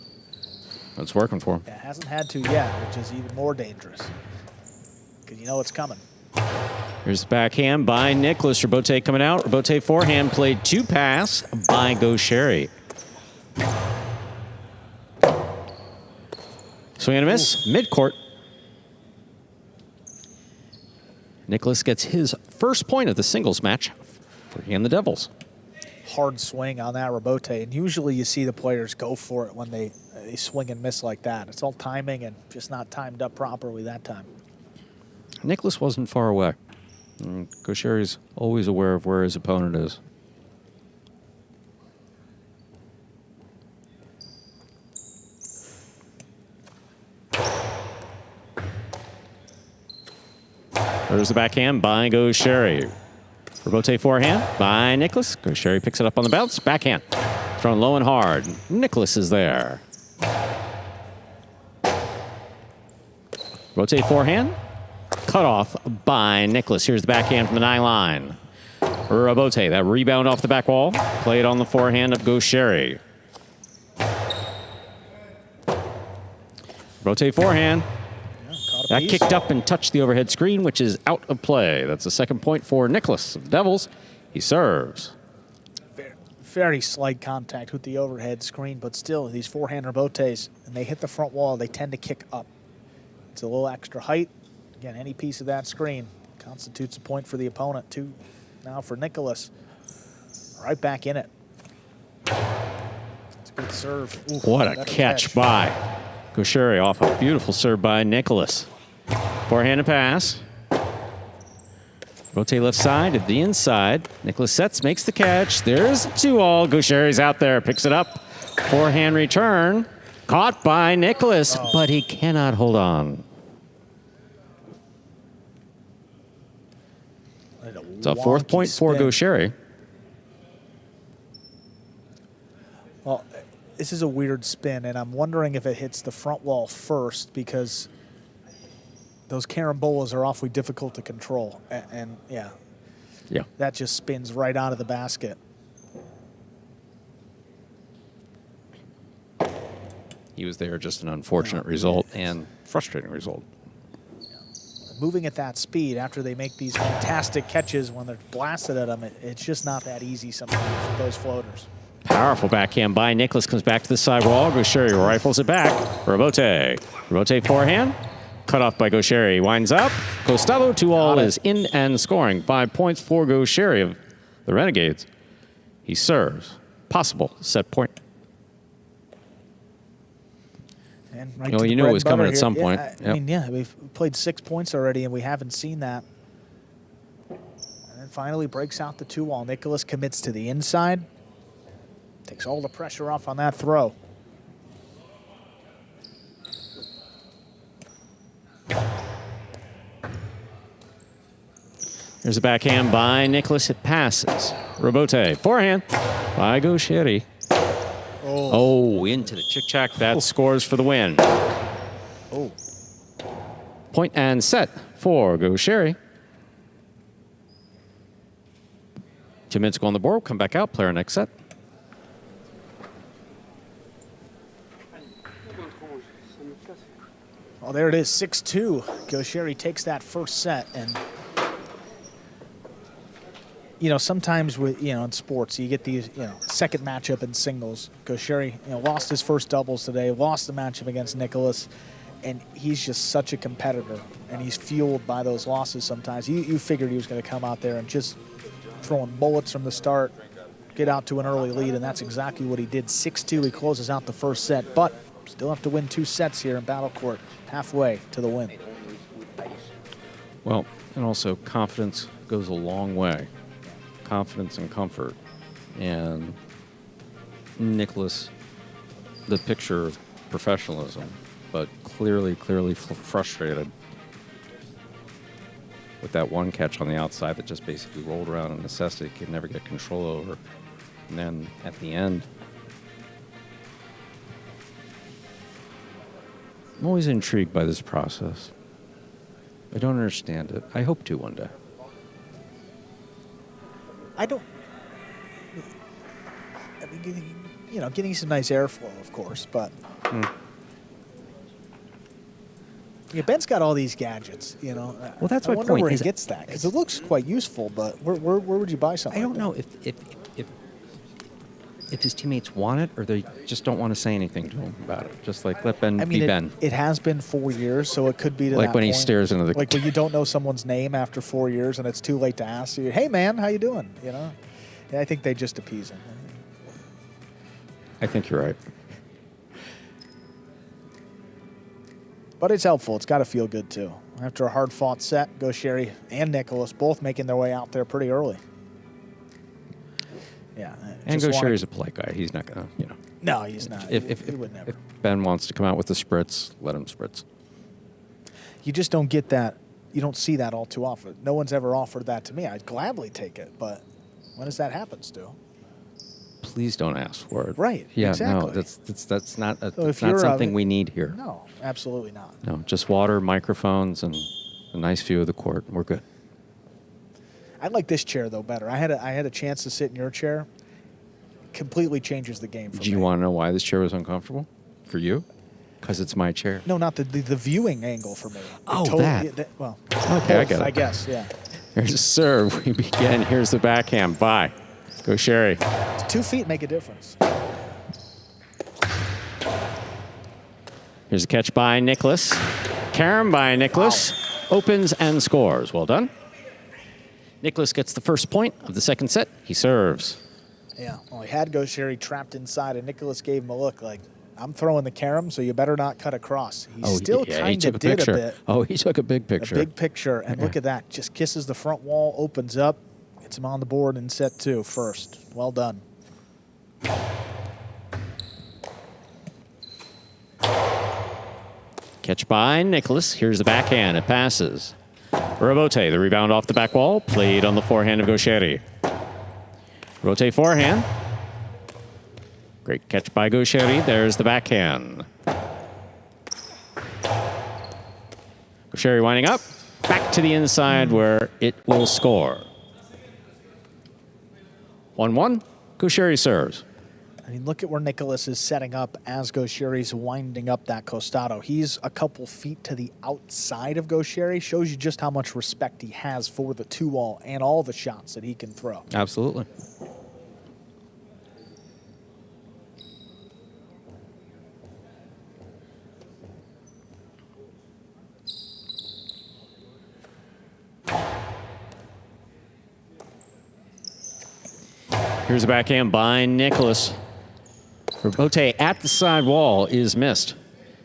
[SPEAKER 7] It's working for him.
[SPEAKER 4] Yeah, hasn't had to yet, which is even more dangerous. Because you know it's coming.
[SPEAKER 3] Here's the backhand by Nicholas. Rebote coming out. Rebote forehand played 2 pass by Gaucheri. Swing and a miss. Midcourt. Nicholas gets his first point of the singles match for he and the Devils.
[SPEAKER 4] Hard swing on that rebote, and usually you see the players go for it when they swing and miss like that. It's all timing and just not timed up properly that time.
[SPEAKER 7] Nicholas wasn't far away. Gaucheri's always aware of where his opponent is.
[SPEAKER 3] There's the backhand by Gaucheri. Rebote forehand by Nicholas. Gaucheri picks it up on the bounce. Backhand. Thrown low and hard. Nicholas is there. Rotate forehand. Cut off by Nicholas. Here's the backhand from the 9 line. Rebote. That rebound off the back wall. Played on the forehand of Gaucheri. Rotate forehand. That kicked up and touched the overhead screen, which is out of play. That's the second point for Nicholas of the Devils. He serves.
[SPEAKER 4] Very slight contact with the overhead screen, but still, these forehand rebotes, and they hit the front wall, they tend to kick up. It's a little extra height. Again, any piece of that screen constitutes a point for the opponent. 2 now for Nicholas. Right back in it. It's a good serve. Ooh,
[SPEAKER 3] what a catch by Gaucheri off a beautiful serve by Nicholas. Forehand and pass. Rotate left side to the inside. Nicholas sets, makes the catch. There's 2-all. Gaucheri's out there, picks it up. Forehand return. Caught by Nicholas, but he cannot hold on. It's a 4th point for Gaucheri.
[SPEAKER 4] Well, this is a weird spin, and I'm wondering if it hits the front wall first because those carambolas are awfully difficult to control. And yeah, that just spins right out of the basket.
[SPEAKER 7] He was there, just an unfortunate result and frustrating result.
[SPEAKER 4] Moving at that speed after they make these fantastic catches when they're blasted at them, it's just not that easy sometimes with those floaters.
[SPEAKER 3] Powerful backhand by Nicholas. Comes back to the sidewall. Gaucheri rifles it back. Rebote. Rebote forehand. Cut off by Gaucheri. Winds up. Costavo 2-all is in and scoring. 5 points for Gaucheri of the Renegades. He serves. Possible set point.
[SPEAKER 4] And right
[SPEAKER 3] well, you knew it was coming at some
[SPEAKER 4] here.
[SPEAKER 3] point.
[SPEAKER 4] I mean, yeah, we've played 6 points already, and we haven't seen that. And then finally breaks out the 2-wall. Nicholas commits to the inside. Takes all the pressure off on that throw.
[SPEAKER 3] There's a backhand by Nicholas. It passes. Rebote, forehand by Gaucheri. Oh, into the chick-chack. That scores for the win.
[SPEAKER 4] Oh.
[SPEAKER 3] Point and set for Gaucheri. 2 minutes go on the board. Come back out. Player next set.
[SPEAKER 4] Well, there it is, 6-2. Gaucheri takes that first set, and you know, sometimes with in sports, you get these second matchup in singles. Gaucheri lost his first doubles today, lost the matchup against Nicholas, and he's just such a competitor, and he's fueled by those losses sometimes. You figured he was going to come out there and just throwing bullets from the start, get out to an early lead, and that's exactly what he did. 6-2, he closes out the first set, but still have to win 2 sets here in battlecourt, halfway to the win.
[SPEAKER 7] Well, and also confidence goes a long way. Confidence and comfort. And Nicholas, the picture of professionalism, but clearly frustrated with that one catch on the outside that just basically rolled around a necessity he could never get control over. And then at the end, I'm always intrigued by this process. I don't understand it. I hope to one day.
[SPEAKER 4] I don't. I mean, getting some nice airflow, of course, but Ben's got all these gadgets.
[SPEAKER 7] Well, that's
[SPEAKER 4] I
[SPEAKER 7] my
[SPEAKER 4] wonder
[SPEAKER 7] point.
[SPEAKER 4] where he gets that, because it looks quite useful. But where would you buy something?
[SPEAKER 7] I don't know if his teammates want it or they just don't want to say anything to him about it. Just like let Ben be Ben.
[SPEAKER 4] It has been 4 years, so it could be to
[SPEAKER 7] like
[SPEAKER 4] that
[SPEAKER 7] when he
[SPEAKER 4] point.
[SPEAKER 7] stares into the
[SPEAKER 4] like when you don't know someone's name after 4 years and it's too late to ask you, "Hey man, how you doing?" Yeah, I think they just appease him.
[SPEAKER 7] I think you're right.
[SPEAKER 4] But it's helpful. It's got to feel good too. After a hard-fought set, Gaucheri and Nicholas both making their way out there pretty early. Yeah.
[SPEAKER 7] And Gaucheri's a polite guy. He's not going to,
[SPEAKER 4] No, he's not.
[SPEAKER 7] He
[SPEAKER 4] would never.
[SPEAKER 7] If Ben wants to come out with the spritz, let him spritz.
[SPEAKER 4] You just don't get that. You don't see that all too often. No one's ever offered that to me. I'd gladly take it, but when does that happen, Stu?
[SPEAKER 7] Please don't ask for it.
[SPEAKER 4] Right.
[SPEAKER 7] Yeah.
[SPEAKER 4] Exactly.
[SPEAKER 7] No. That's not.
[SPEAKER 4] So
[SPEAKER 7] That's not something we need here.
[SPEAKER 4] No, absolutely not.
[SPEAKER 7] No. Just water, microphones, and a nice view of the court. We're good.
[SPEAKER 4] I like this chair though better. I had a chance to sit in your chair. Completely changes the game for me.
[SPEAKER 7] Do you want to know why this chair was uncomfortable for you? Because it's my chair.
[SPEAKER 4] No, not the viewing angle for me.
[SPEAKER 7] Oh, that.
[SPEAKER 4] Well,
[SPEAKER 7] okay, I get it.
[SPEAKER 4] I guess, yeah.
[SPEAKER 3] Here's a serve. We begin. Here's the backhand. Bye. Gaucheri.
[SPEAKER 4] 2 feet make a difference.
[SPEAKER 3] Here's a catch by Nicholas. Carom by Nicholas. Wow. Opens and scores. Well done. Nicholas gets the first point of the second set. He serves.
[SPEAKER 4] Yeah, well, he had Gaucheri trapped inside, and Nicholas gave him a look like, I'm throwing the carom, so you better not cut across. He still kind of did a bit.
[SPEAKER 3] Oh, he took a big picture.
[SPEAKER 4] A big picture, and look at that. Just kisses the front wall, opens up, gets him on the board in set 2 first. Well done.
[SPEAKER 3] Catch by Nicholas. Here's the backhand. It passes. Rebote, the rebound off the back wall, played on the forehand of Gaucheri. Rebote forehand. Great catch by Gaucheri. There's the backhand. Gaucheri winding up. Back to the inside where it will score. 1-1. Gaucheri serves.
[SPEAKER 4] I mean, look at where Nicholas is setting up as Gaucheri's winding up that costado. He's a couple feet to the outside of Gaucheri. Shows you just how much respect he has for the 2-all and all the shots that he can throw.
[SPEAKER 7] Absolutely.
[SPEAKER 3] Here's a backhand by Nicholas. Rebote at the side wall is missed.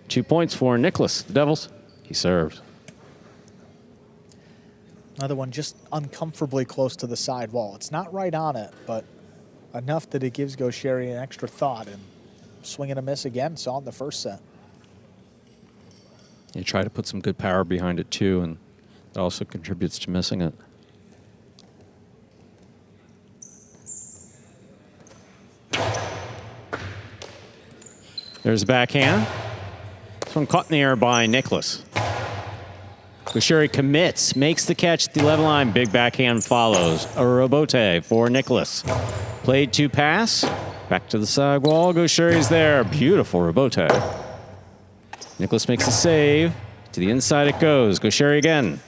[SPEAKER 3] 2 points for Nicholas. The Devils. He serves.
[SPEAKER 4] Another one just uncomfortably close to the side wall. It's not right on it, but enough that it gives Gaucheri an extra thought. And swing and a miss again. Saw it in the first set.
[SPEAKER 7] You try to put some good power behind it too, and that also contributes to missing it.
[SPEAKER 3] There's a backhand. This one caught in the air by Nicholas. Gaucheri commits, makes the catch at the 11 line. Big backhand follows. A rebote for Nicholas. Played to pass. Back to the side wall. Gaucheri's there. Beautiful rebote. Nicholas makes a save. To the inside it goes. Gaucheri again.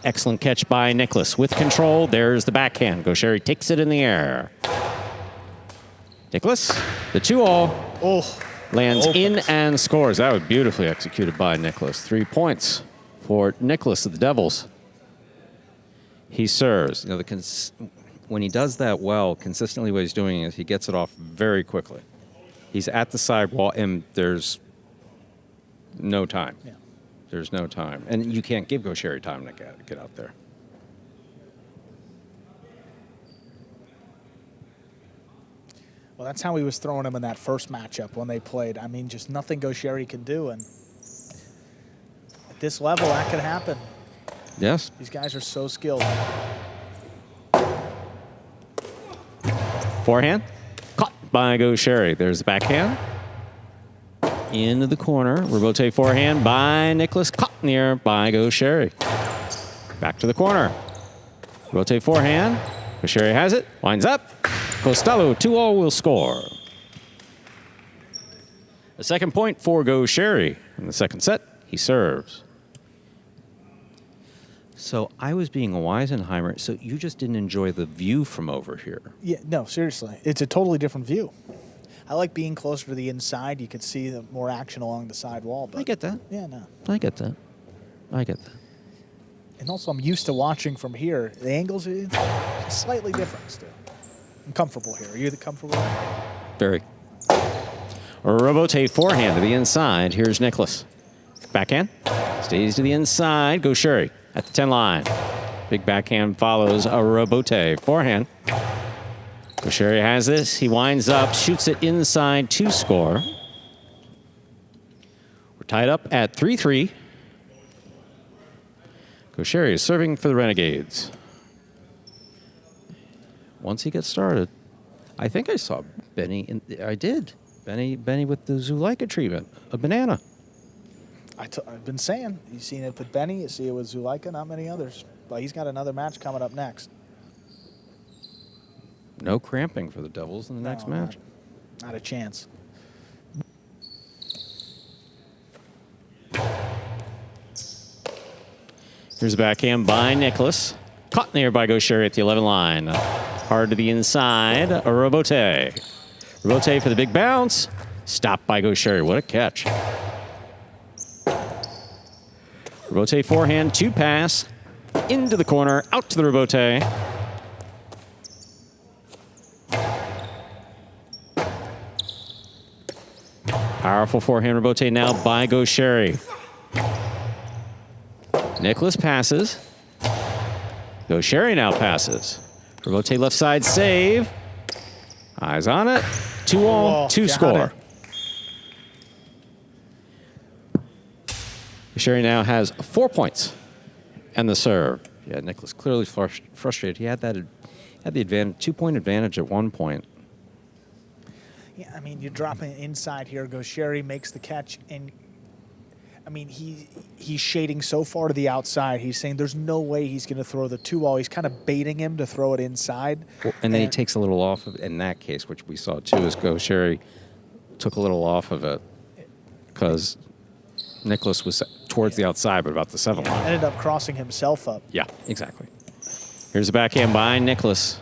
[SPEAKER 3] Excellent catch by Nicholas. With control, there's the backhand. Gaucheri takes it in the air. Nicholas, the 2-all.
[SPEAKER 2] Oh.
[SPEAKER 3] Lands in and scores. That was beautifully executed by Nicholas. 3 points for Nicholas of the Devils. He serves.
[SPEAKER 7] You know, when he does that well, consistently what he's doing is he gets it off very quickly. He's at the sidewall, and there's no time.
[SPEAKER 2] Yeah.
[SPEAKER 7] There's no time. And you can't give Gaucheri time to get out there.
[SPEAKER 4] Well, that's how he was throwing him in that first matchup when they played. I mean, just nothing Gaucheri can do. And at this level, that could happen.
[SPEAKER 7] Yes.
[SPEAKER 4] These guys are so skilled.
[SPEAKER 3] Forehand. Caught by Gaucheri. There's the backhand. Into the corner. Rebote forehand by Nicholas. Caught in the air by Gaucheri. Back to the corner. Rebote forehand. Gaucheri has it. Winds up. Costello, 2-all will score. A second point for Gaucheri. In the second set, he serves.
[SPEAKER 7] So I was being a Weisenheimer, so you just didn't enjoy the view from over here.
[SPEAKER 4] Yeah, no, seriously. It's a totally different view. I like being closer to the inside. You could see the more action along the side wall. But
[SPEAKER 7] I get that.
[SPEAKER 4] Yeah, no.
[SPEAKER 7] I get that. I get that.
[SPEAKER 4] And also, I'm used to watching from here. The angles are slightly different still. I'm comfortable here. Are you comfortable?
[SPEAKER 3] Very. Rebote forehand to the inside. Here's Nicholas. Backhand. Stays to the inside. Gaucheri at the 10 line. Big backhand follows a rebote forehand. Gaucheri has this. He winds up, shoots it inside to score. We're tied up at 3-3. Gaucheri is serving for the Renegades.
[SPEAKER 7] Once he gets started, I think I saw Benny. I did. Benny with the Zuleika treatment, a banana.
[SPEAKER 4] I've been saying, you've seen it with Benny, you see it with Zuleika, not many others. But he's got another match coming up next.
[SPEAKER 7] No cramping for the Devils in the next match.
[SPEAKER 4] Not a chance.
[SPEAKER 3] Here's a backhand by Nicholas. Caught in the air by Gaucheri at the 11 line. Hard to the inside, a rebote. Rebote for the big bounce. Stopped by Gaucheri. What a catch. Rebote forehand, 2 pass. Into the corner, out to the rebote. Powerful forehand rebote now by Gaucheri. Nicholas passes. Gaucheri now passes. Rebote left side save. Eyes on it. 2-all, 2 score. Gaucheri now has 4 points. And the serve. Yeah, Nicholas clearly frustrated. He had the advantage, 2-point advantage at one point.
[SPEAKER 4] Yeah, I mean, you're dropping it inside here. Gaucheri makes the catch, and I mean, he's shading so far to the outside. He's saying there's no way he's going to throw the 2-all. He's kind of baiting him to throw it inside.
[SPEAKER 7] Well, and then he takes a little off of it. In that case, which we saw too, is Gaucheri took a little off of it because Nicholas was towards the outside, but about the 7 line.
[SPEAKER 4] Ended up crossing himself up.
[SPEAKER 3] Yeah, exactly. Here's a backhand by Nicholas.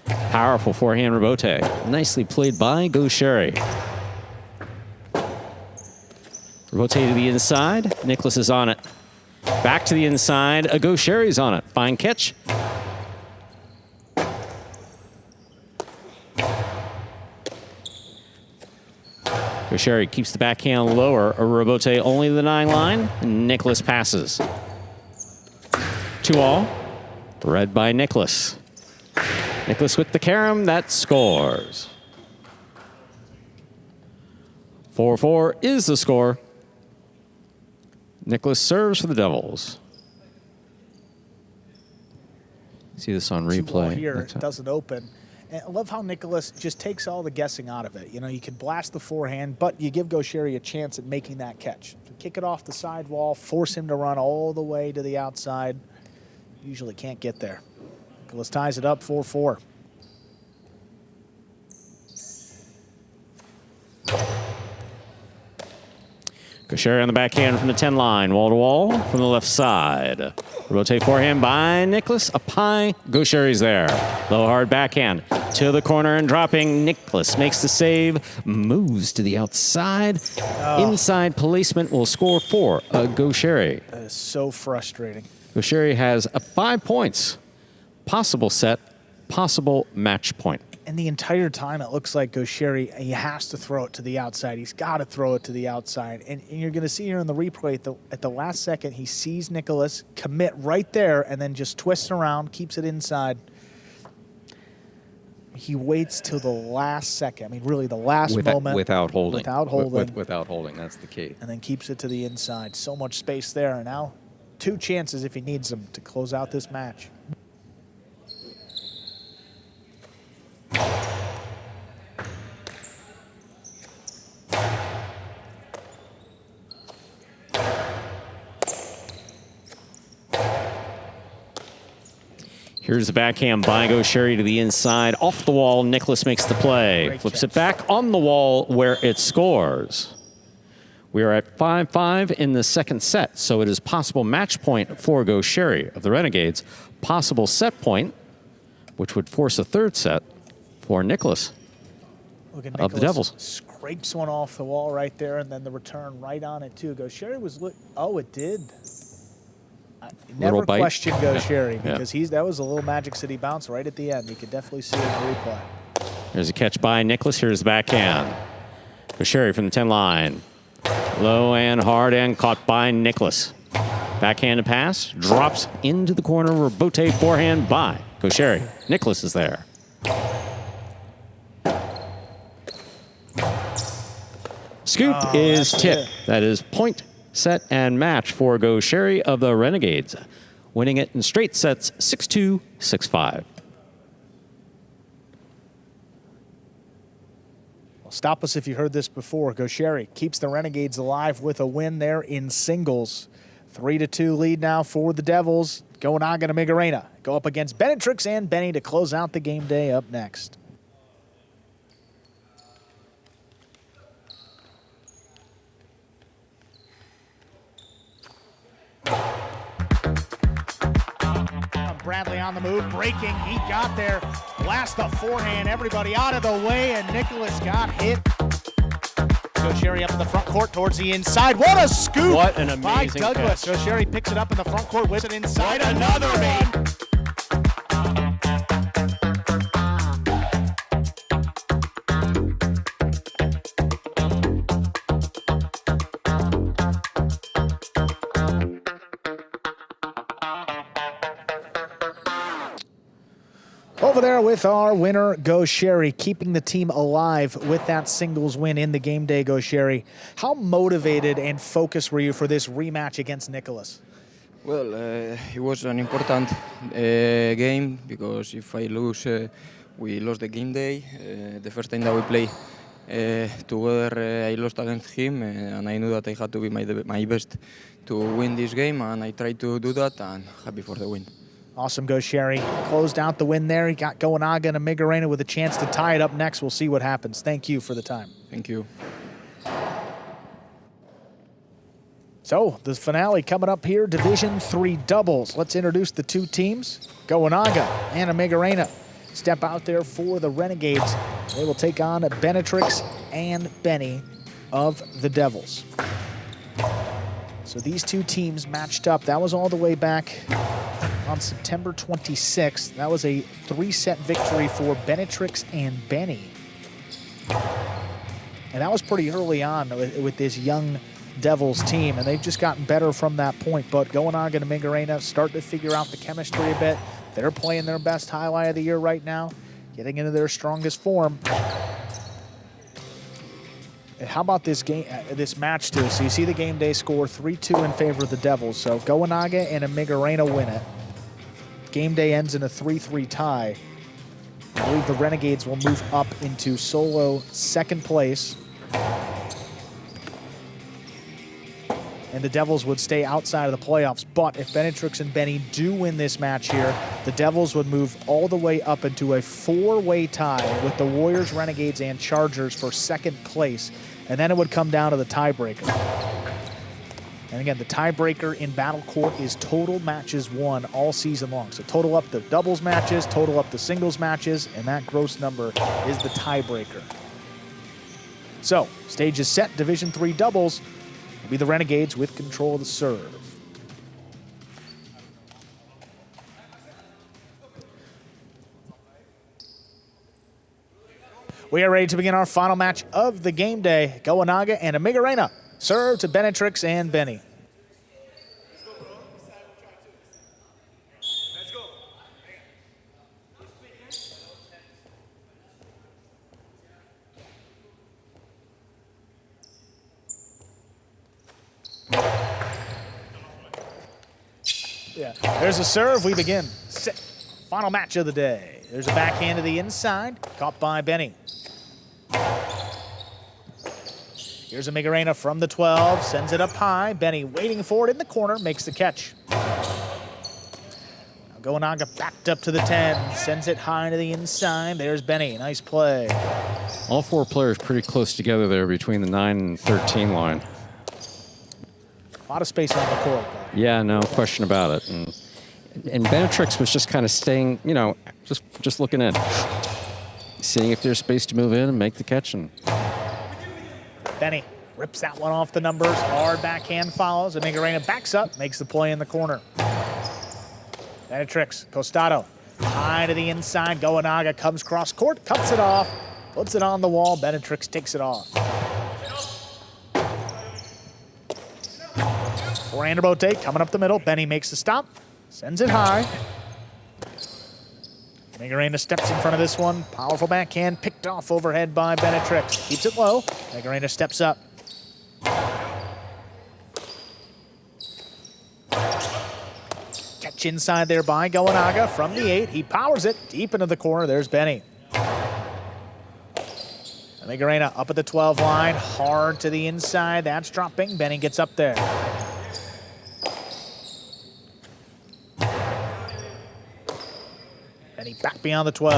[SPEAKER 3] Powerful forehand rebote. Nicely played by Gaucheri. Rebote to the inside. Nicholas is on it. Back to the inside. Gaucheri's on it. Fine catch. Gaucheri keeps the backhand lower. A rebote only the 9 line. Nicholas passes. 2-all. Read by Nicholas. Nicholas with the carom. That scores. 4-4 is the score. Nicholas serves for the Devils.
[SPEAKER 7] See this on
[SPEAKER 4] Two-ball
[SPEAKER 7] replay.
[SPEAKER 4] here, it doesn't open. And I love how Nicholas just takes all the guessing out of it. You know, you can blast the forehand, but you give Gaucheri a chance at making that catch. So kick it off the sidewall, force him to run all the way to the outside. Usually can't get there. Nicholas ties it up 4-4.
[SPEAKER 3] Gaucheri on the backhand from the 10 line, wall to wall from the left side. Rotate forehand by Nicholas. Up high, Gaucheri's there. Low hard backhand to the corner and dropping. Nicholas makes the save, moves to the outside. Inside placement will score for Gaucheri.
[SPEAKER 4] That is so frustrating.
[SPEAKER 3] Gaucheri has 5 points. Possible set, possible match point.
[SPEAKER 4] And the entire time, it looks like Gaucheri, he has to throw it to the outside. He's got to throw it to the outside. And you're going to see here in the replay, at the last second, he sees Nicholas commit right there and then just twists around, keeps it inside. He waits till the last second. I mean, really the last moment.
[SPEAKER 7] Without holding.
[SPEAKER 4] Without holding.
[SPEAKER 7] Without holding, that's the key.
[SPEAKER 4] And then keeps it to the inside. So much space there. And now 2 chances if he needs them to close out this match.
[SPEAKER 3] Here's the backhand by Gaucheri to the inside. Off the wall, Nicholas makes the play. Flips it back on the wall where it scores. We are at 5-5 in the second set, so it is possible match point for Gaucheri of the Renegades. Possible set point, which would force a third set for Nicholas of the Devils.
[SPEAKER 4] Scrapes one off the wall right there, and then the return right on it, too. Gaucheri was, oh, it did. Never question Gaucheri because that was a little Magic City bounce right at the end. You could definitely see it in the replay.
[SPEAKER 3] There's a catch by Nicholas. Here's the backhand. Gaucheri from the 10 line. Low and hard and caught by Nicholas. Backhand pass, drops into the corner. Rebote forehand by Gaucheri. Nicholas is there. Scoop is tipped. That is point, set, and match for Gaucheri of the Renegades, winning it in straight sets 6-2, 6-5.
[SPEAKER 4] Well, stop us if you heard this before. Gaucheri keeps the Renegades alive with a win there in singles. 3-2 lead now for the Devils. Go-Naga to Migarena. Go up against Benetrix and Benny to close out the game day up next.
[SPEAKER 2] Bradley on the move, breaking, he got there, blast the forehand, everybody out of the way, and Nicholas got hit. Gaucheri up in the front court towards the inside. What a scoop!
[SPEAKER 3] What an amazing
[SPEAKER 2] by Douglas.
[SPEAKER 3] catch.
[SPEAKER 2] Gaucheri picks it up in the front court, whips it inside. Another one.
[SPEAKER 4] Over there with our winner, Gaucheri, keeping the team alive with that singles win in the game day, Gaucheri. How motivated and focused were you for this rematch against Nicholas?
[SPEAKER 15] Well, it was an important game because if I lose, we lost the game day. The first time that we play together, I lost against him, and I knew that I had to be my best to win this game, and I tried to do that, and happy for the win.
[SPEAKER 4] Awesome, Gaucheri. Closed out the win there. He got Go-Naga and Migarena with a chance to tie it up next. We'll see what happens. Thank you for the time.
[SPEAKER 15] Thank you.
[SPEAKER 4] So, the finale coming up here, Division 3 doubles. Let's introduce the two teams. Go-Naga and Migarena step out there for the Renegades. They will take on Benetrix and Benny of the Devils. So these two teams matched up. That was all the way back on September 26th. That was a 3-set victory for Benetrix and Benny. And that was pretty early on with this young Devils team, and they've just gotten better from that point. But Go-Naga and Migarena start to figure out the chemistry a bit. They're playing their best highlight of the year right now, getting into their strongest form. And how about this game, this match too? So you see the game day score 3-2 in favor of the Devils. So Go-Naga and Migarena win it. Game day ends in a 3-3 tie. I believe the Renegades will move up into solo second place. And the Devils would stay outside of the playoffs. But if Benetrix and Benny do win this match here, the Devils would move all the way up into a four-way tie with the Warriors, Renegades, and Chargers for second place. And then it would come down to the tiebreaker. And again, the tiebreaker in Battle Court is total matches won all season long. So total up the doubles matches, total up the singles matches, and that gross number is the tiebreaker. So, stage is set, Division III doubles. Will be the Renegades with control of the serve. We are ready to begin our final match of the game day. Goanaga and Amigarena serve to Benetrix and Benny. Yeah, there's a serve. We begin. Final match of the day. There's a backhand to the inside, caught by Benny. Here's a Amigarena from the 12, sends it up high. Benny waiting for it in the corner, makes the catch. Now Goanaga backed up to the 10, sends it high to the inside. There's Benny, nice play.
[SPEAKER 7] All four players pretty close together there between the 9 and 13 line.
[SPEAKER 4] A lot of space on the court.
[SPEAKER 7] Yeah, no question about it. And Benetrix was just kind of staying, you know, just looking in, seeing if there's space to move in and make the catch. And
[SPEAKER 4] Benny rips that one off the numbers. Hard backhand follows. Amigarena backs up, makes the play in the corner. Benetrix, Costado, high to the inside. Goanaga comes cross court, cuts it off, puts it on the wall. Benetrix takes it off. Forehand Bote coming up the middle. Benny makes the stop, sends it high. Amigarena steps in front of this one. Powerful backhand picked off overhead by Benetrix. Keeps it low. Amigarena steps up. Catch inside there by Goanaga from the 8. He powers it deep into the corner. There's Benny. Amigarena up at the 12 line. Hard to the inside. That's dropping. Benny gets up there. Benny back beyond the 12.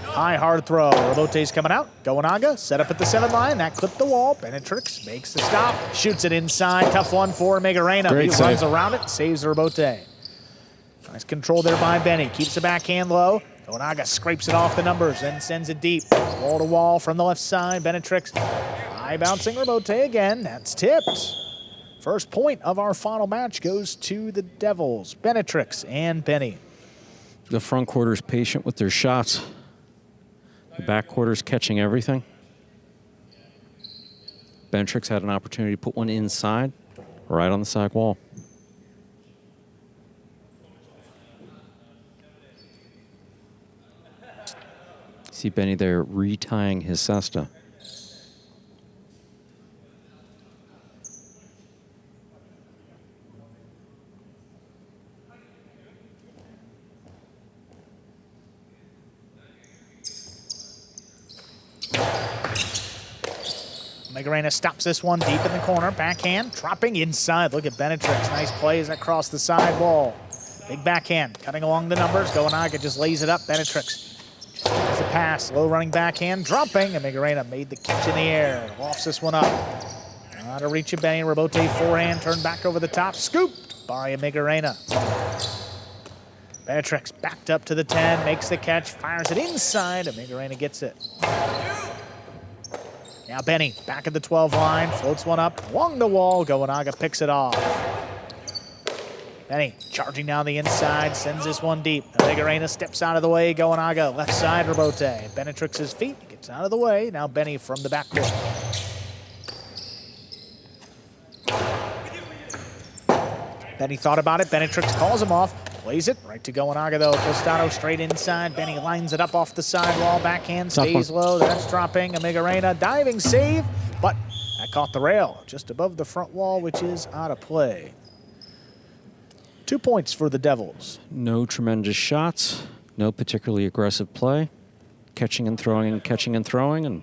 [SPEAKER 4] High, hard throw. Robote's coming out. Goanaga set up at the 7 line. That clipped the wall. Benetrix makes the stop. Shoots it inside. Tough one for Amigarena. He runs around it. Saves Robote. Nice control there by Benny. Keeps the backhand low. Goanaga scrapes it off the numbers and sends it deep. Wall to wall from the left side. Benetrix high bouncing Robote again. That's tipped. First point of our final match goes to the Devils. Benetrix and Benny.
[SPEAKER 7] the front quarter's patient with their shots. The back quarter's catching everything. Benetrix had an opportunity to put one inside, right on the side wall. See Benny there retying his cesta.
[SPEAKER 4] Amigarena stops this one deep in the corner. Backhand, dropping inside. Look at Benetrix. Nice plays across the side wall. Big backhand, cutting along the numbers. Goanaga just lays it up. Benetrix has the pass. Low running backhand, dropping. Amigarena made the catch in the air. Lofts this one up. Out of reach of Benny. Robote forehand, turned back over the top. Scooped by Amigarena. Benetrix backed up to the 10, makes the catch, fires it inside. Amigarena gets it. Now Benny back at the 12 line, floats one up along the wall. Goanaga picks it off. Benny charging down the inside, sends this one deep. Amigarena steps out of the way. Goanaga left side, Robote. Benetrix's feet, gets out of the way. Now Benny from the backcourt. Benny thought about it. Benetrix calls him off. Plays it right to Goanaga though. Costado straight inside. Benny lines it up off the sidewall. Backhand stays low. That's dropping. Amigarena diving save, but that caught the rail just above the front wall, which is out of play. 2 points for the Devils.
[SPEAKER 7] No tremendous shots. No particularly aggressive play. catching and throwing and catching and throwing. And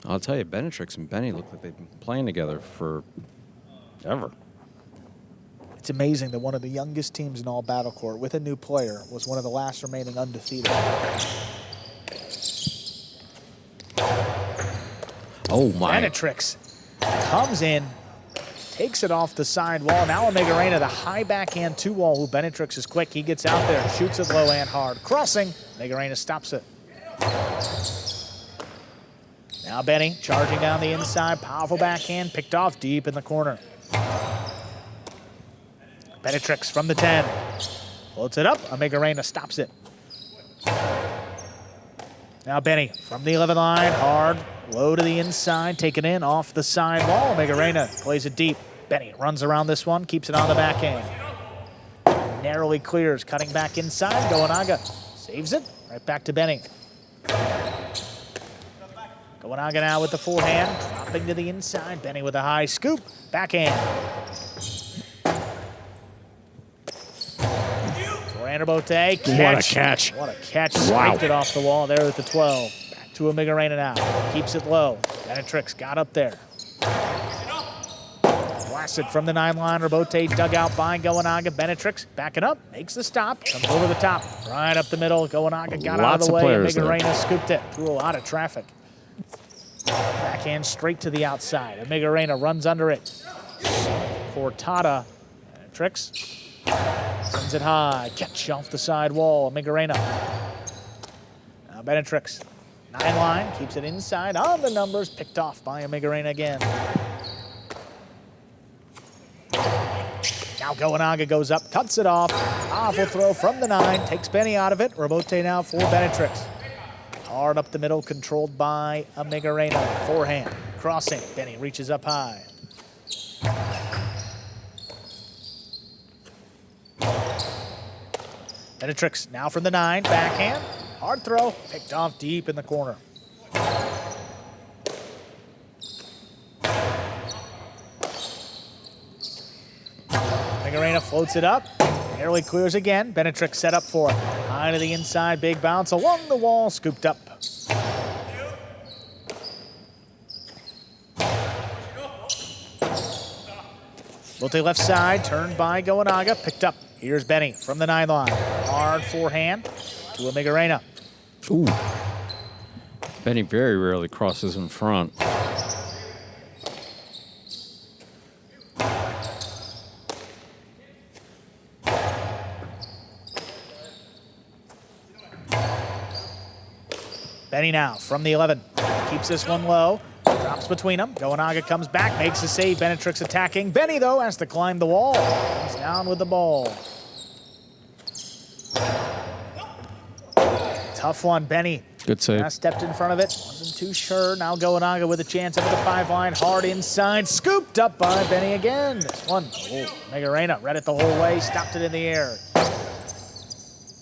[SPEAKER 7] I'll tell you, Benetrix and Benny look like they've been playing together for ever.
[SPEAKER 4] It's amazing that one of the youngest teams in all Battlecourt with a new player was one of the last remaining undefeated.
[SPEAKER 7] Oh my.
[SPEAKER 4] Benetrix comes in, takes it off the side wall. Now Omega Reina, the high backhand 2-wall, who Benetrix is quick. He gets out there, shoots it low and hard. Crossing, Omega Reina stops it. Now Benny charging down the inside, powerful backhand, picked off deep in the corner. Benetrix from the 10. Floats it up, Omega Reina stops it. Now Benny from the 11 line, hard, low to the inside, taken in off the side wall. Omega Reina plays it deep. Benny runs around this one, keeps it on the backhand. Narrowly clears, cutting back inside, Goenaga saves it, right back to Benny. Goenaga now with the forehand, dropping to the inside. Benny with a high scoop, backhand. Forehand Bote, catch.
[SPEAKER 3] What a catch.
[SPEAKER 4] What a catch.
[SPEAKER 3] Wow.
[SPEAKER 4] Scraped it off the wall there at the 12. Back to Omega Reina now. Keeps it low. Benetrix got up there. Blasted from the 9-line. Rabote dug out by Goenaga. Benetrix backing up, makes the stop, comes over the top. Right up the middle. Goenaga got out of the way. Omega Reina scooped it through a lot of traffic. Backhand straight to the outside. Omega Reina runs under it. Cortada. Benetrix sends it high. Catch off the side wall. Omega Reina. Now Benetrix. 9-line. Keeps it inside on the numbers. Picked off by Omega Reina again. Now Goenaga goes up. Cuts it off. Powerful throw from the 9. Takes Benny out of it. Rabote now for Benetrix. Hard up the middle. Controlled by Omega Reina. Forehand. Crossing. Benny reaches up high. Benetrix now from the 9, backhand, hard throw, picked off deep in the corner. Omega Reina floats it up, barely clears again. Benetrix set up for it. High to the inside, big bounce along the wall, scooped up. Bote left side, turned by Goenaga, picked up. Here's Benny from the 9-line. Hard forehand to Omega Reina.
[SPEAKER 7] Ooh. Benny very rarely crosses in front.
[SPEAKER 4] Benny now from the 11. Keeps this one low. Drops between them. Goenaga comes back, makes a save. Benetrix attacking. Benny, though, has to climb the wall. Comes down with the ball. Tough one, Benny.
[SPEAKER 7] Good save.
[SPEAKER 4] Stepped in front of it. Wasn't too sure. Now Goenaga with a chance up at the 5-line. Hard inside. Scooped up by Benny again. This one. Omega Reina read it the whole way. Stopped it in the air.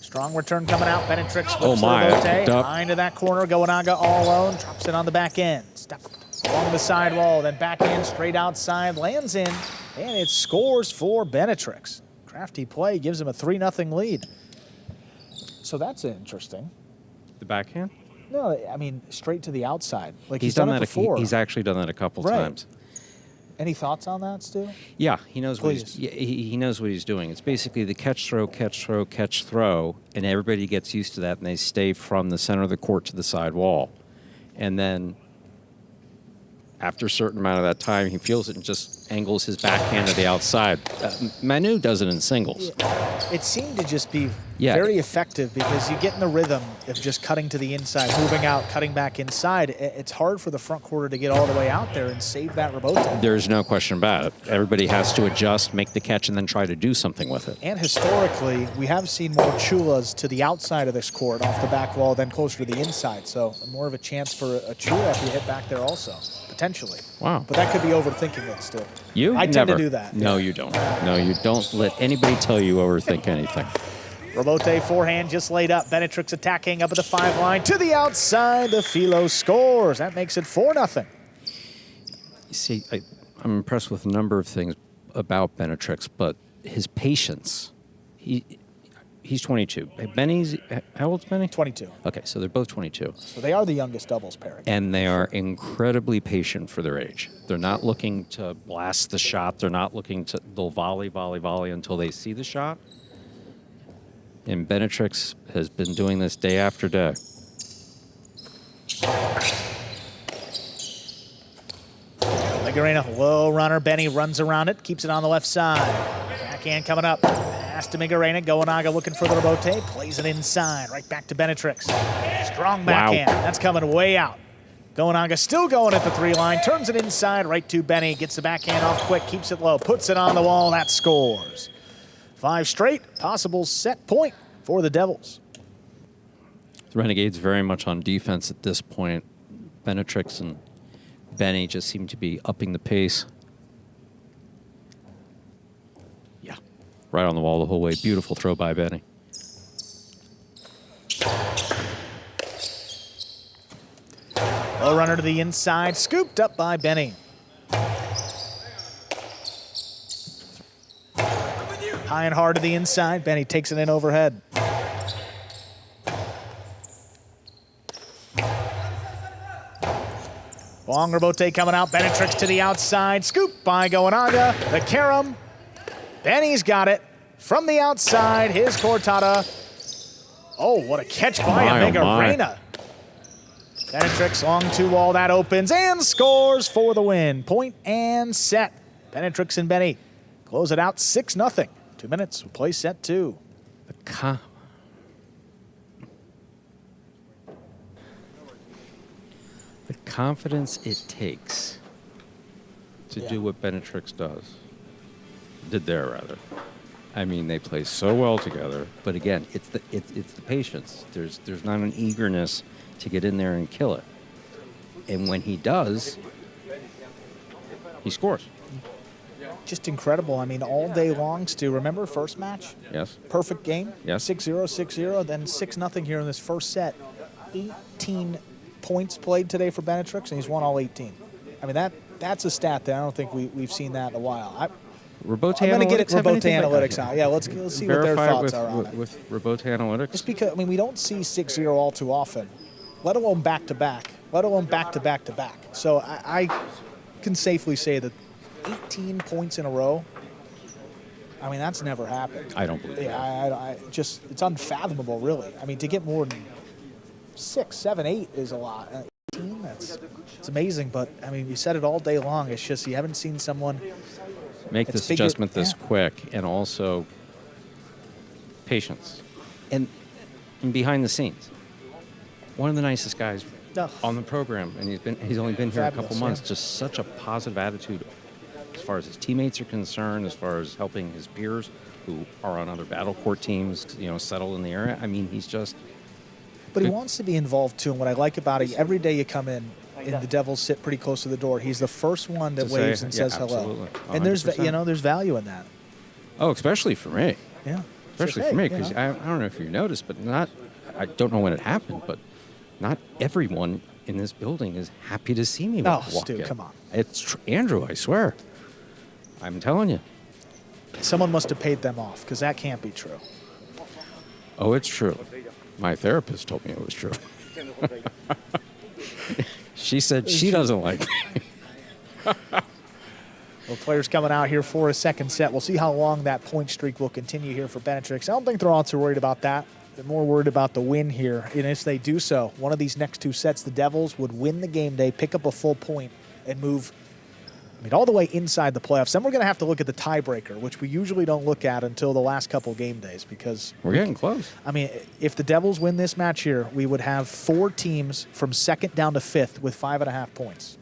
[SPEAKER 4] Strong return coming out. Benetrix flips high into that corner. Goenaga all alone. Drops it on the back end. Stepped along the side wall. Then backhand straight outside. Lands in. And it scores for Benetrix. Crafty play gives him a 3-0 lead. So that's interesting.
[SPEAKER 7] The backhand?
[SPEAKER 4] No, I mean straight to the outside. Like
[SPEAKER 7] he's
[SPEAKER 4] done
[SPEAKER 7] that
[SPEAKER 4] it before.
[SPEAKER 7] He's actually done that a couple times.
[SPEAKER 4] Any thoughts on that, Stu?
[SPEAKER 7] Yeah, he knows what he knows what he's doing. It's basically the catch, throw, catch, throw, catch, throw, and everybody gets used to that, and they stay from the center of the court to the side wall. And then after a certain amount of that time, he feels it and just angles his backhand to the outside. Manu does it in singles.
[SPEAKER 4] Yeah. It seemed to just be very effective because you get in the rhythm of just cutting to the inside, moving out, cutting back inside. It's hard for the front quarter to get all the way out there and save that Rabote.
[SPEAKER 7] There's no question about it. Everybody has to adjust, make the catch, and then try to do something with it.
[SPEAKER 4] And historically, we have seen more chulas to the outside of this court off the back wall than closer to the inside. So more of a chance for a chula if you hit back there also, potentially.
[SPEAKER 7] Wow.
[SPEAKER 4] But that could be overthinking it still.
[SPEAKER 7] I
[SPEAKER 4] tend to do that.
[SPEAKER 7] No, you don't. No, you don't let anybody tell you overthink anything.
[SPEAKER 4] Rabote forehand just laid up. Benetrix attacking up at the 5-line to the outside. The Philo scores. That makes it 4-0.
[SPEAKER 7] You see, I'm impressed with a number of things about Benetrix, but his patience. He's 22. Benny's, how old's Benny?
[SPEAKER 4] 22.
[SPEAKER 7] Okay, so they're both 22.
[SPEAKER 4] So they are the youngest doubles pairing.
[SPEAKER 7] And they are incredibly patient for their age. They're not looking to blast the shot. They're not looking to, they'll volley until they see the shot. And Benetrix has been doing this day after day.
[SPEAKER 2] Migarena, low runner. Benny runs around it, keeps it on the left side. Backhand coming up. Pass to Migarena. Goanaga looking for the rebote. Plays it inside. Right back to Benetrix. Strong backhand. Wow. That's coming way out. Goanaga still going at the 3-line. Turns it inside right to Benny. Gets the backhand off quick. Keeps it low. Puts it on the wall. That scores. 5 straight. Possible set point for the Devils.
[SPEAKER 7] The Renegades very much on defense at this point. Benetrix and Benny just seem to be upping the pace. Yeah. Right on the wall the whole way. Beautiful throw by Benny.
[SPEAKER 2] Low runner to the inside. Scooped up by Benny. High and hard to the inside. Benny takes it in overhead. Long rebote coming out. Benetrix to the outside. Scoop by Goanaga. The carom. Benny's got it. From the outside, his Cortada. Oh, what a catch by Migarena. Benetrix long 2-wall. That opens and scores for the win. Point and set. Benetrix and Benny close it out 6-0. 2 minutes. We'll play set 2.
[SPEAKER 7] The confidence it takes to do what Benetrix did there rather. I mean, they play so well together, but again, it's the patience. There's not an eagerness to get in there and kill it, and when he does, he scores.
[SPEAKER 4] Just incredible. I mean, all day long, Stu. Remember first match?
[SPEAKER 7] Yes.
[SPEAKER 4] Perfect game.
[SPEAKER 7] Yes.
[SPEAKER 4] 6-0, 6-0, then 6-0 here in this first set. 18 points played today for Benetrix, and he's won all 18. I mean, that's a stat that I don't think we've seen that in a while. I'm going to get Rebote Analytics out. Yeah, let's see what their thoughts are on it.
[SPEAKER 7] With Rebote Analytics?
[SPEAKER 4] Just because, I mean, we don't see 6-0 all too often, let alone back-to-back, let alone back-to-back-to-back. So I can safely say that 18 points in a row, I mean, that's never happened.
[SPEAKER 7] I don't believe that.
[SPEAKER 4] I just, it's unfathomable, really. I mean, to get more than 6, 7, 8 is a lot. 18, it's amazing, but, I mean, you said it all day long. It's just you haven't seen someone
[SPEAKER 7] make this adjustment this quick, and also patience. And behind the scenes, one of the nicest guys on the program, and he's only been here a couple months. Just such a positive attitude as far as his teammates are concerned, as far as helping his peers who are on other battlecourt teams, settle in the area. I mean, he's just.
[SPEAKER 4] But he wants to be involved too. And what I like about it, every day you come in, and the Devils sit pretty close to the door. He's the first one that waves and says hello. And there's value in that.
[SPEAKER 7] Oh, especially for me.
[SPEAKER 4] Yeah.
[SPEAKER 7] Especially for me, because I don't know if you noticed, but I don't know when it happened, but not everyone in this building is happy to see me walk
[SPEAKER 4] Stu,
[SPEAKER 7] in.
[SPEAKER 4] come on.
[SPEAKER 7] It's Andrew, I swear. I'm telling you.
[SPEAKER 4] Someone must have paid them off, because that can't be true.
[SPEAKER 7] Oh, it's true. My therapist told me it was true. She said she doesn't like me.
[SPEAKER 4] Well, players coming out here for a second set. We'll see how long that point streak will continue here for Benetrix. I don't think they're all too worried about that. They're more worried about the win here. And if they do so, one of these next 2 sets, the Devils would win the game day, pick up a full point, and move all the way inside the playoffs. Then we're going to have to look at the tiebreaker, which we usually don't look at until the last couple game days, because
[SPEAKER 7] we're getting close.
[SPEAKER 4] I mean, if the Devils win this match here, we would have 4 teams from 2nd down to 5th with 5.5 points.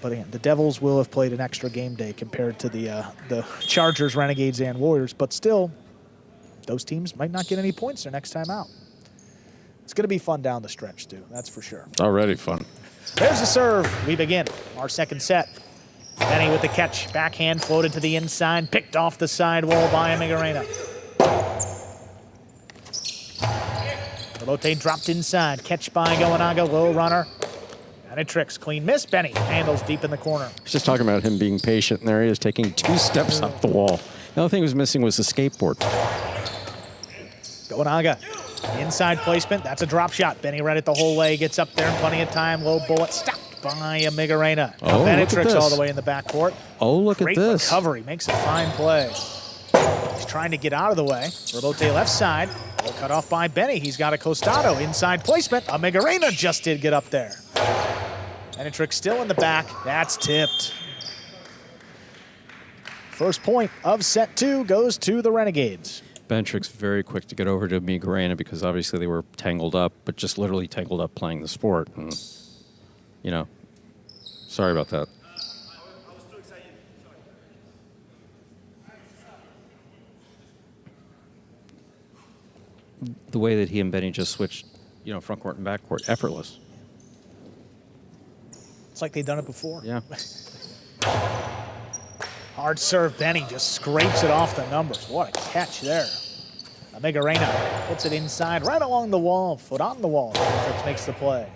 [SPEAKER 4] But again, the Devils will have played an extra game day compared to the Chargers, Renegades, and Warriors. But still, those teams might not get any points their next time out. It's going to be fun down the stretch, too. That's for sure.
[SPEAKER 7] Already fun.
[SPEAKER 4] There's the serve. We begin our second set. Benny with the catch. Backhand floated to the inside. Picked off the sidewall by Migarena. Rebote dropped inside. Catch by Goanaga. Low runner.
[SPEAKER 2] Benetrix, clean miss. Benny handles deep in the corner.
[SPEAKER 7] I was just talking about him being patient, and there he is taking 2 steps up the wall. The only thing he was missing was the skateboard.
[SPEAKER 2] Gonaga, inside placement. That's a drop shot. Benny read it the whole way. Gets up there in plenty of time. Low bullet stopped by Migarena.
[SPEAKER 7] Oh,
[SPEAKER 2] Benetrix all the way in the backcourt.
[SPEAKER 7] Oh, look
[SPEAKER 2] Great
[SPEAKER 7] at this.
[SPEAKER 2] recovery. Makes a fine play. He's trying to get out of the way. Robote left side. Ball cut off by Benny. He's got a Costado. Inside placement. Migarena just did get up there. Benetrix still in the back. That's tipped. First point of set 2 goes to the Renegades.
[SPEAKER 7] Benetrix very quick to get over to Migarena because obviously they were tangled up, but just literally tangled up playing the sport. And, you know, sorry about that. The way that he and Benny just switched, you know, front court and back court, effortless.
[SPEAKER 2] It's like they've done it before.
[SPEAKER 7] Yeah.
[SPEAKER 2] Hard serve, Benny just scrapes it off the numbers. What a catch there. Migarena puts it inside, right along the wall, foot on the wall. Benetrix makes the play.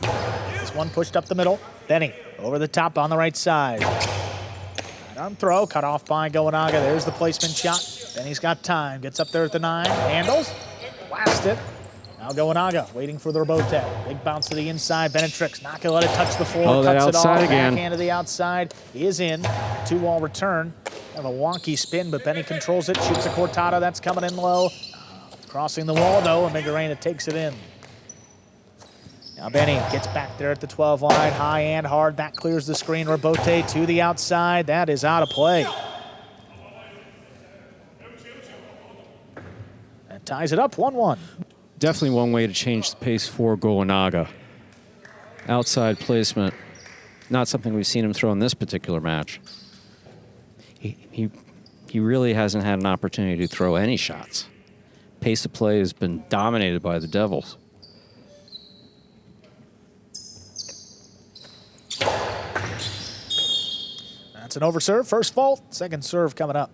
[SPEAKER 2] This one pushed up the middle. Benny over the top on the right side. On throw, cut off by Gonaga. There's the placement shot. Benny's got time, gets up there at the 9, handles, blast it. Now Gonaga waiting for the Robote. Big bounce to the inside. Benetrix not gonna let it touch the floor.
[SPEAKER 7] Oh,
[SPEAKER 2] cuts it off.
[SPEAKER 7] again.
[SPEAKER 2] Backhand to the outside is in. 2-wall return. Kind of a wonky spin, but Benny controls it. Shoots a Cortada. That's coming in low. Crossing the wall though, and Migarena takes it in. Now Benny gets back there at the 12 line, high and hard. That clears the screen. Robote to the outside. That is out of play. That ties it up 1-1.
[SPEAKER 7] Definitely one way to change the pace for Gonaga. Outside placement, not something we've seen him throw in this particular match. He really hasn't had an opportunity to throw any shots. Pace of play has been dominated by the Devils.
[SPEAKER 2] That's an overserve. First fault. Second serve coming up.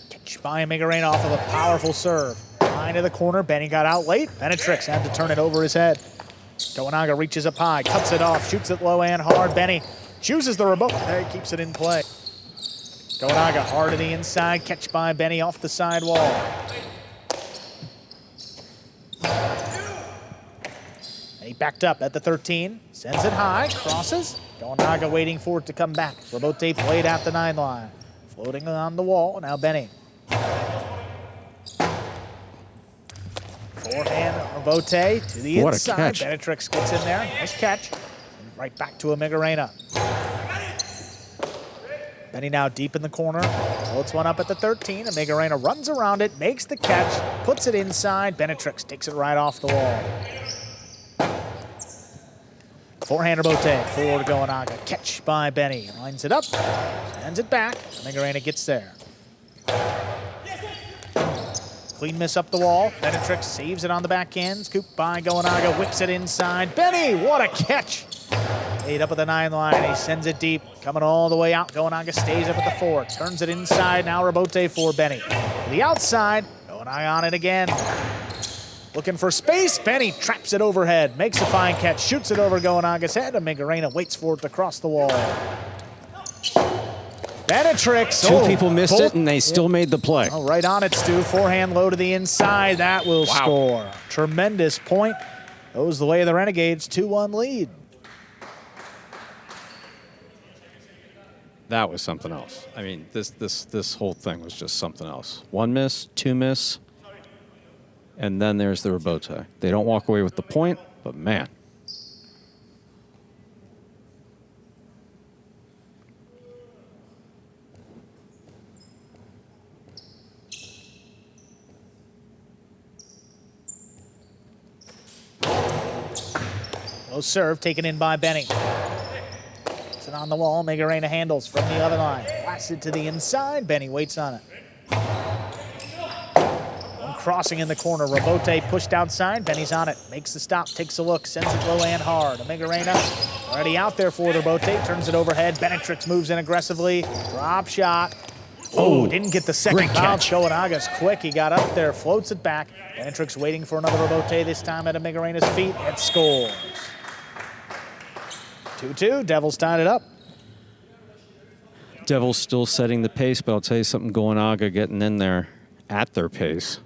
[SPEAKER 2] Catch by Migarena off of a powerful serve. Line to the corner. Benny got out late. Benetrix had to turn it over his head. Gonaga reaches up high, cuts it off, shoots it low and hard. Benny chooses the remote. There he keeps it in play. Gonaga hard to the inside, catch by Benny off the side wall. And he backed up at the 13, sends it high, crosses. Gonaga waiting for it to come back. Robote played at the 9 line. Floating on the wall, now Benny. Forehand Robote to the
[SPEAKER 7] What a
[SPEAKER 2] inside.
[SPEAKER 7] catch.
[SPEAKER 2] Benetrix gets in there, nice catch. And right back to Migarena. Benny now deep in the corner, floats one up at the 13, and Migarena runs around it, makes the catch, puts it inside. Benetrix takes it right off the wall. Forehand Robote for Gonaga. Catch by Benny. Lines it up, sends it back. Migarena gets there. Clean miss up the wall. Benetrix saves it on the backhand. Scoop by Gonaga, whips it inside. Benny, what a catch! Laid up at the 9 line, he sends it deep, coming all the way out. Gonaga stays up at the 4, turns it inside. Now Robote for Benny. To the outside, Gonaga on it again. Looking for space, Benny traps it overhead, makes a fine catch, shoots it over Gonaga's head, and Migarena waits for it to cross the wall. Benetrix.
[SPEAKER 7] Two people missed it, and they still made the play.
[SPEAKER 2] Oh, right on it, Stu. Forehand low to the inside. That will score. Tremendous point. Goes the way of the Renegades. 2-1 lead.
[SPEAKER 7] That was something else. I mean, this whole thing was just something else. 1 miss, 2 miss, and then there's the Robote. They don't walk away with the point, but man.
[SPEAKER 2] Low serve taken in by Benny. It's it on the wall. Migarena handles from the other line. Blasts it to the inside. Benny waits on it. One crossing in the corner. Robote pushed outside. Benny's on it. Makes the stop. Takes a look. Sends it low and hard. Migarena Already out there for the rebote, turns it overhead. Benetrix moves in aggressively. Drop shot. Oh, didn't get the second bounce. Gowanaga's quick. He got up there, floats it back. Benetrix waiting for another rebote, this time at Migarena's feet, and scores. 2-2, Devils tied it up.
[SPEAKER 7] Devils still setting the pace, but I'll tell you something, Gowanaga getting in there at their pace.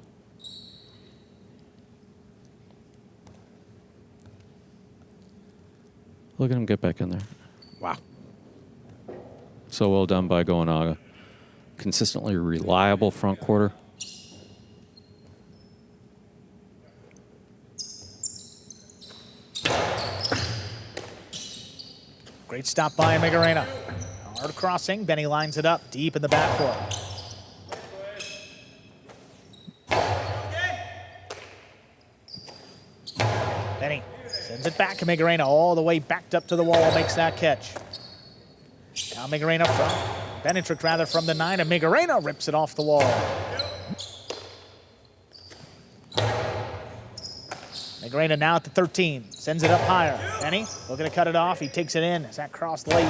[SPEAKER 7] Look at him get back in there. Wow. So well done by Gowanaga. Consistently reliable front quarter.
[SPEAKER 2] Great stop by Migarena. Hard crossing. Benny lines it up deep in the backcourt. Benny sends it back. Migarena all the way backed up to the wall. Makes that catch. Now Migarena from Benetrix rather from the 9, and Migarena rips it off the wall. Migarena now at the 13. Sends it up higher. Benny looking to cut it off. He takes it in. Is that crossed late?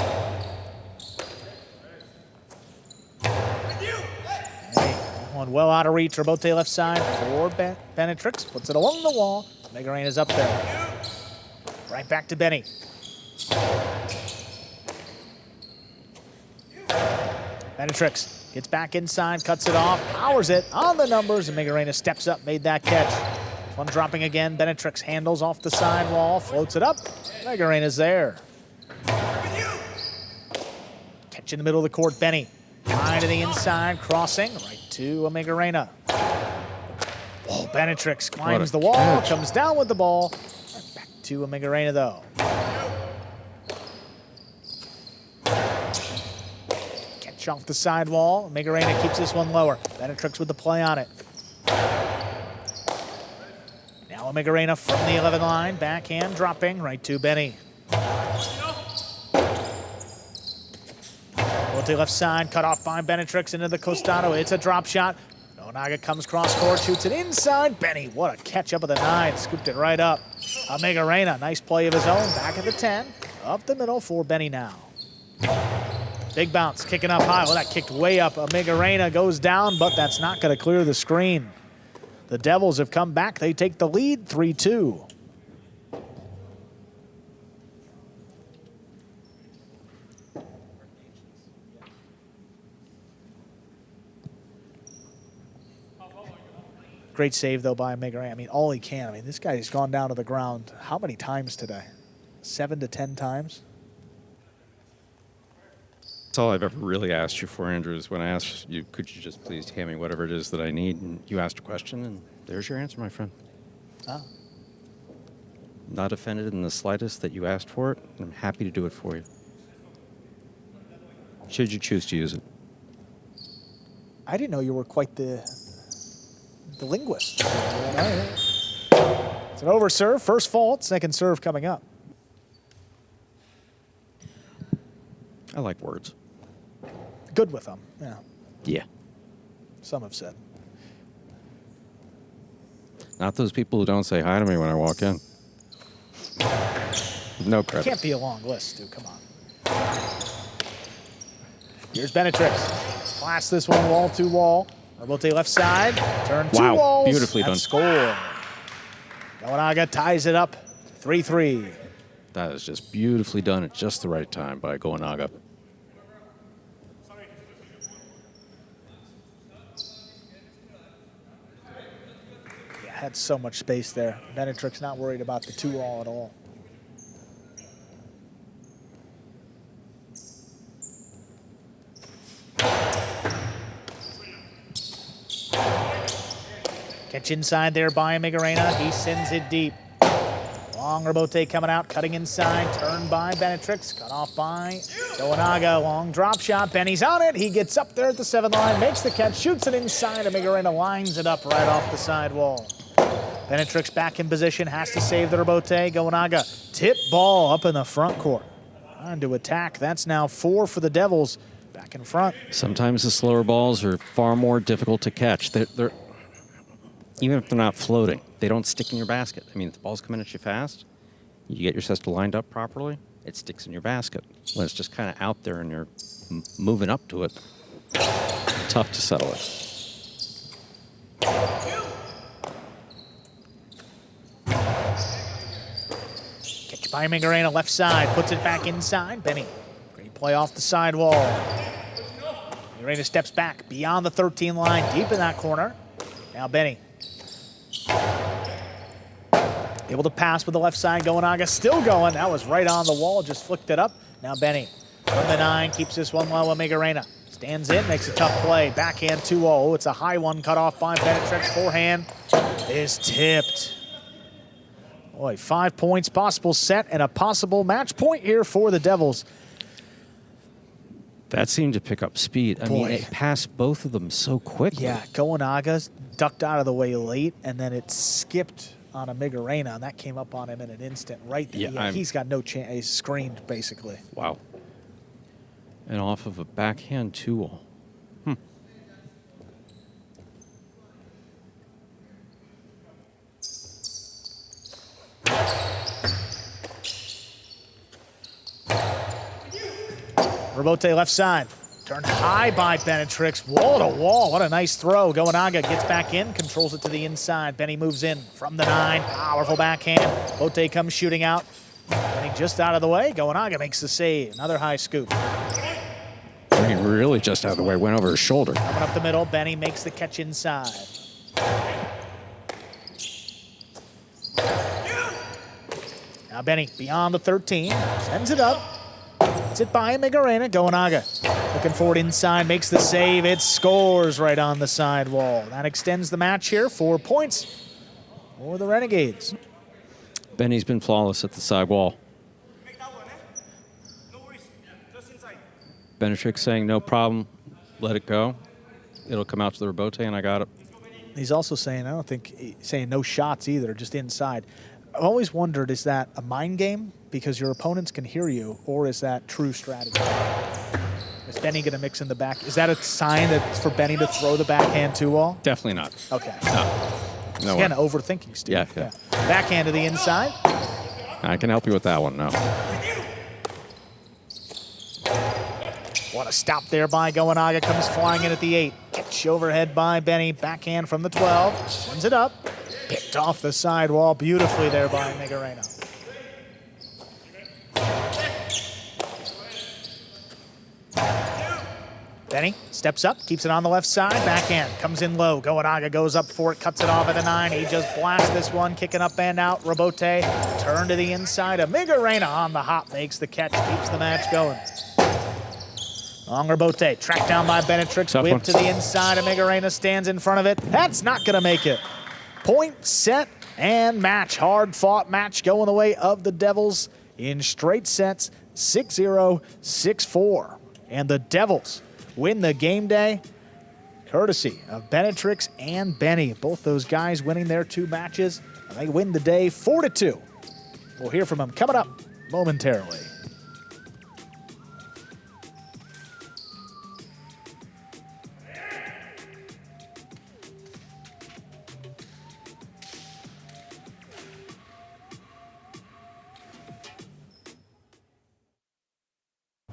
[SPEAKER 2] One well out of reach. Rebote left side for Benetrix. Puts it along the wall. Migarena's up there. Right back to Benny. Benetrix gets back inside, cuts it off, powers it on the numbers, and Migarena steps up, made that catch. One dropping again. Benetrix handles off the sidewall, floats it up. Migarena's there. Catch in the middle of the court, Benny. Line to the inside, crossing right to Migarena. Oh, Benetrix climbs the wall, catch. Comes down with the ball. Right back to Migarena though. Catch off the sidewall. Migarena keeps this one lower. Benetrix with the play on it. Now Migarena from the 11 line, backhand dropping right to Benny. To left side, cut off by Benetrix into the costado. It's a drop shot. Gonaga comes cross court, shoots it inside. Benny, what a catch up at the 9. Scooped it right up. Migarena, nice play of his own. Back at the 10. Up the middle for Benny now. Big bounce, kicking up high. Well, that kicked way up. Migarena goes down, but that's not going to clear the screen. The Devils have come back. They take the lead, 3-2. Great save, though, by Migarena. I mean, all he can. I mean, this guy has gone down to the ground how many times today? 7 to 10 times?
[SPEAKER 7] That's all I've ever really asked you for, Andrew, is when I asked you, could you just please hand me whatever it is that I need? And you asked a question, and there's your answer, my friend.
[SPEAKER 2] Oh.
[SPEAKER 7] Not offended in the slightest that you asked for it. I'm happy to do it for you. Should you choose to use it.
[SPEAKER 2] I didn't know you were quite the linguist. It's an overserve, first fault, second serve coming up.
[SPEAKER 7] I like words.
[SPEAKER 2] Good with them, yeah.
[SPEAKER 7] Yeah.
[SPEAKER 2] Some have said.
[SPEAKER 7] Not those people who don't say hi to me when I walk in. No credit.
[SPEAKER 2] Can't be a long list, dude, come on. Here's Benetrix. Blast this one wall to wall. Rebote left side, turn two walls.
[SPEAKER 7] Beautifully done.
[SPEAKER 2] Score. Gonaga ties it up, 3-3.
[SPEAKER 7] That is just beautifully done at just the right time by Gowanaga.
[SPEAKER 2] Yeah, had so much space there. Benetrix not worried about the 2-all at all. Catch inside there by Migarena. He sends it deep. Long rebote coming out, cutting inside. Turned by Benetrix. Cut off by Gonaga. Long drop shot. Benny's on it. He gets up there at the 7 line, makes the catch, shoots it inside, and Migarena lines it up right off the sidewall. Benetrix back in position, has to save the rebote. Gonaga tip ball up in the front court. Trying to attack. That's now 4 for the Devils. Back in front.
[SPEAKER 7] Sometimes the slower balls are far more difficult to catch. They're even if they're not floating, they don't stick in your basket. I mean, if the ball's coming at you fast, you get your cesta lined up properly, it sticks in your basket. When it's just kind of out there and you're moving up to it, tough to settle it.
[SPEAKER 2] Catch by Migarena, left side, puts it back inside. Benny, great play off the sidewall. Migarena steps back beyond the 13 line, deep in that corner. Now Benny. Able to pass with the left side. Goanaga still going. That was right on the wall. Just flicked it up. Now Benny from the 9 keeps this one low. Migarena stands in, makes a tough play. Backhand 2-0. It's a high one cut off by Benetrix. Forehand is tipped. Boy, 5 points, possible set, and a possible match point here for the Devils.
[SPEAKER 7] That seemed to pick up speed. I mean, it passed both of them so quickly.
[SPEAKER 2] Yeah, Goanaga ducked out of the way late, and then it skipped on a Migarena, and that came up on him in an instant right there. Yeah, he's got no chance. He's screened, basically.
[SPEAKER 7] Wow. And off of a backhand 2-0.
[SPEAKER 2] Robote left side. Turned high by Benetrix. Wall to wall. What a nice throw. Goanaga gets back in, controls it to the inside. Benny moves in from the 9. Powerful backhand. Bote comes shooting out. Benny just out of the way. Goanaga makes the save. Another high scoop.
[SPEAKER 7] I mean, really just out of the way. Went over his shoulder.
[SPEAKER 2] Coming up the middle. Benny makes the catch inside. Now Benny beyond the 13. Sends it up. It's it by Migarena. Goanaga looking forward inside, makes the save. It scores right on the sidewall. That extends the match here. 4 points for the Renegades.
[SPEAKER 7] Benny's been flawless at the sidewall. Benetrix saying no problem, let it go. It'll come out to the Robote, and I got it.
[SPEAKER 2] He's also saying, I don't think he's saying no shots either, just inside. I've always wondered, is that a mind game because your opponents can hear you, or is that true strategy? Is Benny going to mix in the back? Is that a sign that for Benny to throw the backhand 2-all?
[SPEAKER 7] Definitely not.
[SPEAKER 2] Okay.
[SPEAKER 7] No.
[SPEAKER 2] Again, overthinking, Steve.
[SPEAKER 7] Yeah.
[SPEAKER 2] Backhand to the inside.
[SPEAKER 7] I can help you with that one, no.
[SPEAKER 2] What a stop there by Goanaga. Comes flying in at the 8. Catch overhead by Benny. Backhand from the 12. Sends it up. Picked off the sidewall beautifully there by Migarena. Benny steps up, keeps it on the left side. Backhand comes in low. Goanaga goes up for it, cuts it off at the 9. He just blasts this one, kicking up and out. Robote turn to the inside. Migarena on the hop makes the catch, keeps the match going. Long Robote, tracked down by Benetrix, whip to the inside. Migarena stands in front of it. That's not going to make it. Point, set, and match. Hard-fought match going the way of the Devils in straight sets, 6-0, 6-4. And the Devils win the game day, courtesy of Benetrix and Benny. Both those guys winning their 2 matches. And they win the day 4-2. We'll hear from them coming up momentarily.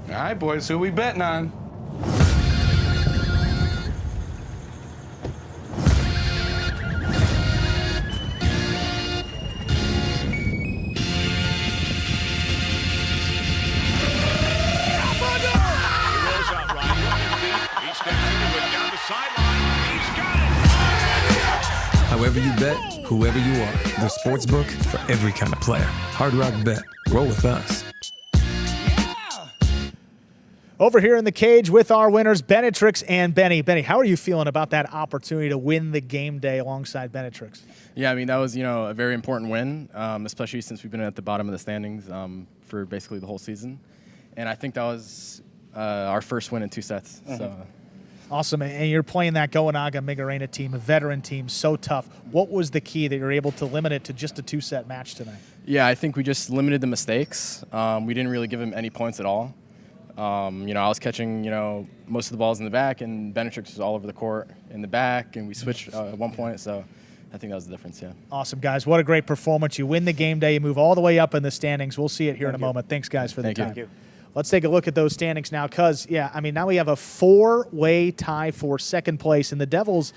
[SPEAKER 9] All right, boys, who we betting on?
[SPEAKER 10] However you bet, whoever you are, the sportsbook for every kind of player. Hard Rock Bet. Roll with us.
[SPEAKER 2] Over here in the cage with our winners, Benetrix and Benny. Benny, how are you feeling about that opportunity to win the game day alongside Benetrix?
[SPEAKER 5] Yeah, I mean, that was, a very important win, especially since we've been at the bottom of the standings for basically the whole season. And I think that was our first win in 2 sets. Mm-hmm. So.
[SPEAKER 2] Awesome, and you're playing that Goanaga Migarena team, a veteran team, so tough. What was the key that you're able to limit it to just a 2-set match tonight?
[SPEAKER 5] Yeah, I think we just limited the mistakes. We didn't really give him any points at all. I was catching, most of the balls in the back, and Benetrix was all over the court in the back, and we switched at one point. So I think that was the difference, yeah.
[SPEAKER 2] Awesome, guys. What a great performance. You win the game day. You move all the way up in the standings. We'll see it here in a moment. Thanks, guys, for the time.
[SPEAKER 5] Thank you.
[SPEAKER 2] Let's take a look at those standings now because, yeah, I mean, now we have a 4-way tie for second place, and the Devils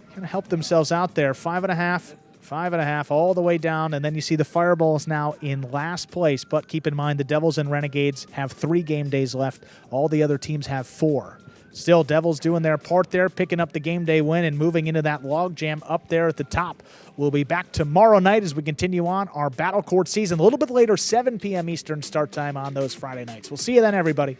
[SPEAKER 2] going to help themselves out there. 5.5, 5.5, all the way down, and then you see the Fireballs now in last place. But keep in mind, the Devils and Renegades have 3 game days left. All the other teams have 4. Still, Devils doing their part there, picking up the game day win and moving into that log jam up there at the top. We'll be back tomorrow night as we continue on our Battle Court season. A little bit later, 7 p.m. Eastern start time on those Friday nights. We'll see you then, everybody.